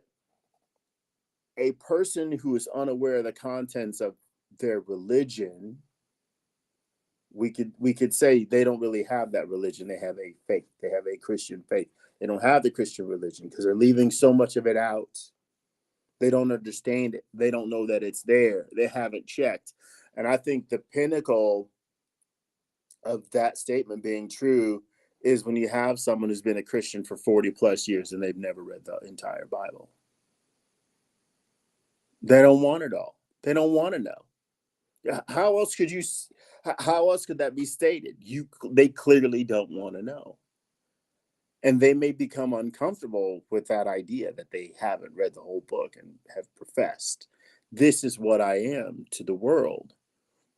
a person who is unaware of the contents of their religion, we could say they don't really have that religion. They have a faith. They have a Christian faith. They don't have the Christian religion because they're leaving so much of it out. They don't understand it. They don't know that it's there. They haven't checked. And I think the pinnacle of that statement being true is when you have someone who's been a Christian for 40 plus years and they've never read the entire Bible. They don't want it all. They don't want to know. How else could that be stated? They clearly don't want to know. And they may become uncomfortable with that idea that they haven't read the whole book and have professed, this is what I am to the world.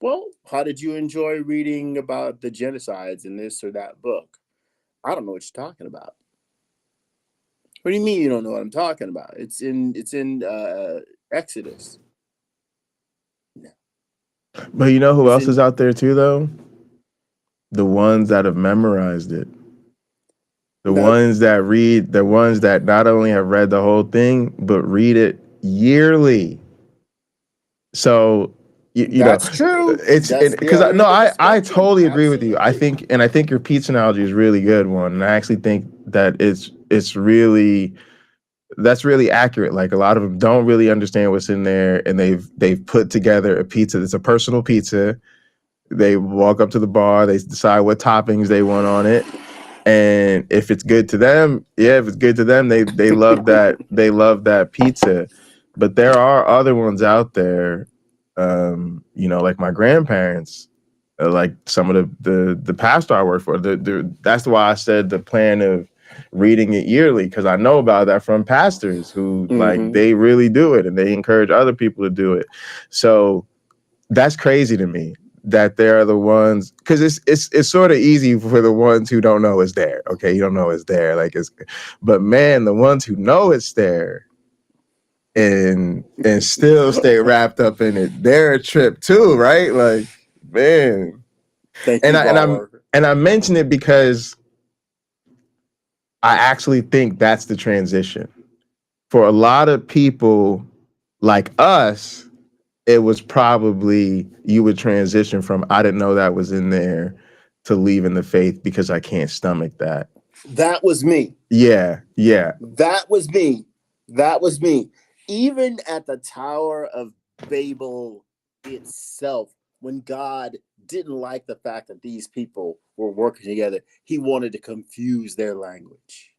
Well, how did you enjoy reading about the genocides in this or that book? I don't know what you're talking about. What do you mean you don't know what I'm talking about? It's in Exodus. No.
But you know who
It's
else
in
is out there too, though? The ones that have memorized it. The
no.
ones that read, the ones that not only have read the whole thing, but read it yearly. So you know,
That's true.
it's
That's the
because
other
no,
end of the
I
spectrum.
totally agree with you.
Absolutely.
I think your pizza analogy is a really good one, and I actually think that it's really that's really accurate. Like a lot of them don't really understand what's in there, and they've put together a pizza that's a personal pizza. They walk up to the bar, they decide what toppings they want on it, and if it's good to them, yeah, if it's good to them, they love that pizza. But there are other ones out there, you know, like my grandparents, like some of the pastor I work for. That's why I said the plan of reading it yearly, because I know about that from pastors who like they really do it and they encourage other people to do it. So that's crazy to me that they're the ones, because it's sort of easy for the ones who don't know it's there. Okay, you don't know it's there, like it's, but man, the ones who know it's there and still stay wrapped up in it, they're a trip too, right? Like, man.
Thank
And
you,
I'm
baller.
and I mention it because I actually think that's the transition for a lot of people like us. It was probably you would transition from I didn't know that was in there to leaving the faith because I can't stomach that.
That was me.
Yeah.
That was me. That was me. Even at the Tower of Babel itself, when God didn't like the fact that these people were working together, he wanted to confuse their language.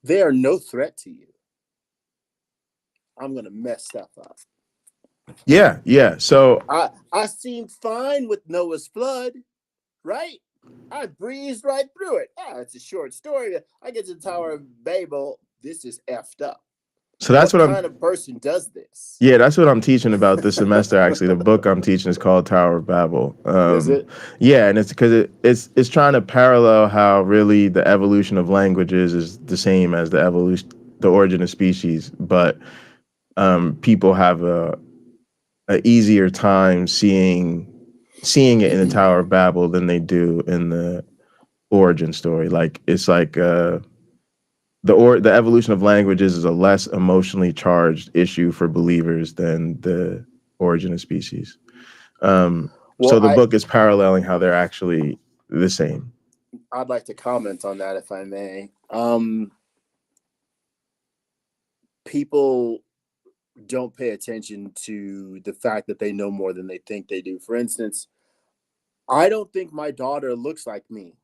They are no threat to you. I'm going to mess stuff up.
Yeah. So
I seemed fine with Noah's flood, right? I breezed right through it. It's a short story. I get to the Tower of Babel. This is effed up.
that's
What
what
kind of person does this?
yeah, that's what I'm teaching about this semester. Actually, the book I'm teaching is called Tower of Babel.
Is it?
Yeah, and it's because it's trying to parallel how really the evolution of languages is the same as the origin of species, but people have a easier time seeing it in the Tower of Babel than they do in the origin story. Like it's like the evolution of languages is a less emotionally charged issue for believers than the origin of species. So
Well,
the book is paralleling how they're actually the same.
I'd like to comment on that if I may. People don't pay attention to the fact that they know more than they think they do. For instance, I don't think my daughter looks like me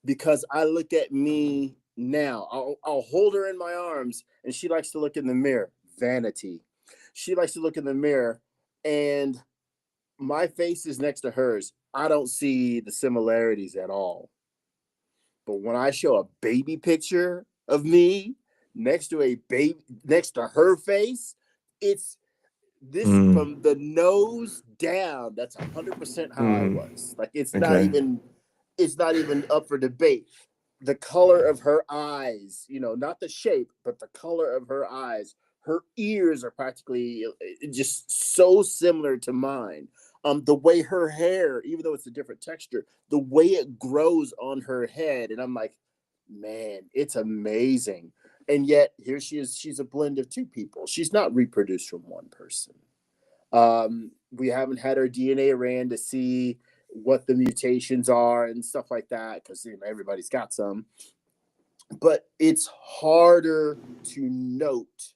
because I look at me now. I'll hold her in my arms and she likes to look in the mirror. Vanity. She likes to look in the mirror and my face is next to hers. I don't see the similarities at all. But when I show a baby picture of me next to her face, it's this from the nose down. That's 100% how I was. Like it's not even up for debate. The color of her eyes, not the shape, but the color of her eyes. Her ears are practically just so similar to mine. The way her hair, even though it's a different texture, the way it grows on her head, and I'm like, man, it's amazing. And yet here she is. She's a blend of two people. She's not reproduced from one person. We haven't had her DNA ran to see what the mutations are and stuff like that, because everybody's got some. But it's harder to note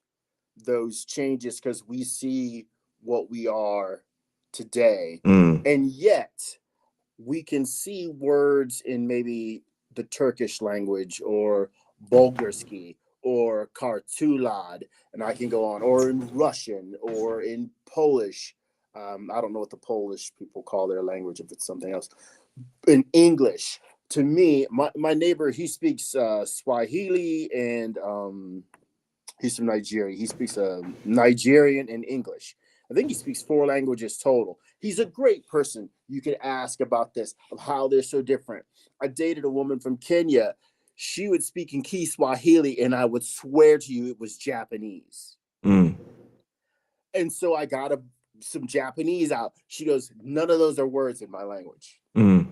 those changes because we see what we are today. And yet we can see words in maybe the Turkish language or Bulgarski or Kartulad, and I can go on, or in Russian or in Polish. I don't know what the Polish people call their language, if it's something else. In English, to me, my neighbor, he speaks Swahili and he's from Nigeria. He speaks Nigerian and English. I think he speaks 4 languages total. He's a great person. You could ask about this, of how they're so different. I dated a woman from Kenya. She would speak in Kiswahili, and I would swear to you it was Japanese.
Mm.
And so I got some Japanese out. She goes, none of those are words in my language.
Mm.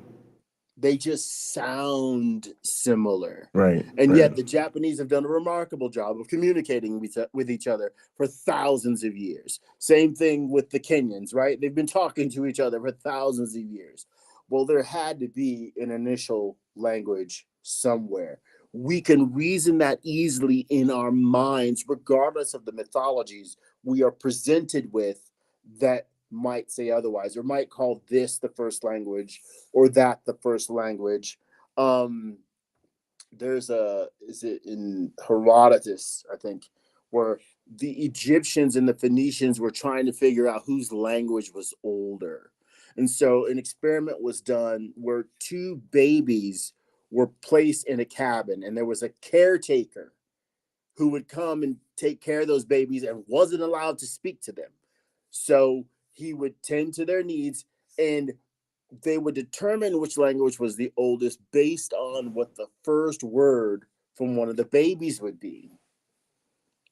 They just sound similar.
Right.
And
right.
yet the Japanese have done a remarkable job of communicating with each other for thousands of years. Same thing with the Kenyans, right? They've been talking to each other for thousands of years. Well, there had to be an initial language somewhere. We can reason that easily in our minds, regardless of the mythologies we are presented with that might say otherwise, or might call this the first language or that the first language. There's is it in Herodotus, I think, where the Egyptians and the Phoenicians were trying to figure out whose language was older. And so an experiment was done where 2 babies were placed in a cabin, and there was a caretaker who would come and take care of those babies and wasn't allowed to speak to them. So he would tend to their needs, and they would determine which language was the oldest based on what the first word from one of the babies would be.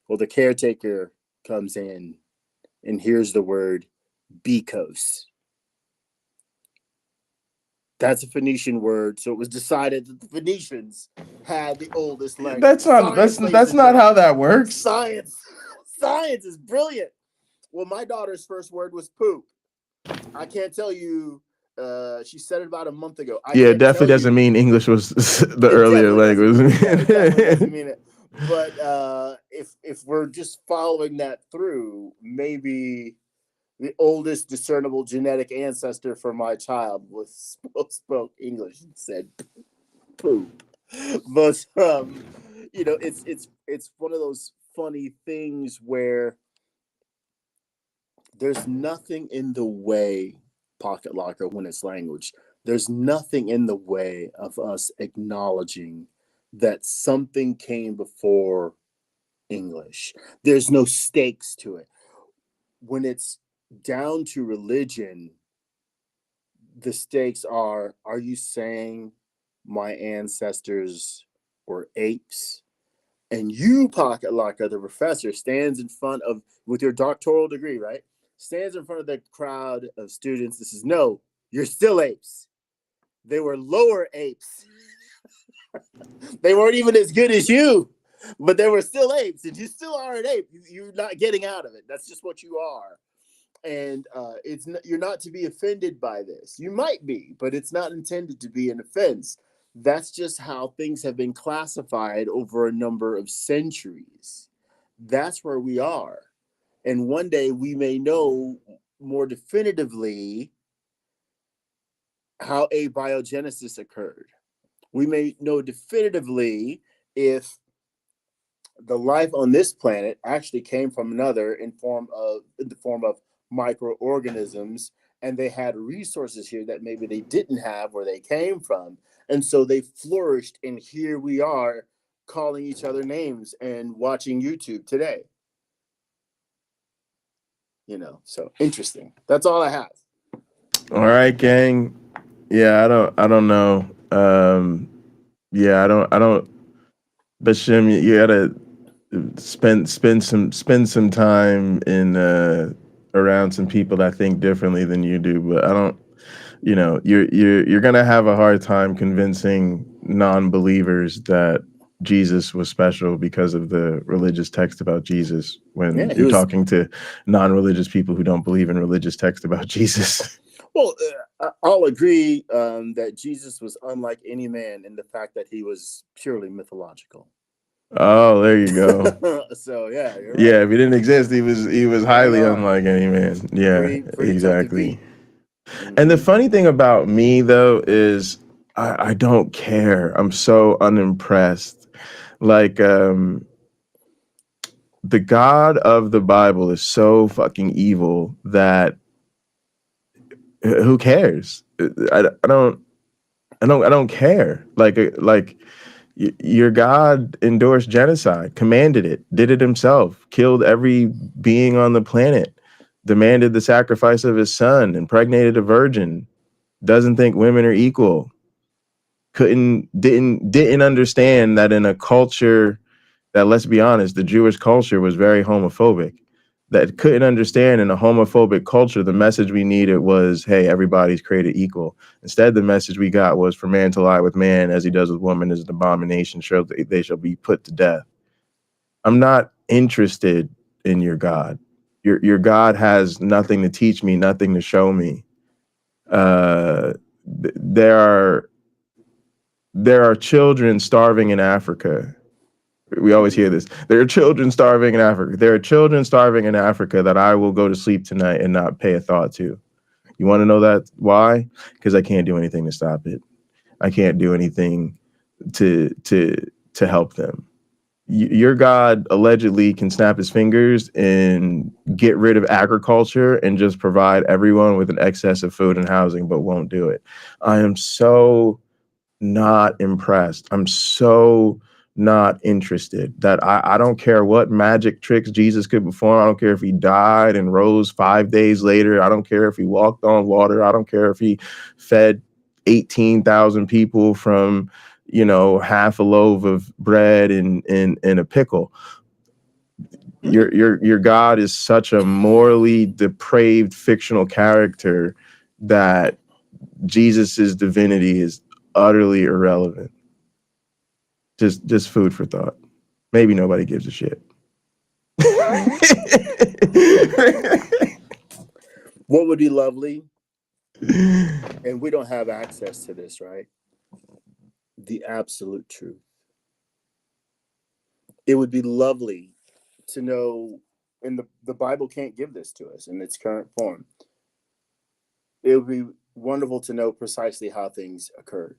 Well, the caretaker comes in and here's the word Bikos. That's a Phoenician word, so it was decided that the Phoenicians had the oldest language.
That's not how that works.
Science is brilliant. Well, my daughter's first word was poop. I can't tell you. She said it about a month ago.
It definitely doesn't mean English was the earlier language.
It definitely doesn't mean it. But if we're just following that through, maybe the oldest discernible genetic ancestor for my child spoke English and said poop. But it's one of those funny things where there's nothing in the way, Pocket Locker, when it's language. There's nothing in the way of us acknowledging that something came before English. There's no stakes to it. When it's down to religion, the stakes are you saying my ancestors were apes? And you, Pocket Locker, the professor, stands in front of, with your doctoral degree, right? Stands in front of the crowd of students and says, no, you're still apes. They were lower apes. They weren't even as good as you, but they were still apes, and you still are an ape. You're not getting out of it. That's just what you are. And you're not to be offended by this. You might be, but it's not intended to be an offense. That's just how things have been classified over a number of centuries. That's where we are. And one day we may know more definitively how abiogenesis occurred. We may know definitively if the life on this planet actually came from another in the form of microorganisms, and they had resources here that maybe they didn't have where they came from. And so they flourished, and here we are calling each other names and watching YouTube today. So interesting. That's all I have.
All right, gang. Yeah, I don't know. I don't. Bashim, you gotta spend some time in around some people that think differently than you do. But I don't. You're gonna have a hard time convincing non-believers that Jesus was special because of the religious text about Jesus when you're talking to non-religious people who don't believe in religious text about Jesus.
Well, I'll agree that Jesus was unlike any man in the fact that he was purely mythological.
Oh, there you go.
So yeah, you're right.
Yeah, if he didn't exist, he was highly unlike any man. Yeah, exactly. And the funny thing about me though is I don't care. I'm so unimpressed. Like the God of the Bible is so fucking evil that who cares? I don't care. Like your God endorsed genocide, commanded it, did it himself, killed every being on the planet. demanded the sacrifice of his son, impregnated a virgin, doesn't think women are equal, didn't understand that in a culture that, let's be honest, the Jewish culture was very homophobic, that couldn't understand in a homophobic culture, the message we needed was, hey, everybody's created equal. Instead, the message we got was for man to lie with man as he does with woman is an abomination, they shall be put to death. I'm not interested in your God. Your God has nothing to teach me, nothing to show me. There are children starving in Africa. We always hear this. There are children starving in Africa. There are children starving in Africa that I will go to sleep tonight and not pay a thought to. You want to know that? Why? Because I can't do anything to stop it. I can't do anything to help them. Your God allegedly can snap his fingers and get rid of agriculture and just provide everyone with an excess of food and housing, but won't do it. I am so not impressed. I'm so not interested that I don't care what magic tricks Jesus could perform. I don't care if he died and rose 5 days later. I don't care if he walked on water. I don't care if he fed 18,000 people from, half a loaf of bread and a pickle. Your God is such a morally depraved fictional character that Jesus's divinity is utterly irrelevant. Just food for thought. Maybe nobody gives a shit.
What would be lovely, and we don't have access to this, right? The absolute truth. It would be lovely to know, and the Bible can't give this to us in its current form. It would be wonderful to know precisely how things occurred.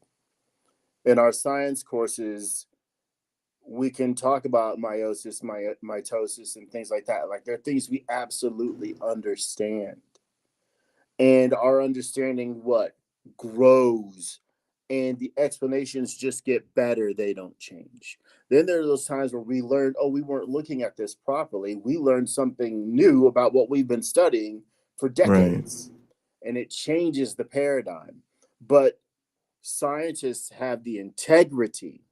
In our science courses, we can talk about meiosis, mitosis, and things like that. Like, they're things we absolutely understand. And our understanding grows, and the explanations just get better. They don't change. Then there are those times where we learn, we weren't looking at this properly. We learned something new about what we've been studying for decades. Right. And it changes the paradigm. But scientists have the integrity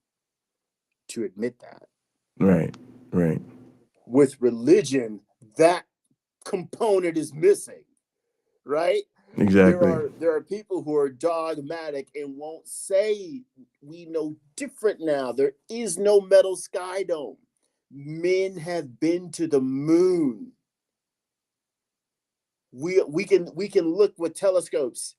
to admit that.
Right.
With religion, that component is missing, right?
Exactly.
There are people who are dogmatic and won't say we know different now. There is no metal sky dome. Men have been to the moon. We can look with telescopes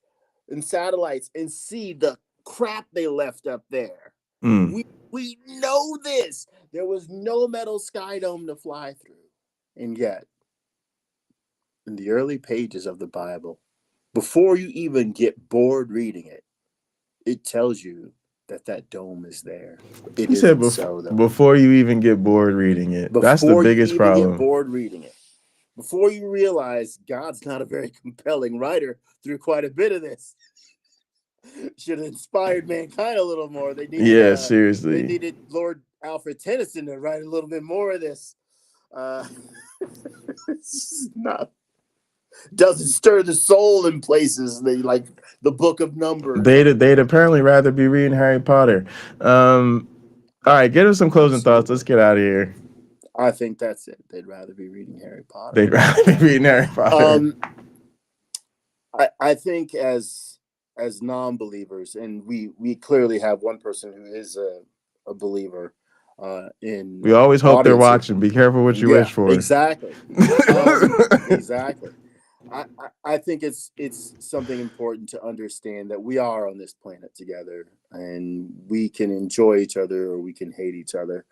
and satellites and see the crap they left up there. We know this. There was no metal sky dome to fly through. And yet, in the early pages of the Bible, before you even get bored reading it, it tells you that dome is there. It isn't so, though.
Before you even get bored reading it. That's the biggest problem. Before you even
get bored reading it. Before you realize God's not a very compelling writer through quite a bit of this. Should have inspired mankind a little more. They needed,
seriously.
They needed Lord Alfred Tennyson to write a little bit more of this. It's not, doesn't stir the soul in places. They like the Book of Numbers.
They'd apparently rather be reading Harry Potter. All right, get us some closing thoughts. Let's get out of here.
I think that's it. They'd rather be reading Harry Potter.
They'd rather be reading Harry Potter.
I think as non-believers, and we clearly have one person who is a believer. We
always hope they're watching. Be careful what you wish for.
Exactly. Exactly. I think it's something important to understand that we are on this planet together, and we can enjoy each other or we can hate each other.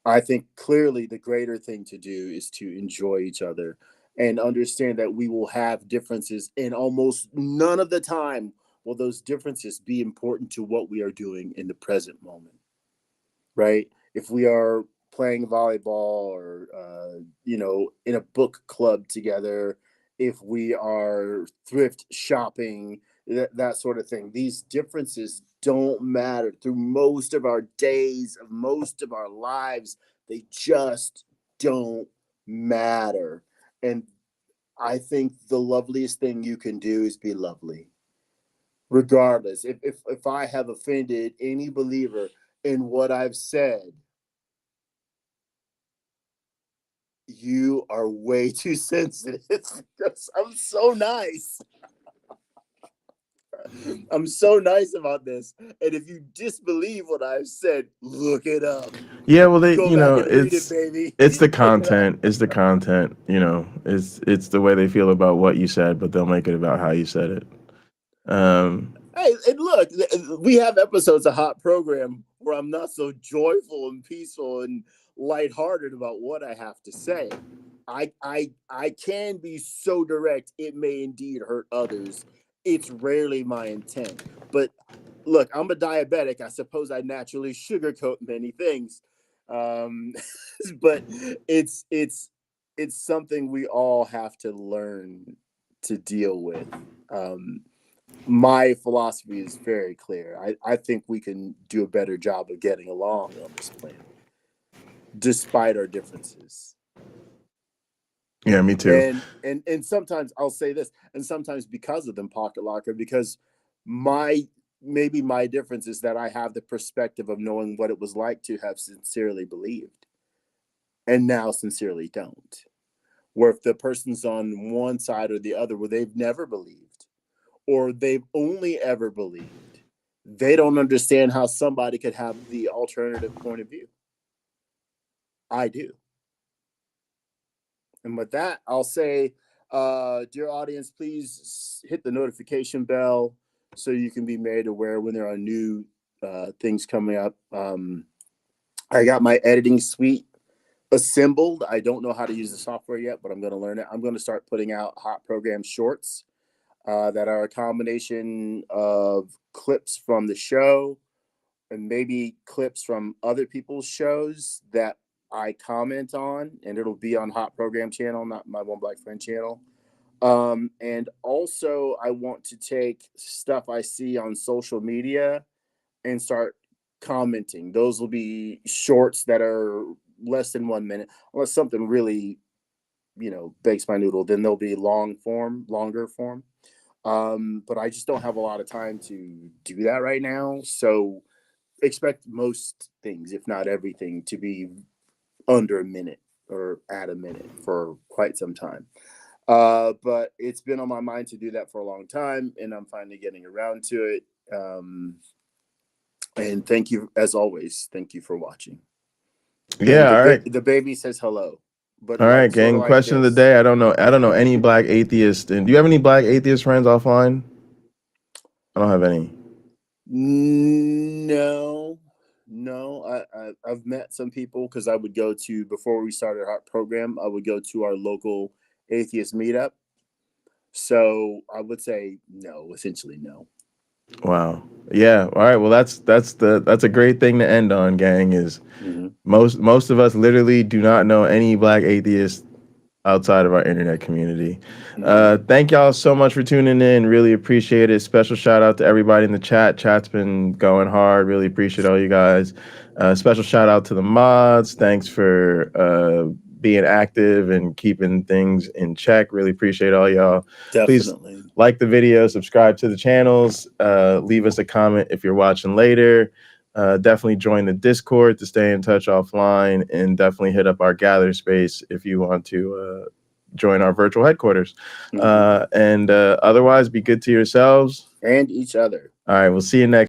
I think clearly the greater thing to do is to enjoy each other and understand that we will have differences, and almost none of the time will those differences be important to what we are doing in the present moment, right? If we are playing volleyball or, in a book club together, if we are thrift shopping, that sort of thing, these differences don't matter through most of our days, of most of our lives. They just don't matter. And I think the loveliest thing you can do is be lovely. Regardless, if I have offended any believer in what I've said, you are way too sensitive because I'm so nice. I'm so nice about this. And if you disbelieve what I've said, look it up.
Yeah, well,
Go back and read it, baby.
it's the content. It's the content. You know, it's the way they feel about what you said, but they'll make it about how you said it.
Hey, and look, we have episodes of Hot Program where I'm not so joyful and peaceful and lighthearted about what I have to say. I can be so direct, it may indeed hurt others. It's rarely my intent. But look, I'm a diabetic. I suppose I naturally sugarcoat many things. But it's something we all have to learn to deal with. My philosophy is very clear. I think we can do a better job of getting along on this planet, despite our differences.
Yeah, me too.
And sometimes I'll say this, and sometimes because of them, Pocket Locker, because maybe my difference is that I have the perspective of knowing what it was like to have sincerely believed, and now sincerely don't. Where if the person's on one side or the other, where they've never believed, or they've only ever believed, they don't understand how somebody could have the alternative point of view. I do. And with that, I'll say, dear audience, please hit the notification bell so you can be made aware when there are new things coming up. I got my editing suite assembled. I don't know how to use the software yet, but I'm going to learn it. I'm going to start putting out hot program shorts that are a combination of clips from the show and maybe clips from other people's shows that I comment on, and it'll be on Hot Program channel, not my MyOneBlack Friend channel. And also I want to take stuff I see on social media and start commenting. Those will be shorts that are less than 1 minute, unless something really, bakes my noodle, then they'll be longer form. But I just don't have a lot of time to do that right now. So expect most things, if not everything, to be under a minute or at a minute for quite some time. But it's been on my mind to do that for a long time, and I'm finally getting around to it. And thank you, as always. Thank you for watching.
Yeah, all right.
The baby says hello. But
all right, gang. Question of the day. I don't know any black atheists. And do you have any black atheist friends offline? I don't have any.
No. I've met some people because I would go to, before we started our program, I would go to our local atheist meetup. So I would say no, essentially no.
Wow. Yeah. All right. Well, that's a great thing to end on, gang. Is most of us literally do not know any black atheists outside of our internet community. Thank y'all so much for tuning in. Really appreciate it. Special shout out to everybody in the chat. Chat's been going hard. Really appreciate all you guys. Special shout out to the mods. Thanks for being active and keeping things in check. Really appreciate all y'all.
Definitely.
Please like the video, subscribe to the channels, leave us a comment if you're watching later. Definitely join the Discord to stay in touch offline, and definitely hit up our gather space if you want to join our virtual headquarters. And otherwise, be good to yourselves
and each other.
All right, we'll see you next